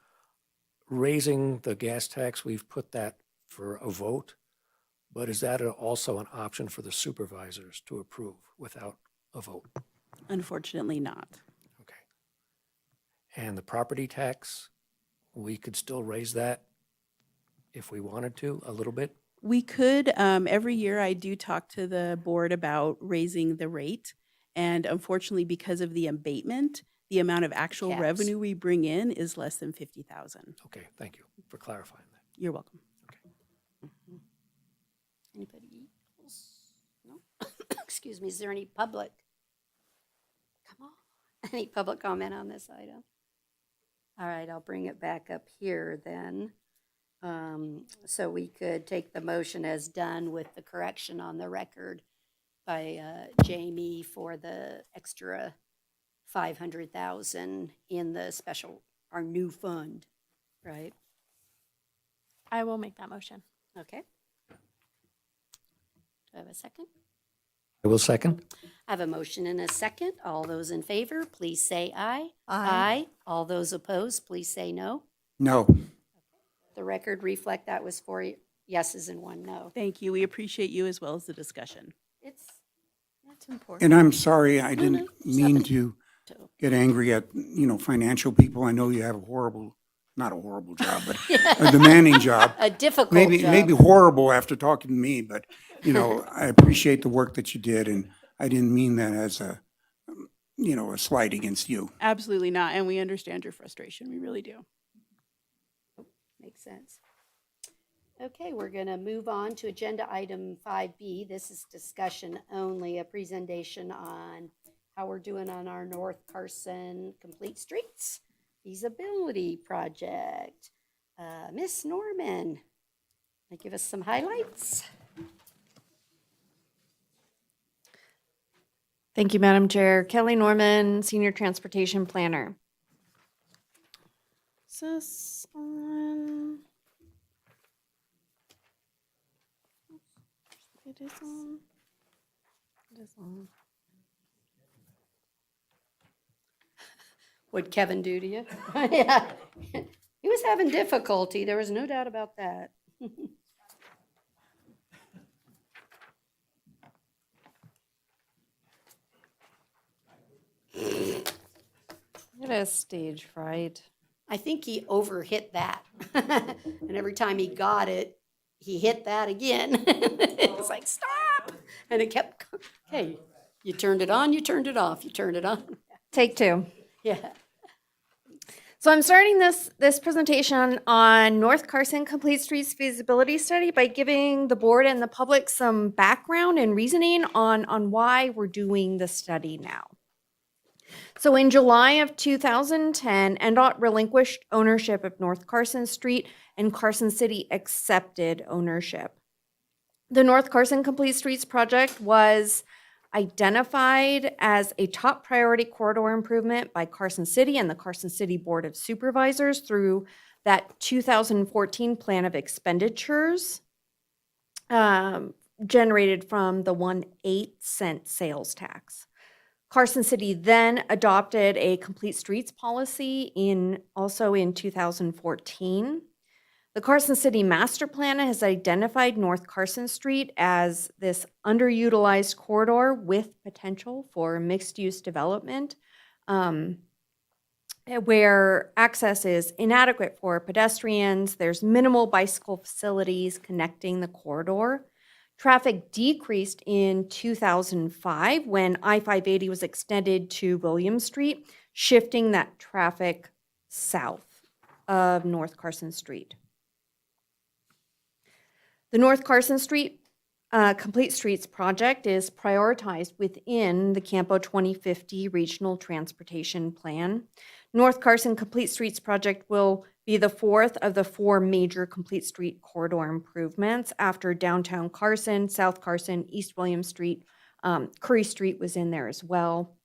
raising the gas tax, we've put that for a vote, but is that also an option for the supervisors to approve without a vote? Unfortunately not. Okay. And the property tax, we could still raise that if we wanted to, a little bit? We could, every year I do talk to the board about raising the rate. And unfortunately, because of the abatement, the amount of actual Caps. revenue we bring in is less than 50,000. Okay, thank you for clarifying that. You're welcome. Anybody else? No? Excuse me, is there any public? Come on. Any public comment on this item? All right, I'll bring it back up here then. So we could take the motion as done with the correction on the record by Jamie for the extra 500,000 in the special, our new fund, right? I will make that motion. Okay. Do I have a second? I will second. I have a motion and a second. All those in favor, please say aye. Aye. All those opposed, please say no. No. The record reflect that was 4 yeses and 1 no. Thank you. We appreciate you as well as the discussion. That's important. And I'm sorry, I didn't no, mean nothing. to get angry at, financial people. I know you have not a horrible job, but a demanding job. A difficult Maybe job. horrible after talking to me, but, I appreciate the work that you did, and I didn't mean that as a slight against you. Absolutely not. And we understand your frustration. We really do. Makes sense. Okay, we're going to move on to agenda item 5B. This is discussion only, a presentation on how we're doing on our North Carson Complete Streets feasibility project. Miss Norman, give us some highlights. Thank you, Madam Chair. Kelly Norman, Senior Transportation Planner. Is this on? It is on. It is on. What'd Kevin do to you? Yeah, he was having difficulty. There was no doubt about that. It is stage fright. I think he overhit that. And every time he got it, he hit that again. It's like, stop. And it kept, okay, you turned it on, you turned it off, you turned it on. Take two. Yeah. So I'm starting this presentation on North Carson Complete Streets feasibility study by giving the board and the public some background and reasoning on why we're doing the study now. So in July of 2010, NDOT relinquished ownership of North Carson Street and Carson City accepted ownership. The North Carson Complete Streets project was identified as a top priority corridor improvement by Carson City and the Carson City Board of Supervisors through that 2014 plan of expenditures generated from the 1.8 sales tax. Carson City then adopted a complete streets policy also in 2014. The Carson City Master Plan has identified North Carson Street as this underutilized corridor with potential for mixed-use development, where access is inadequate for pedestrians. There's minimal bicycle facilities connecting the corridor. Traffic decreased in 2005 when I-580 was extended to William Street, shifting that traffic south of North Carson Street. The North Carson Street Complete Streets project is prioritized within the CAMPO 2050 Regional Transportation Plan. North Carson Complete Streets project will be the fourth of the 4 major complete street corridor improvements after downtown Carson, South Carson, East William Street. Curry Street was in there as well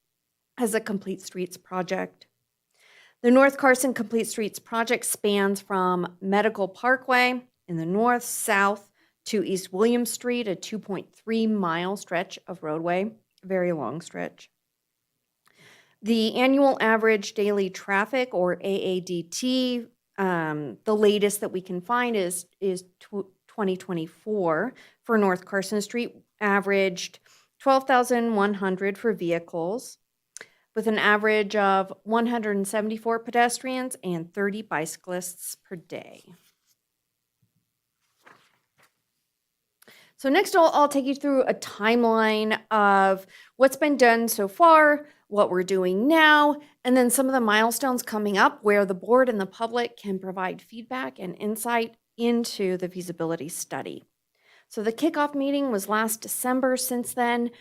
as a complete streets project. The North Carson Complete Streets project spans from Medical Parkway in the north, south, to East William Street, a 2.3-mile stretch of roadway, a very long stretch. The annual average daily traffic, or AADT, the latest that we can find is 2024 for North Carson Street, averaged 12,100 for vehicles, with an average of 174 pedestrians and 30 bicyclists per day. So next I'll take you through a timeline of what's been done so far, what we're doing now, and then some of the milestones coming up where the board and the public can provide feedback and insight into the feasibility study. So the kickoff meeting was last December. Since then,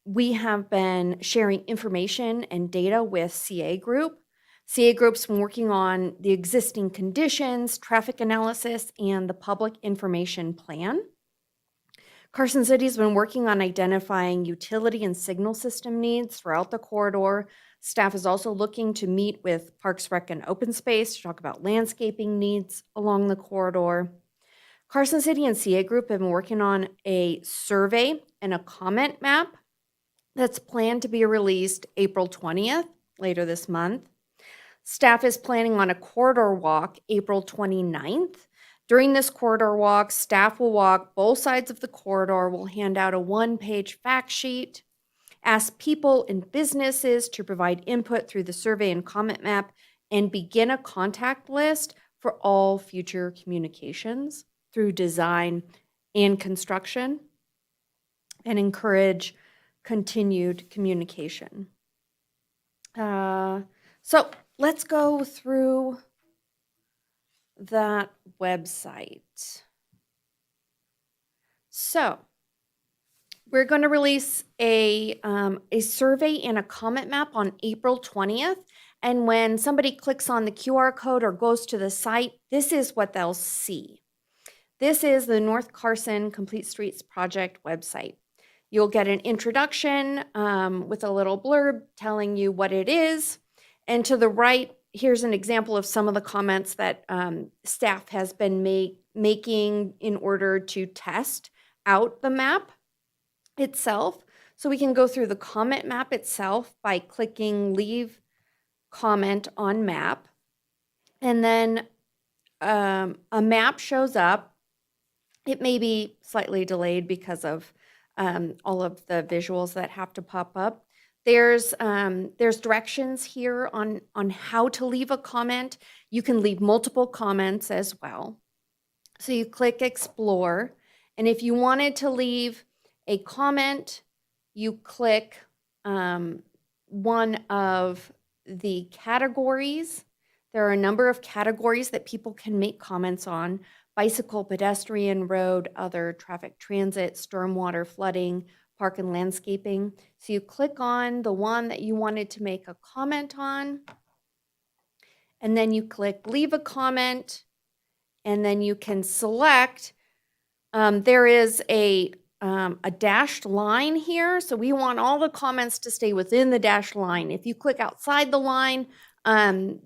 we have been sharing information and data with CA Group. CA Group's been working on the existing conditions, traffic analysis, and the public information plan. Carson City's been working on identifying utility and signal system needs throughout the corridor. Staff is also looking to meet with Parks, Rec, and Open Space to talk about landscaping needs along the corridor. Carson City and CA Group have been working on a survey and a comment map that's planned to be released April 20th, later this month. Staff is planning on a corridor walk April 29th. During this corridor walk, staff will walk both sides of the corridor, will hand out a 1-page fact sheet, ask people and businesses to provide input through the survey and comment map, and begin a contact list for all future communications through design and construction, and encourage continued communication. So let's go through that website. So we're going to release a survey and a comment map on April 20th. And when somebody clicks on the QR code or goes to the site, this is what they'll see. This is the North Carson Complete Streets Project website. You'll get an introduction with a little blurb telling you what it is. And to the right, here's an example of some of the comments that staff has been making in order to test out the map itself. So we can go through the comment map itself by clicking Leave Comment on Map. And then a map shows up. It may be slightly delayed because of all of the visuals that have to pop up. There's directions here on how to leave a comment. You can leave multiple comments as well. So you click Explore, and if you wanted to leave a comment, you click one of the categories. There are a number of categories that people can make comments on: bicycle, pedestrian, road, other, traffic transit, stormwater, flooding, park and landscaping. So you click on the one that you wanted to make a comment on, and then you click leave a comment, and then you can select. There is a dashed line here, so we want all the comments to stay within the dashed line. If you click outside the line, the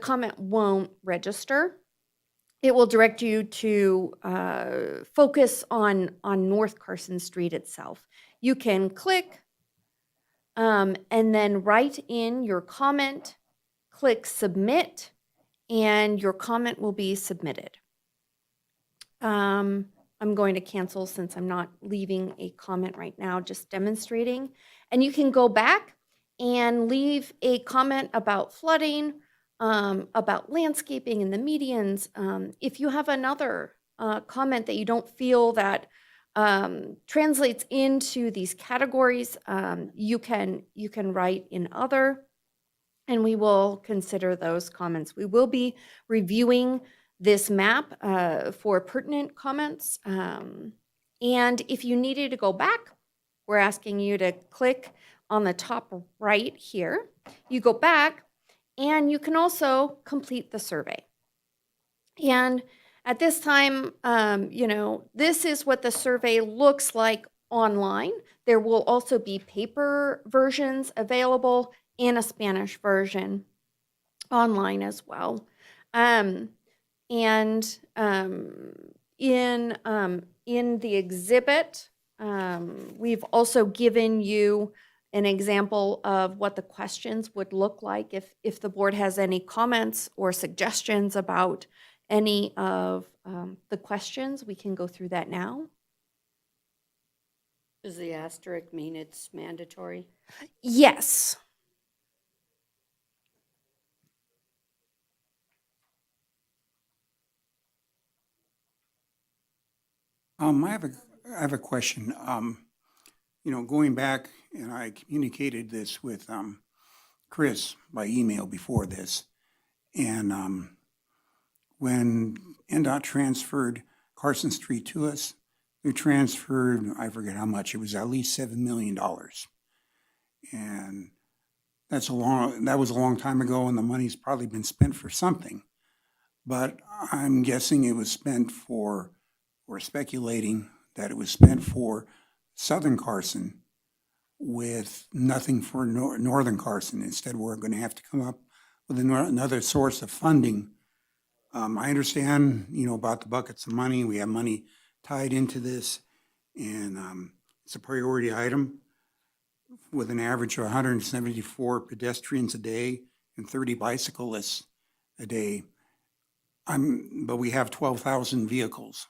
comment won't register. It will direct you to focus on North Carson Street itself. You can click and then write in your comment, click submit, and your comment will be submitted. I'm going to cancel since I'm not leaving a comment right now, just demonstrating. And you can go back and leave a comment about flooding, about landscaping and the medians. If you have another comment that you don't feel that translates into these categories, you can write in other, and we will consider those comments. We will be reviewing this map for pertinent comments. And if you needed to go back, we're asking you to click on the top right here. You go back and you can also complete the survey. And at this time, this is what the survey looks like online. There will also be paper versions available and a Spanish version online as well. In the exhibit, we've also given you an example of what the questions would look like. If the board has any comments or suggestions about any of the questions, we can go through that now. Does the asterisk mean it's mandatory? Yes. I have a question. Going back, and I communicated this with Chris by email before this, and when NDOT transferred Carson Street to us, they transferred, I forget how much, it was at least $7 million. And that was a long time ago, and the money's probably been spent for something. But I'm guessing it was spent for, or speculating that it was spent for Southern Carson with nothing for Northern Carson. Instead, we're going to have to come up with another source of funding. I understand, about the buckets of money. We have money tied into this, and it's a priority item with an average of 174 pedestrians a day and 30 bicyclists a day. But we have 12,000 vehicles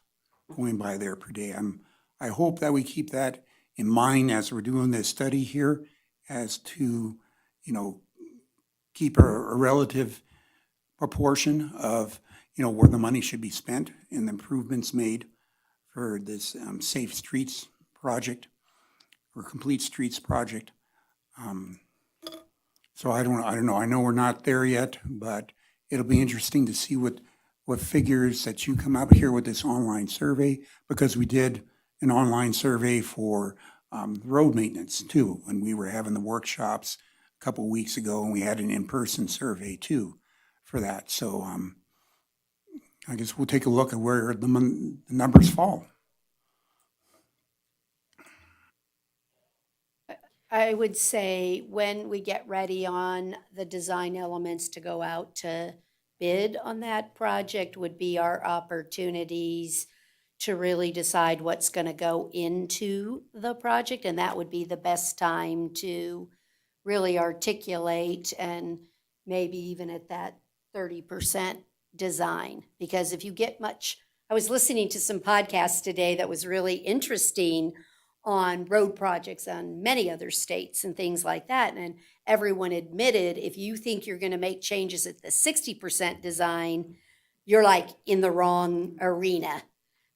going by there per day. I hope that we keep that in mind as we're doing this study here, as to, keep a relative proportion of, where the money should be spent and the improvements made for this Safe Streets project or Complete Streets project. So I don't know. I know we're not there yet, but it'll be interesting to see what figures that you come up here with this online survey, because we did an online survey for road maintenance too, when we were having the workshops a couple of weeks ago, and we had an in-person survey too for that. So I guess we'll take a look at where the numbers fall. I would say when we get ready on the design elements to go out to bid on that project would be our opportunities to really decide what's going to go into the project. And that would be the best time to really articulate, and maybe even at that 30% design. Because if you get much, I was listening to some podcasts today that was really interesting on road projects on many other states and things like that. And everyone admitted, if you think you're going to make changes at the 60% design, you're like in the wrong arena,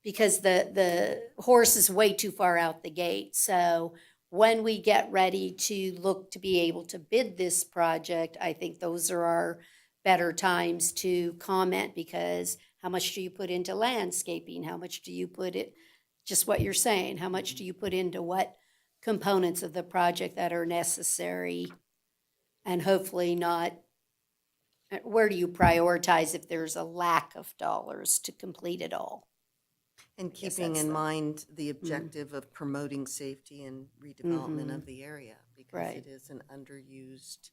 because the horse is way too far out the gate. So when we get ready to look to be able to bid this project, I think those are our better times to comment, because how much do you put into landscaping? How much do you put it, just what you're saying, how much do you put into what components of the project that are necessary? And hopefully not, where do you prioritize if there's a lack of dollars to complete it all? And Guess keeping that's in the- mind the objective of promoting safety and redevelopment of the area, because Right. it is an underused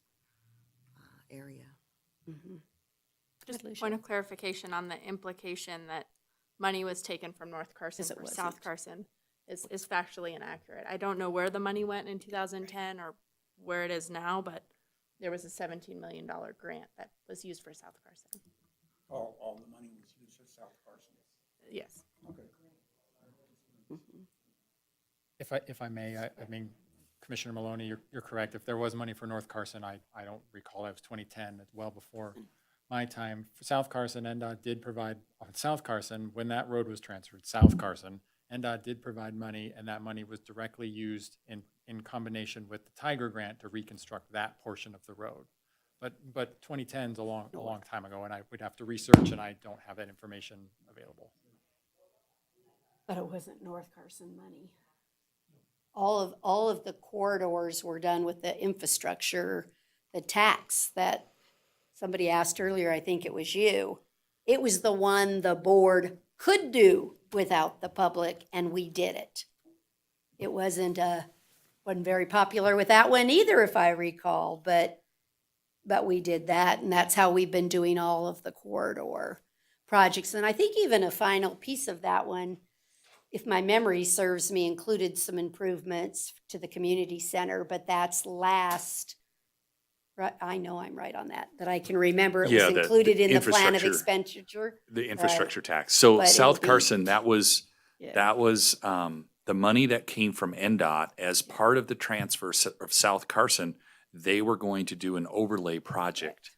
area. Just point of clarification on the implication that money was taken from North Carson Yes, it for wasn't. South Carson is factually inaccurate. I don't know where the money went in 2010 or where it is now, but there was a $17 million grant that was used for South Carson. All the money was used for South Carson. Yes. If I may, I mean, Commissioner Maloney, you're correct. If there was money for North Carson, I don't recall. That was 2010, it's well before my time. For South Carson, NDOT did provide, on South Carson, when that road was transferred, South Carson, NDOT did provide money, and that money was directly used in combination with the Tiger Grant to reconstruct that portion of the road. But 2010 is a long time ago, and I would have to research, and I don't have that information available. But it wasn't North Carson money. All of the corridors were done with the infrastructure, the tax that somebody asked earlier, I think it was you. It was the one the board could do without the public, and we did it. It wasn't very popular with that one either, if I recall, but we did that, and that's how we've been doing all of the corridor projects. And I think even a final piece of that one, if my memory serves me, included some improvements to the community center, but that's last, right, I know I'm right on that I can remember it was Yeah, included in the plan of infrastructure- expenditure. The infrastructure tax. So But it'll South be- Carson, that was Yeah. the money that came from NDOT as part of the transfer of South Carson. They were going to do an overlay project.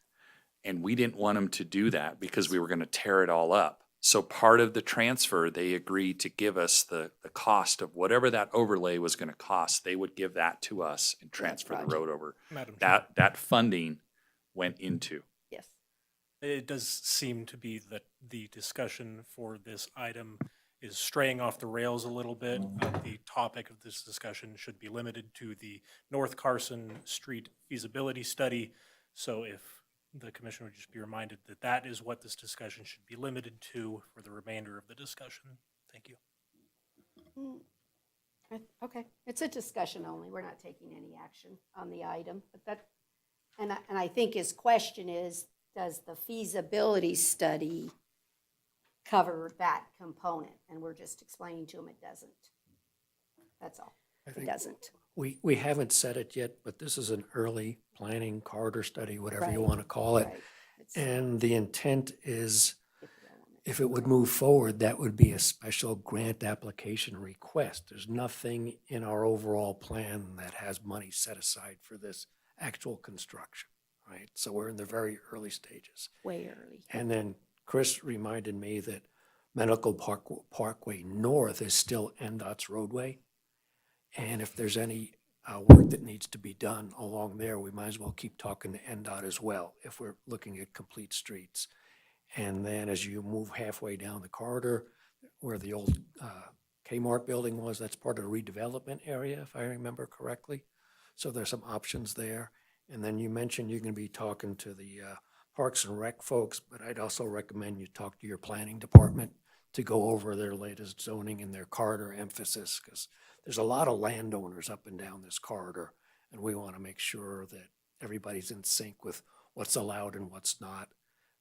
And we didn't want them to do that because we were going to tear it all up. So part of the transfer, they agreed to give us the cost of whatever that overlay was going to cost. They would give that to us and transfer the road over. Madam Chair. That funding went into. Yes. It does seem to be that the discussion for this item is straying off the rails a little bit. The topic of this discussion should be limited to the North Carson Street feasibility study. So if the commission would just be reminded that that is what this discussion should be limited to for the remainder of the discussion. Thank you. Okay, it's a discussion only. We're not taking any action on the item, but that, and I think his question is, does the feasibility study cover that component? And we're just explaining to him it doesn't. That's all. It doesn't. We haven't said it yet, but this is an early planning corridor study, whatever you Right, want to call it. right. It's- And the intent is, if it would move forward, that would be a special grant application request. There's nothing in our overall plan that has money set aside for this actual construction, right? So we're in the very early stages. Way early. And then Chris reminded me that Medical Parkway North is still NDOT's roadway. And if there's any work that needs to be done along there, we might as well keep talking to NDOT as well, if we're looking at complete streets. And then as you move halfway down the corridor, where the old Kmart building was, that's part of the redevelopment area, if I remember correctly. So there's some options there. And then you mentioned you're going to be talking to the Parks and Rec folks, but I'd also recommend you talk to your planning department to go over their latest zoning and their corridor emphasis, because there's a lot of landowners up and down this corridor, and we want to make sure that everybody's in sync with what's allowed and what's not.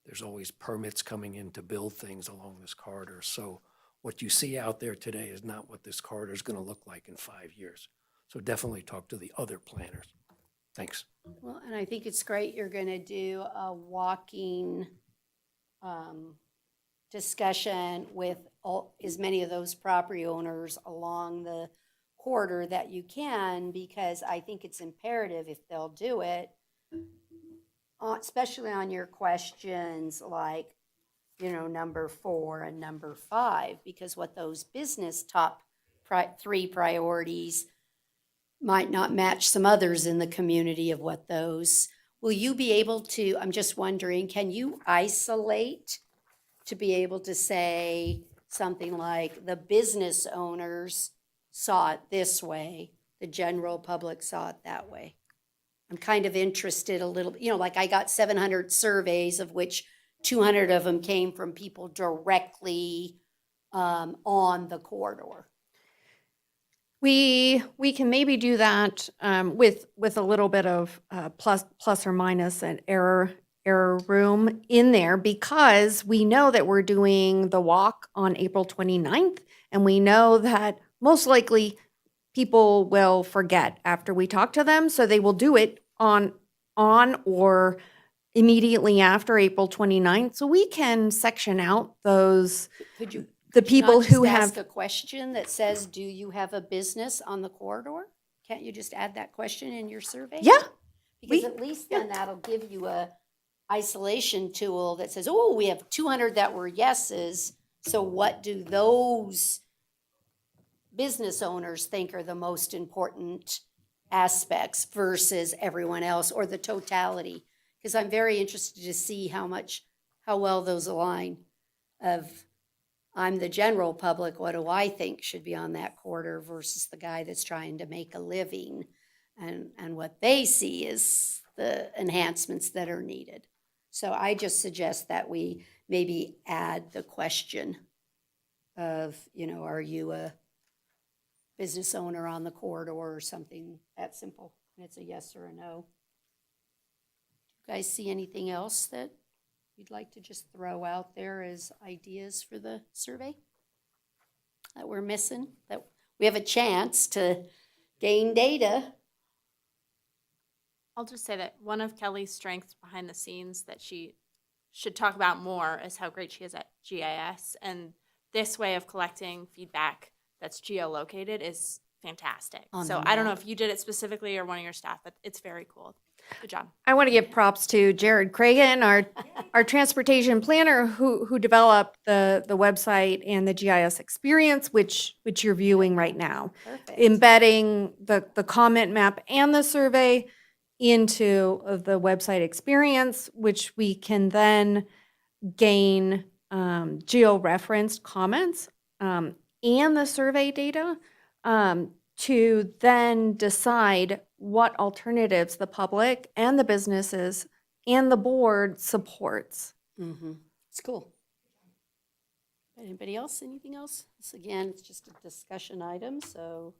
There's always permits coming in to build things along this corridor. So what you see out there today is not what this corridor is going to look like in 5 years. So definitely talk to the other planners. Thanks. Well, and I think it's great you're going to do a walking discussion with as many of those property owners along the corridor that you can, because I think it's imperative if they'll do it, especially on your questions like number 4 and number 5, because what those business top 3 priorities might not match some others in the community of what those, will you be able to, I'm just wondering, can you isolate to be able to say something like the business owners saw it this way, the general public saw it that way? I'm kind of interested a little, like I got 700 surveys, of which 200 of them came from people directly on the corridor. We can maybe do that with a little bit of plus or minus an error room in there, because we know that we're doing the walk on April 29th, and we know that most likely people will forget after we talk to them, so they will do it on or immediately after April 29th. So we can section out those, Could you the people not just who ask have. a question that says, do you have a business on the corridor? Can't you just add that question in your survey? Yeah. Because at least then that'll give you a isolation tool that says, oh, we have 200 that were yeses. So what do those business owners think are the most important aspects versus everyone else, or the totality? Because I'm very interested to see how well those align of, I'm the general public, what do I think should be on that corridor versus the guy that's trying to make a living, and what they see is the enhancements that are needed. So I just suggest that we maybe add the question of, are you a business owner on the corridor, or something that simple, and it's a yes or a no. You guys see anything else that you'd like to just throw out there as ideas for the survey that we're missing, that we have a chance to gain data? I'll just say that one of Kelly's strengths behind the scenes that she should talk about more is how great she is at GIS. And this way of collecting feedback that's geolocated is fantastic. On So the I don't know map. if you did it specifically or one of your staff, but it's very cool. Good job. I want to give props to Jared Cragen, our transportation planner, who developed the website and the GIS experience, which you're viewing right now. Perfect. Embedding the comment map and the survey into the website experience, which we can then gain geo-referenced comments and the survey data to then decide what alternatives the public and the businesses and the board supports. Mm-hmm. It's cool. Anybody else? Anything else? This, again, it's just a discussion item, so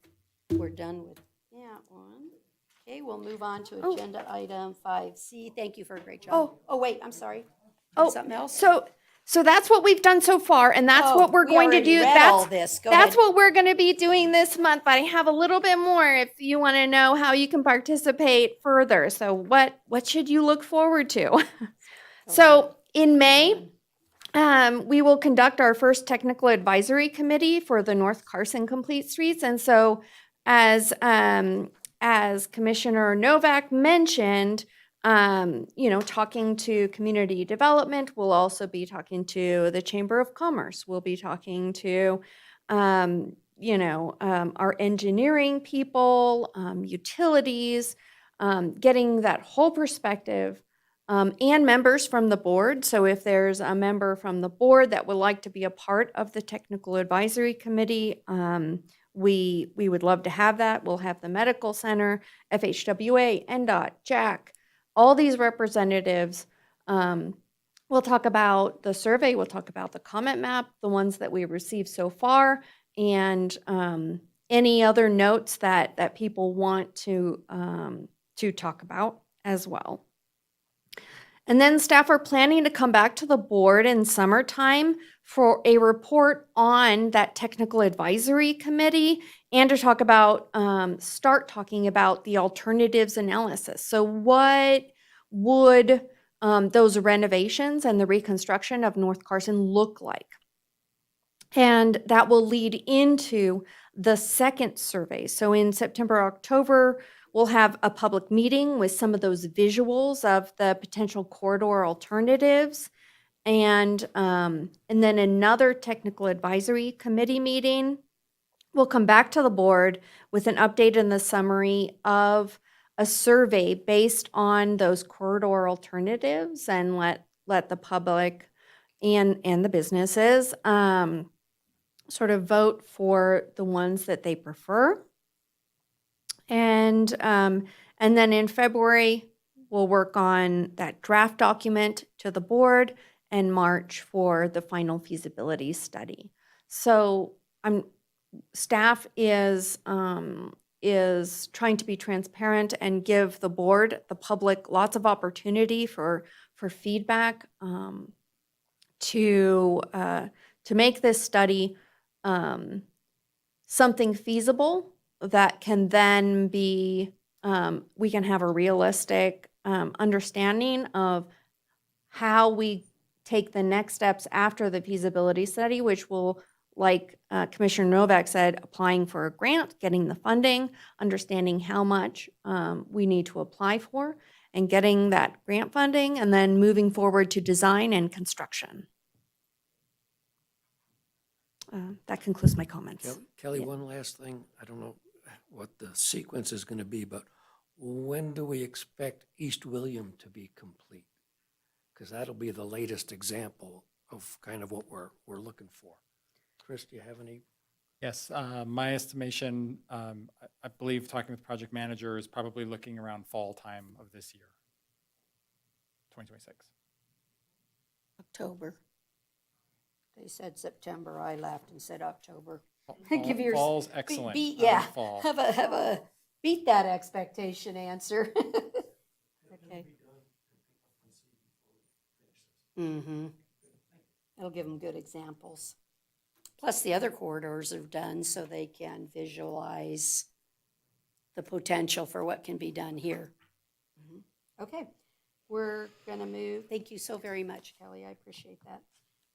we're done with that one. Okay, we'll move on to Oh. agenda item 5C. Thank you for a great job. Oh, wait, I'm sorry. Something else? So that's what we've done so far, and that's Oh, what we're we going to already do. read all this. Go That's ahead. what we're going to be doing this month, but I have a little bit more if you want to know how you can participate further. So what should you look forward to? So in May, we will conduct our first technical advisory committee for the North Carson Complete Streets. And so as Commissioner Novak mentioned, talking to community development, we'll also be talking to the Chamber of Commerce. We'll be talking to, our engineering people, utilities, getting that whole perspective, and members from the board. So if there's a member from the board that would like to be a part of the technical advisory committee, we would love to have that. We'll have the medical center, FHWA, NDOT, JAC, all these representatives. We'll talk about the survey, we'll talk about the comment map, the ones that we received so far, and any other notes that people want to talk about as well. And then staff are planning to come back to the board in summertime for a report on that technical advisory committee and to talk about, start talking about the alternatives analysis. So what would those renovations and the reconstruction of North Carson look like? And that will lead into the second survey. So in September, October, we'll have a public meeting with some of those visuals of the potential corridor alternatives. And then another technical advisory committee meeting. We'll come back to the board with an update in the summary of a survey based on those corridor alternatives and let the public and the businesses sort of vote for the ones that they prefer. And then in February, we'll work on that draft document to the board and March for the final feasibility study. So staff is trying to be transparent and give the board, the public, lots of opportunity for feedback to make this study something feasible that can then be, we can have a realistic understanding of how we take the next steps after the feasibility study, which will, like Commissioner Novak said, applying for a grant, getting the funding, understanding how much we need to apply for, and getting that grant funding, and then moving forward to design and construction. That concludes my comments. Kelly, Yeah. one last thing. I don't know what the sequence is going to be, but when do we expect East William to be complete? Because that'll be the latest example of kind of what we're looking for. Chris, do you have any? Yes, my estimation, I believe talking with project manager is probably looking around fall time of this year, 2026. October. They said September. I laughed and said October. Give yours- Fall's excellent. Yeah, Fall. have a beat that expectation answer. Okay. Mm-hmm. It'll give them good examples. Plus, the other corridors are done so they can visualize the potential for what can be done here. Okay, we're gonna move, thank you so very much, Kelly, I appreciate that.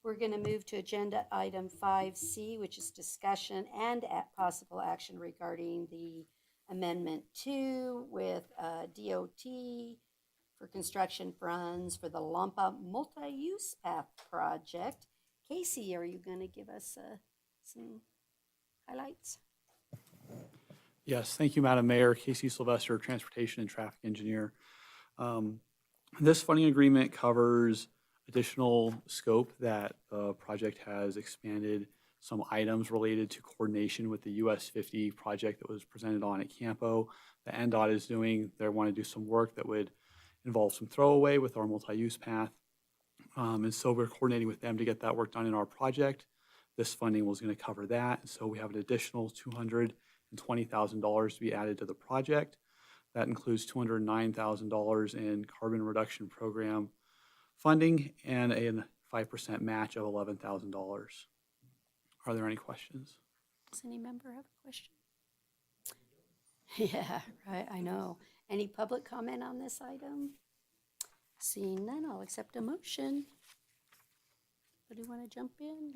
We're gonna move to agenda item 5C, which is discussion and possible action regarding the amendment 2 with DOT for construction funds for the Lampa multi-use path project. Casey, are you gonna give us some highlights? Yes, thank you, Madam Mayor. Casey Sylvester, Transportation and Traffic Engineer. This funding agreement covers additional scope that the project has expanded some items related to coordination with the US 50 project that was presented on at CAMPO. The NDOT is doing, they want to do some work that would involve some throwaway with our multi-use path. And so we're coordinating with them to get that work done in our project. This funding was going to cover that. And so we have an additional $220,000 to be added to the project. That includes $209,000 in carbon reduction program funding and a 5% match of $11,000. Are there any questions? Does any member have a question? Yeah, right, I know. Any public comment on this item? Seeing none, I'll accept a motion. What do you want to jump in?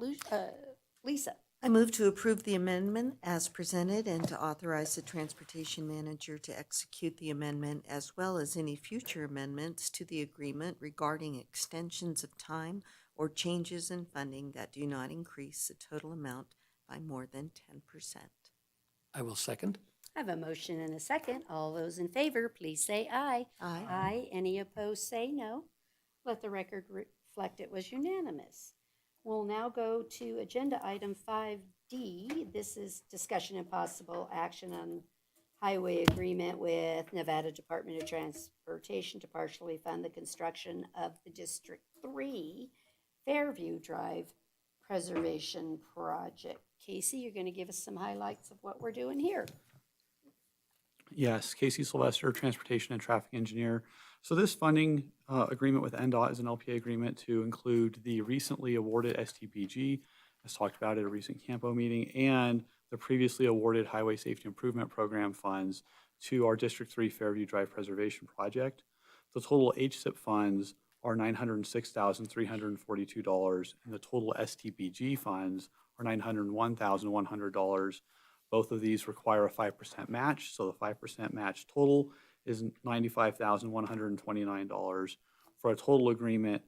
Lisa? I move to approve the amendment as presented and to authorize the transportation manager to execute the amendment as well as any future amendments to the agreement regarding extensions of time or changes in funding that do not increase the total amount by more than 10%. I will second. I have a motion and a second. All those in favor, please say aye. Aye. Aye. Any opposed, say no. Let the record reflect it was unanimous. We'll now go to agenda item 5D. This is discussion and possible action on highway agreement with Nevada Department of Transportation to partially fund the construction of the District 3 Fairview Drive Preservation Project. Casey, you're going to give us some highlights of what we're doing here. Yes, Casey Sylvester, Transportation and Traffic Engineer. So this funding agreement with NDOT is an LPA agreement to include the recently awarded STBG, as talked about at a recent CAMPO meeting, and the previously awarded Highway Safety Improvement Program funds to our District 3 Fairview Drive Preservation Project. The total HSIP funds are $906,342, and the total STBG funds are $901,100. Both of these require a 5% match, so the 5% match total is $95,129 for a total agreement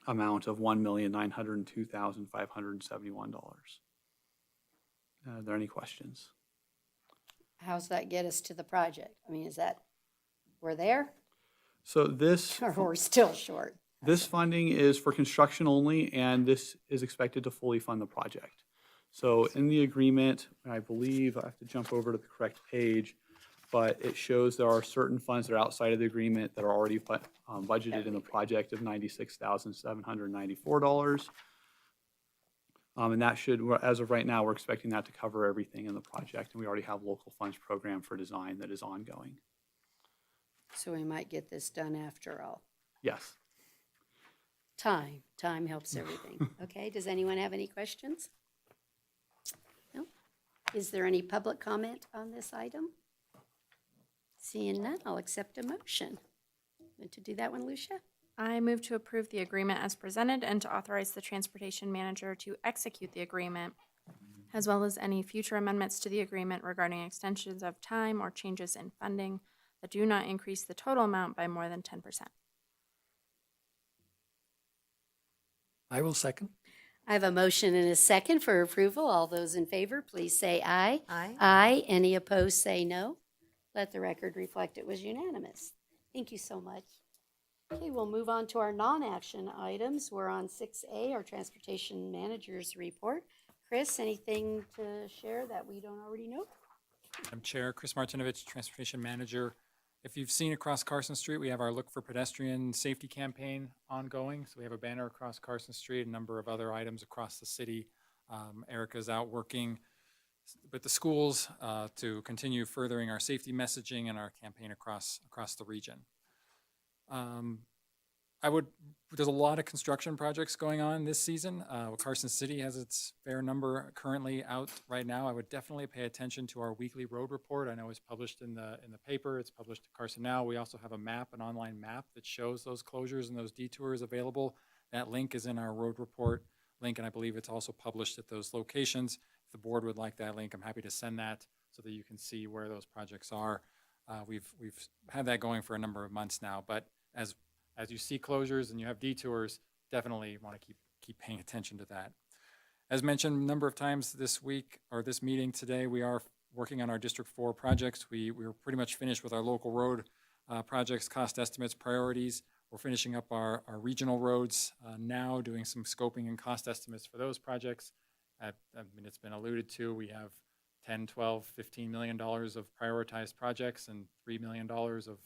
amount of $1,902,571. Are there any questions? How's that get us to the project? I mean, is that, we're there So this, or we're still short? this funding is for construction only, and this is expected to fully fund the project. So in the agreement, I believe, I have to jump over to the correct page, but it shows there are certain funds that are outside of the agreement that are already budgeted in the project of $96,794. And that should, as of right now, we're expecting that to cover everything in the project, and we already have local funds program for design that is ongoing. So we might get this done after all. Yes. Time helps everything. Okay, does anyone have any questions? No? Is there any public comment on this item? Seeing none, I'll accept a motion. Want to do that one, Lucia? I move to approve the agreement as presented and to authorize the transportation manager to execute the agreement, as well as any future amendments to the agreement regarding extensions of time or changes in funding that do not increase the total amount by more than 10%. I will second. I have a motion and a second for approval. All those in favor, please say aye. Aye. Aye. Any opposed, say no. Let the record reflect it was unanimous. Thank you so much. Okay, we'll move on to our non-action items. We're on 6A, our transportation manager's report. Chris, anything to share that we don't already know? Madam Chair, Chris Martinovich, Transportation Manager. If you've seen across Carson Street, we have our Look for Pedestrian Safety campaign ongoing. So we have a banner across Carson Street, a number of other items across the city. Erica's out working with the schools to continue furthering our safety messaging and our campaign across the region. There's a lot of construction projects going on this season. Carson City has its fair number currently out right now. I would definitely pay attention to our weekly road report. I know it's published in the paper. It's published at Carson Now. We also have a map, an online map that shows those closures and those detours available. That link is in our road report link, and I believe it's also published at those locations. If the board would like that link, I'm happy to send that so that you can see where those projects are. We've had that going for a number of months now, but as you see closures and you have detours, definitely want to keep paying attention to that. As mentioned a number of times this week, or this meeting today, we are working on our District 4 projects. We're pretty much finished with our local road projects, cost estimates, priorities. We're finishing up our regional roads now, doing some scoping and cost estimates for those projects. It's been alluded to, we have $10, $12, $15 million of prioritized projects and $3 million of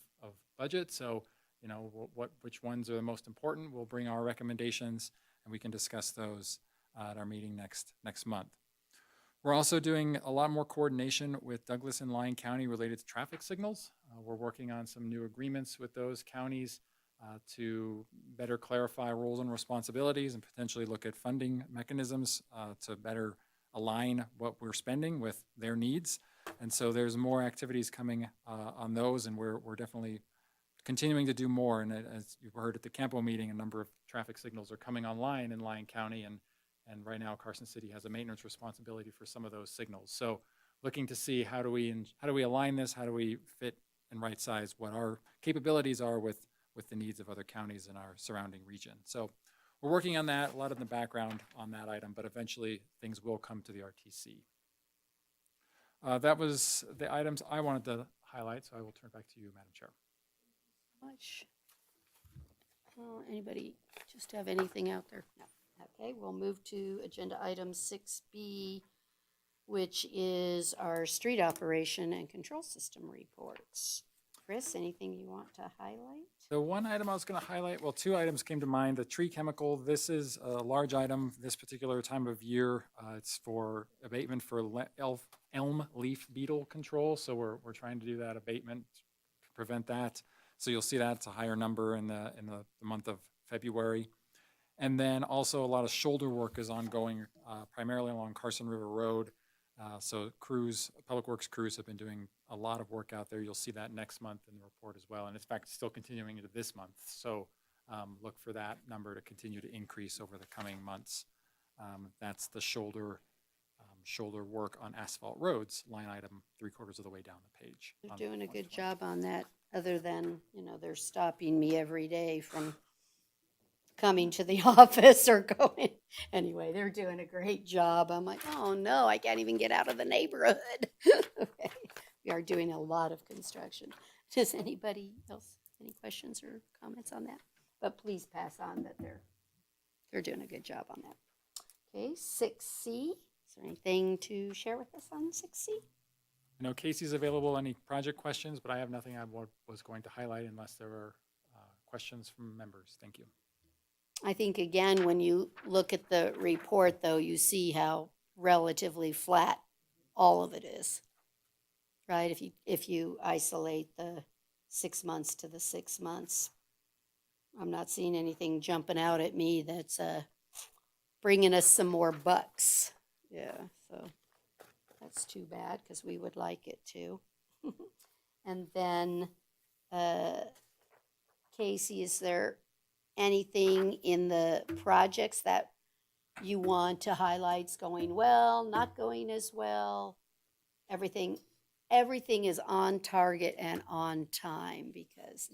budget. So, you know, which ones are the most important? We'll bring our recommendations and we can discuss those at our meeting next month. We're also doing a lot more coordination with Douglas and Lyon County related to traffic signals. We're working on some new agreements with those counties to better clarify roles and responsibilities and potentially look at funding mechanisms to better align what we're spending with their needs. And so there's more activities coming on those, and we're definitely continuing to do more. And as you've heard at the CAMPO meeting, a number of traffic signals are coming online in Lyon County, and right now Carson City has a maintenance responsibility for some of those signals. So looking to see how do we align this, how do we fit and right size what our capabilities are with the needs of other counties in our surrounding region. So we're working on that, a lot in the background on that item, but eventually things will come to the RTC. That was the items I wanted to highlight, so I will turn it back to you, Madam Chair. Much. Anybody just have anything out there? No. Okay, we'll move to agenda item 6B, which is our street operation and control system reports. Chris, anything you want to highlight? The one item I was going to highlight, well, two items came to mind. The tree chemical, this is a large item this particular time of year. It's for abatement for elm leaf beetle control. So we're trying to do that abatement to prevent that. So you'll see that it's a higher number in the month of February. And then also a lot of shoulder work is ongoing, primarily along Carson River Road. So public works crews have been doing a lot of work out there. You'll see that next month in the report as well. And in fact, it's still continuing into this month. So look for that number to continue to increase over the coming months. That's the shoulder work on asphalt roads, line item 3/4 of the way down the page. They're doing a good job on that, other than, they're stopping me every day from coming to the office or going. Anyway, they're doing a great job. I'm like, oh no, I can't even get out of the neighborhood. Okay. We are doing a lot of construction. Does anybody else, any questions or comments on that? But please pass on that they're doing a good job on that. Okay, 6C. Is there anything to share with us on 6C? I know Casey's available. Any project questions, but I have nothing I was going to highlight unless there were questions from members. Thank you. I think, again, when you look at the report, though, you see how relatively flat all of it is, right? If you isolate the 6 months to the 6 months, I'm not seeing anything jumping out at me that's bringing us some more bucks. Yeah, so that's too bad because we would like it to. And then, Casey, is there anything in the projects that you want to highlight's going well, not going as well? Everything is on target and on time because.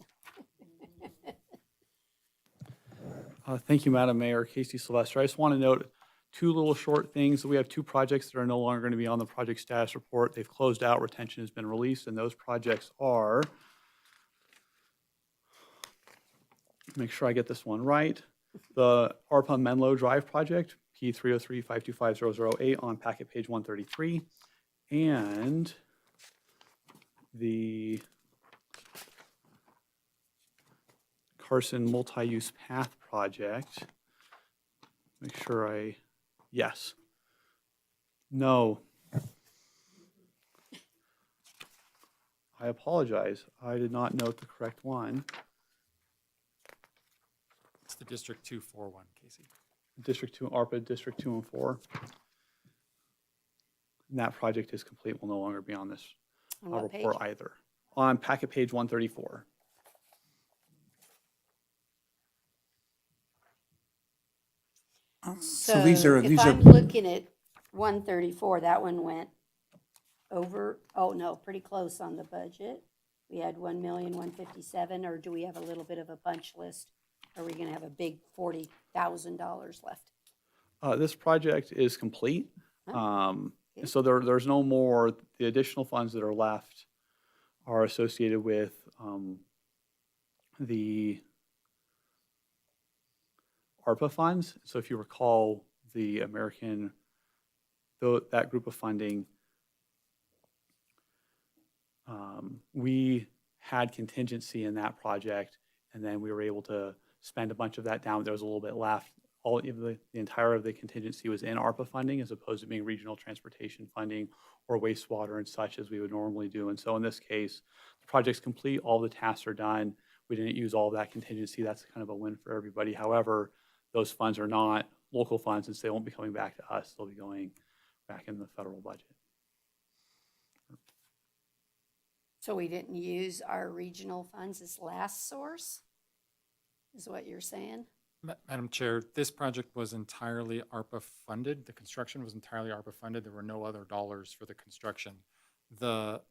Thank you, Madam Mayor. Casey Sylvester. I just want to note two little short things. We have two projects that are no longer going to be on the project status report. They've closed out, retention has been released, and those projects are, make sure I get this one right, the ARPA Menlo Drive project, P303-525-008 on packet page 133, and the Carson multi-use path project. Make sure yes. No. I apologize. I did not note the correct one. It's the District 241, Casey. District 2, ARPA District 2 and 4. And that project is complete, will no longer be on this On what report page? either. On packet page 134. So these are, If I'm are, looking at 134, that one went over, oh no, pretty close on the budget. We had 1,157,000, or do we have a little bit of a punch list? Are we gonna have a big $40,000 left? This project is complete. Okay. So there's no more, the additional funds that are left are associated with the ARPA funds. So if you recall, the that group of funding, we had contingency in that project, and then we were able to spend a bunch of that down. There was a little bit left. All of the entire of the contingency was in ARPA funding as opposed to being regional transportation funding or wastewater and such as we would normally do. And so in this case, the project's complete, all the tasks are done. We didn't use all of that contingency. That's kind of a win for everybody. However, those funds are not local funds, and so they won't be coming back to us. They'll be going back in the federal budget. So we didn't use our regional funds as last source, is what you're saying? Madam Chair, this project was entirely ARPA funded. The construction was entirely ARPA funded. There were no other dollars for the construction. The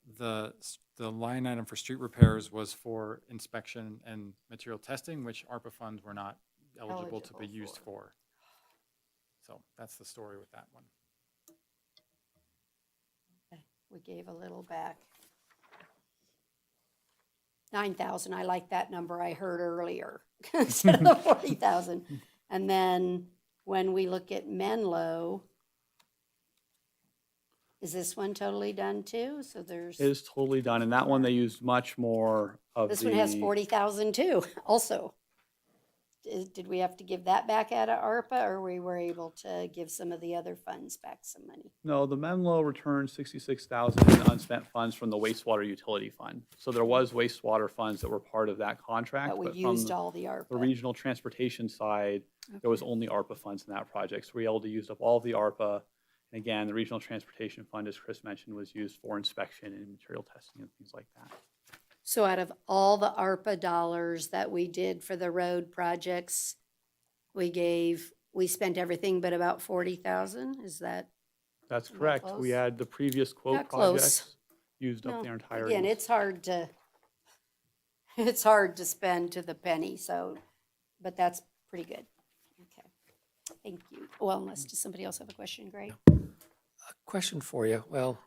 line item for street repairs was for inspection and material testing, which ARPA funds were not eligible to be used for. So that's the story with that one. Okay, we gave a little back. 9,000, I like that number I heard earlier instead of the 40,000. And then when we look at Menlo, is this one totally done too? So there's, It is totally done, and that one they used much more of this one has the- 40,000 too, also. Did we have to give that back out of ARPA, or we were able to give some of the other funds back some money? No, the Menlo returned 66,000 in unspent funds from the wastewater utility fund. So there was wastewater funds that were part of that contract. But we from used all the ARPA. the regional transportation side, there was only ARPA funds in that project. So we were able to use up all of the ARPA. And again, the regional transportation fund, as Chris mentioned, was used for inspection and material testing and things like that. So out of all the ARPA dollars that we did for the road projects, we spent everything but about 40,000, is that? That's Am I correct. close? We had the previous quote Not close. projects used up No, their entirety. Again, it's hard to spend to the penny, so, but that's pretty good. Okay, thank you. Well, unless, does somebody else have a question, Greg? Question for you. Well,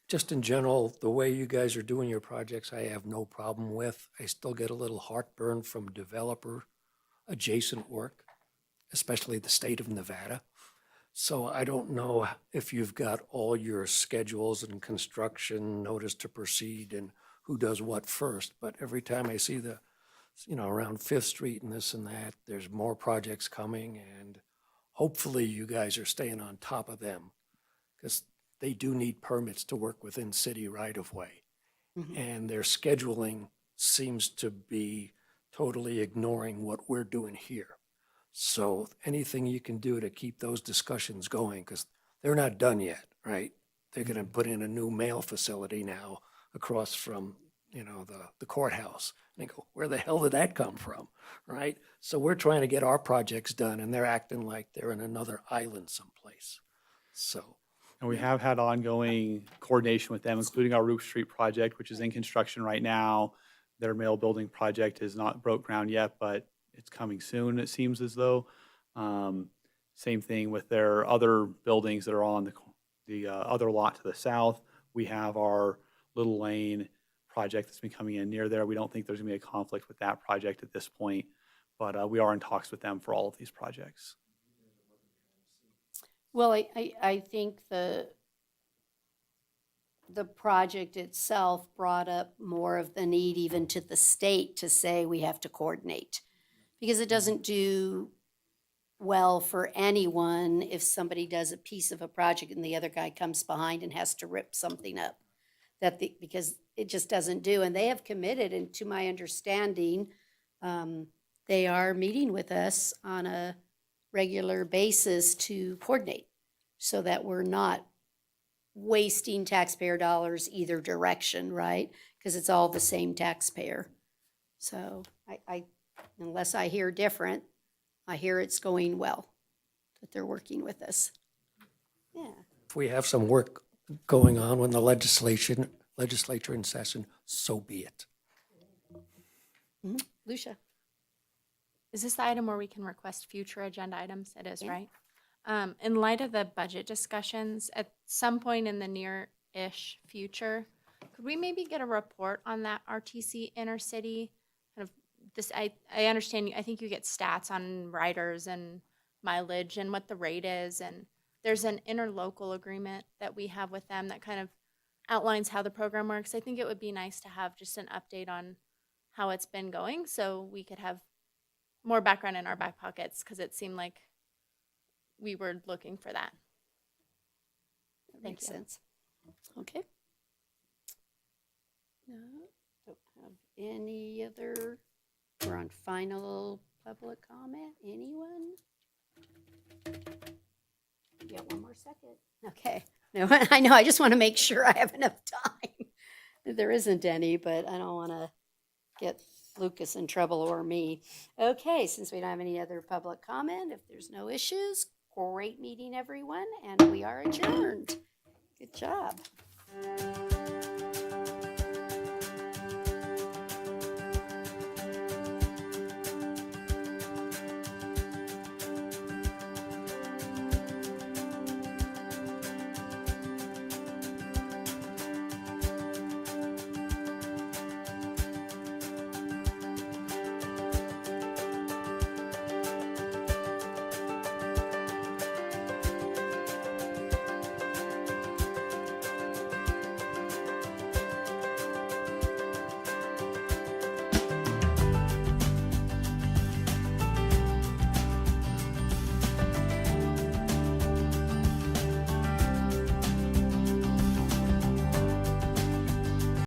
just in general, the way you guys are doing your projects, I have no problem with. I still get a little heartburn from developer adjacent work, especially the state of Nevada. So I don't know if you've got all your schedules and construction notice to proceed and who does what first, but every time I see the, around Fifth Street and this and that, there's more projects coming, and hopefully you guys are staying on top of them, because they do need permits to work within city right-of-way. And their scheduling seems to be totally ignoring what we're doing here. So anything you can do to keep those discussions going, because they're not done yet, right? They're gonna put in a new mail facility now across from, the courthouse. And they go, where the hell did that come from, right? So we're trying to get our projects done, and they're acting like they're in another island someplace. So, And we have had ongoing coordination with them, including our Roof Street project, which is in construction right now. Their mail building project is not broke ground yet, but it's coming soon, it seems as though. Same thing with their other buildings that are on the other lot to the south. We have our Little Lane project that's been coming in near there. We don't think there's gonna be a conflict with that project at this point, but we are in talks with them for all of these projects. Well, I think the project itself brought up more of the need even to the state to say we have to coordinate. Because it doesn't do well for anyone if somebody does a piece of a project and the other guy comes behind and has to rip something up. Because it just doesn't do, and they have committed, and to my understanding, they are meeting with us on a regular basis to coordinate so that we're not wasting taxpayer dollars either direction, right? Because it's all the same taxpayer. So I unless I hear different, I hear it's going well, that they're working with us. Yeah. if we have some work going on when the legislature in session, so be it. Lucia? Is this the item where we can request future agenda items? It is, Yeah. right? In light of the budget discussions, at some point in the near-ish future, could we maybe get a report on that RTC intercity? Kind of this, I understand, I think you get stats on riders and mileage and what the rate is, and there's an interlocal agreement that we have with them that kind of outlines how the program works. I think it would be nice to have just an update on how it's been going, so we could have more background in our back pockets, because it seemed like we were looking for that. That Thank makes you. sense. Okay. No, don't have any other, we're on final public comment. Anyone? You got one more second. Okay. No, I know, I just want to make sure I have enough time. There isn't any, but I don't want to get Lucas in trouble or me. Okay, since we don't have any other public comment, if there's no issues, great meeting, everyone, and we are adjourned. Good job.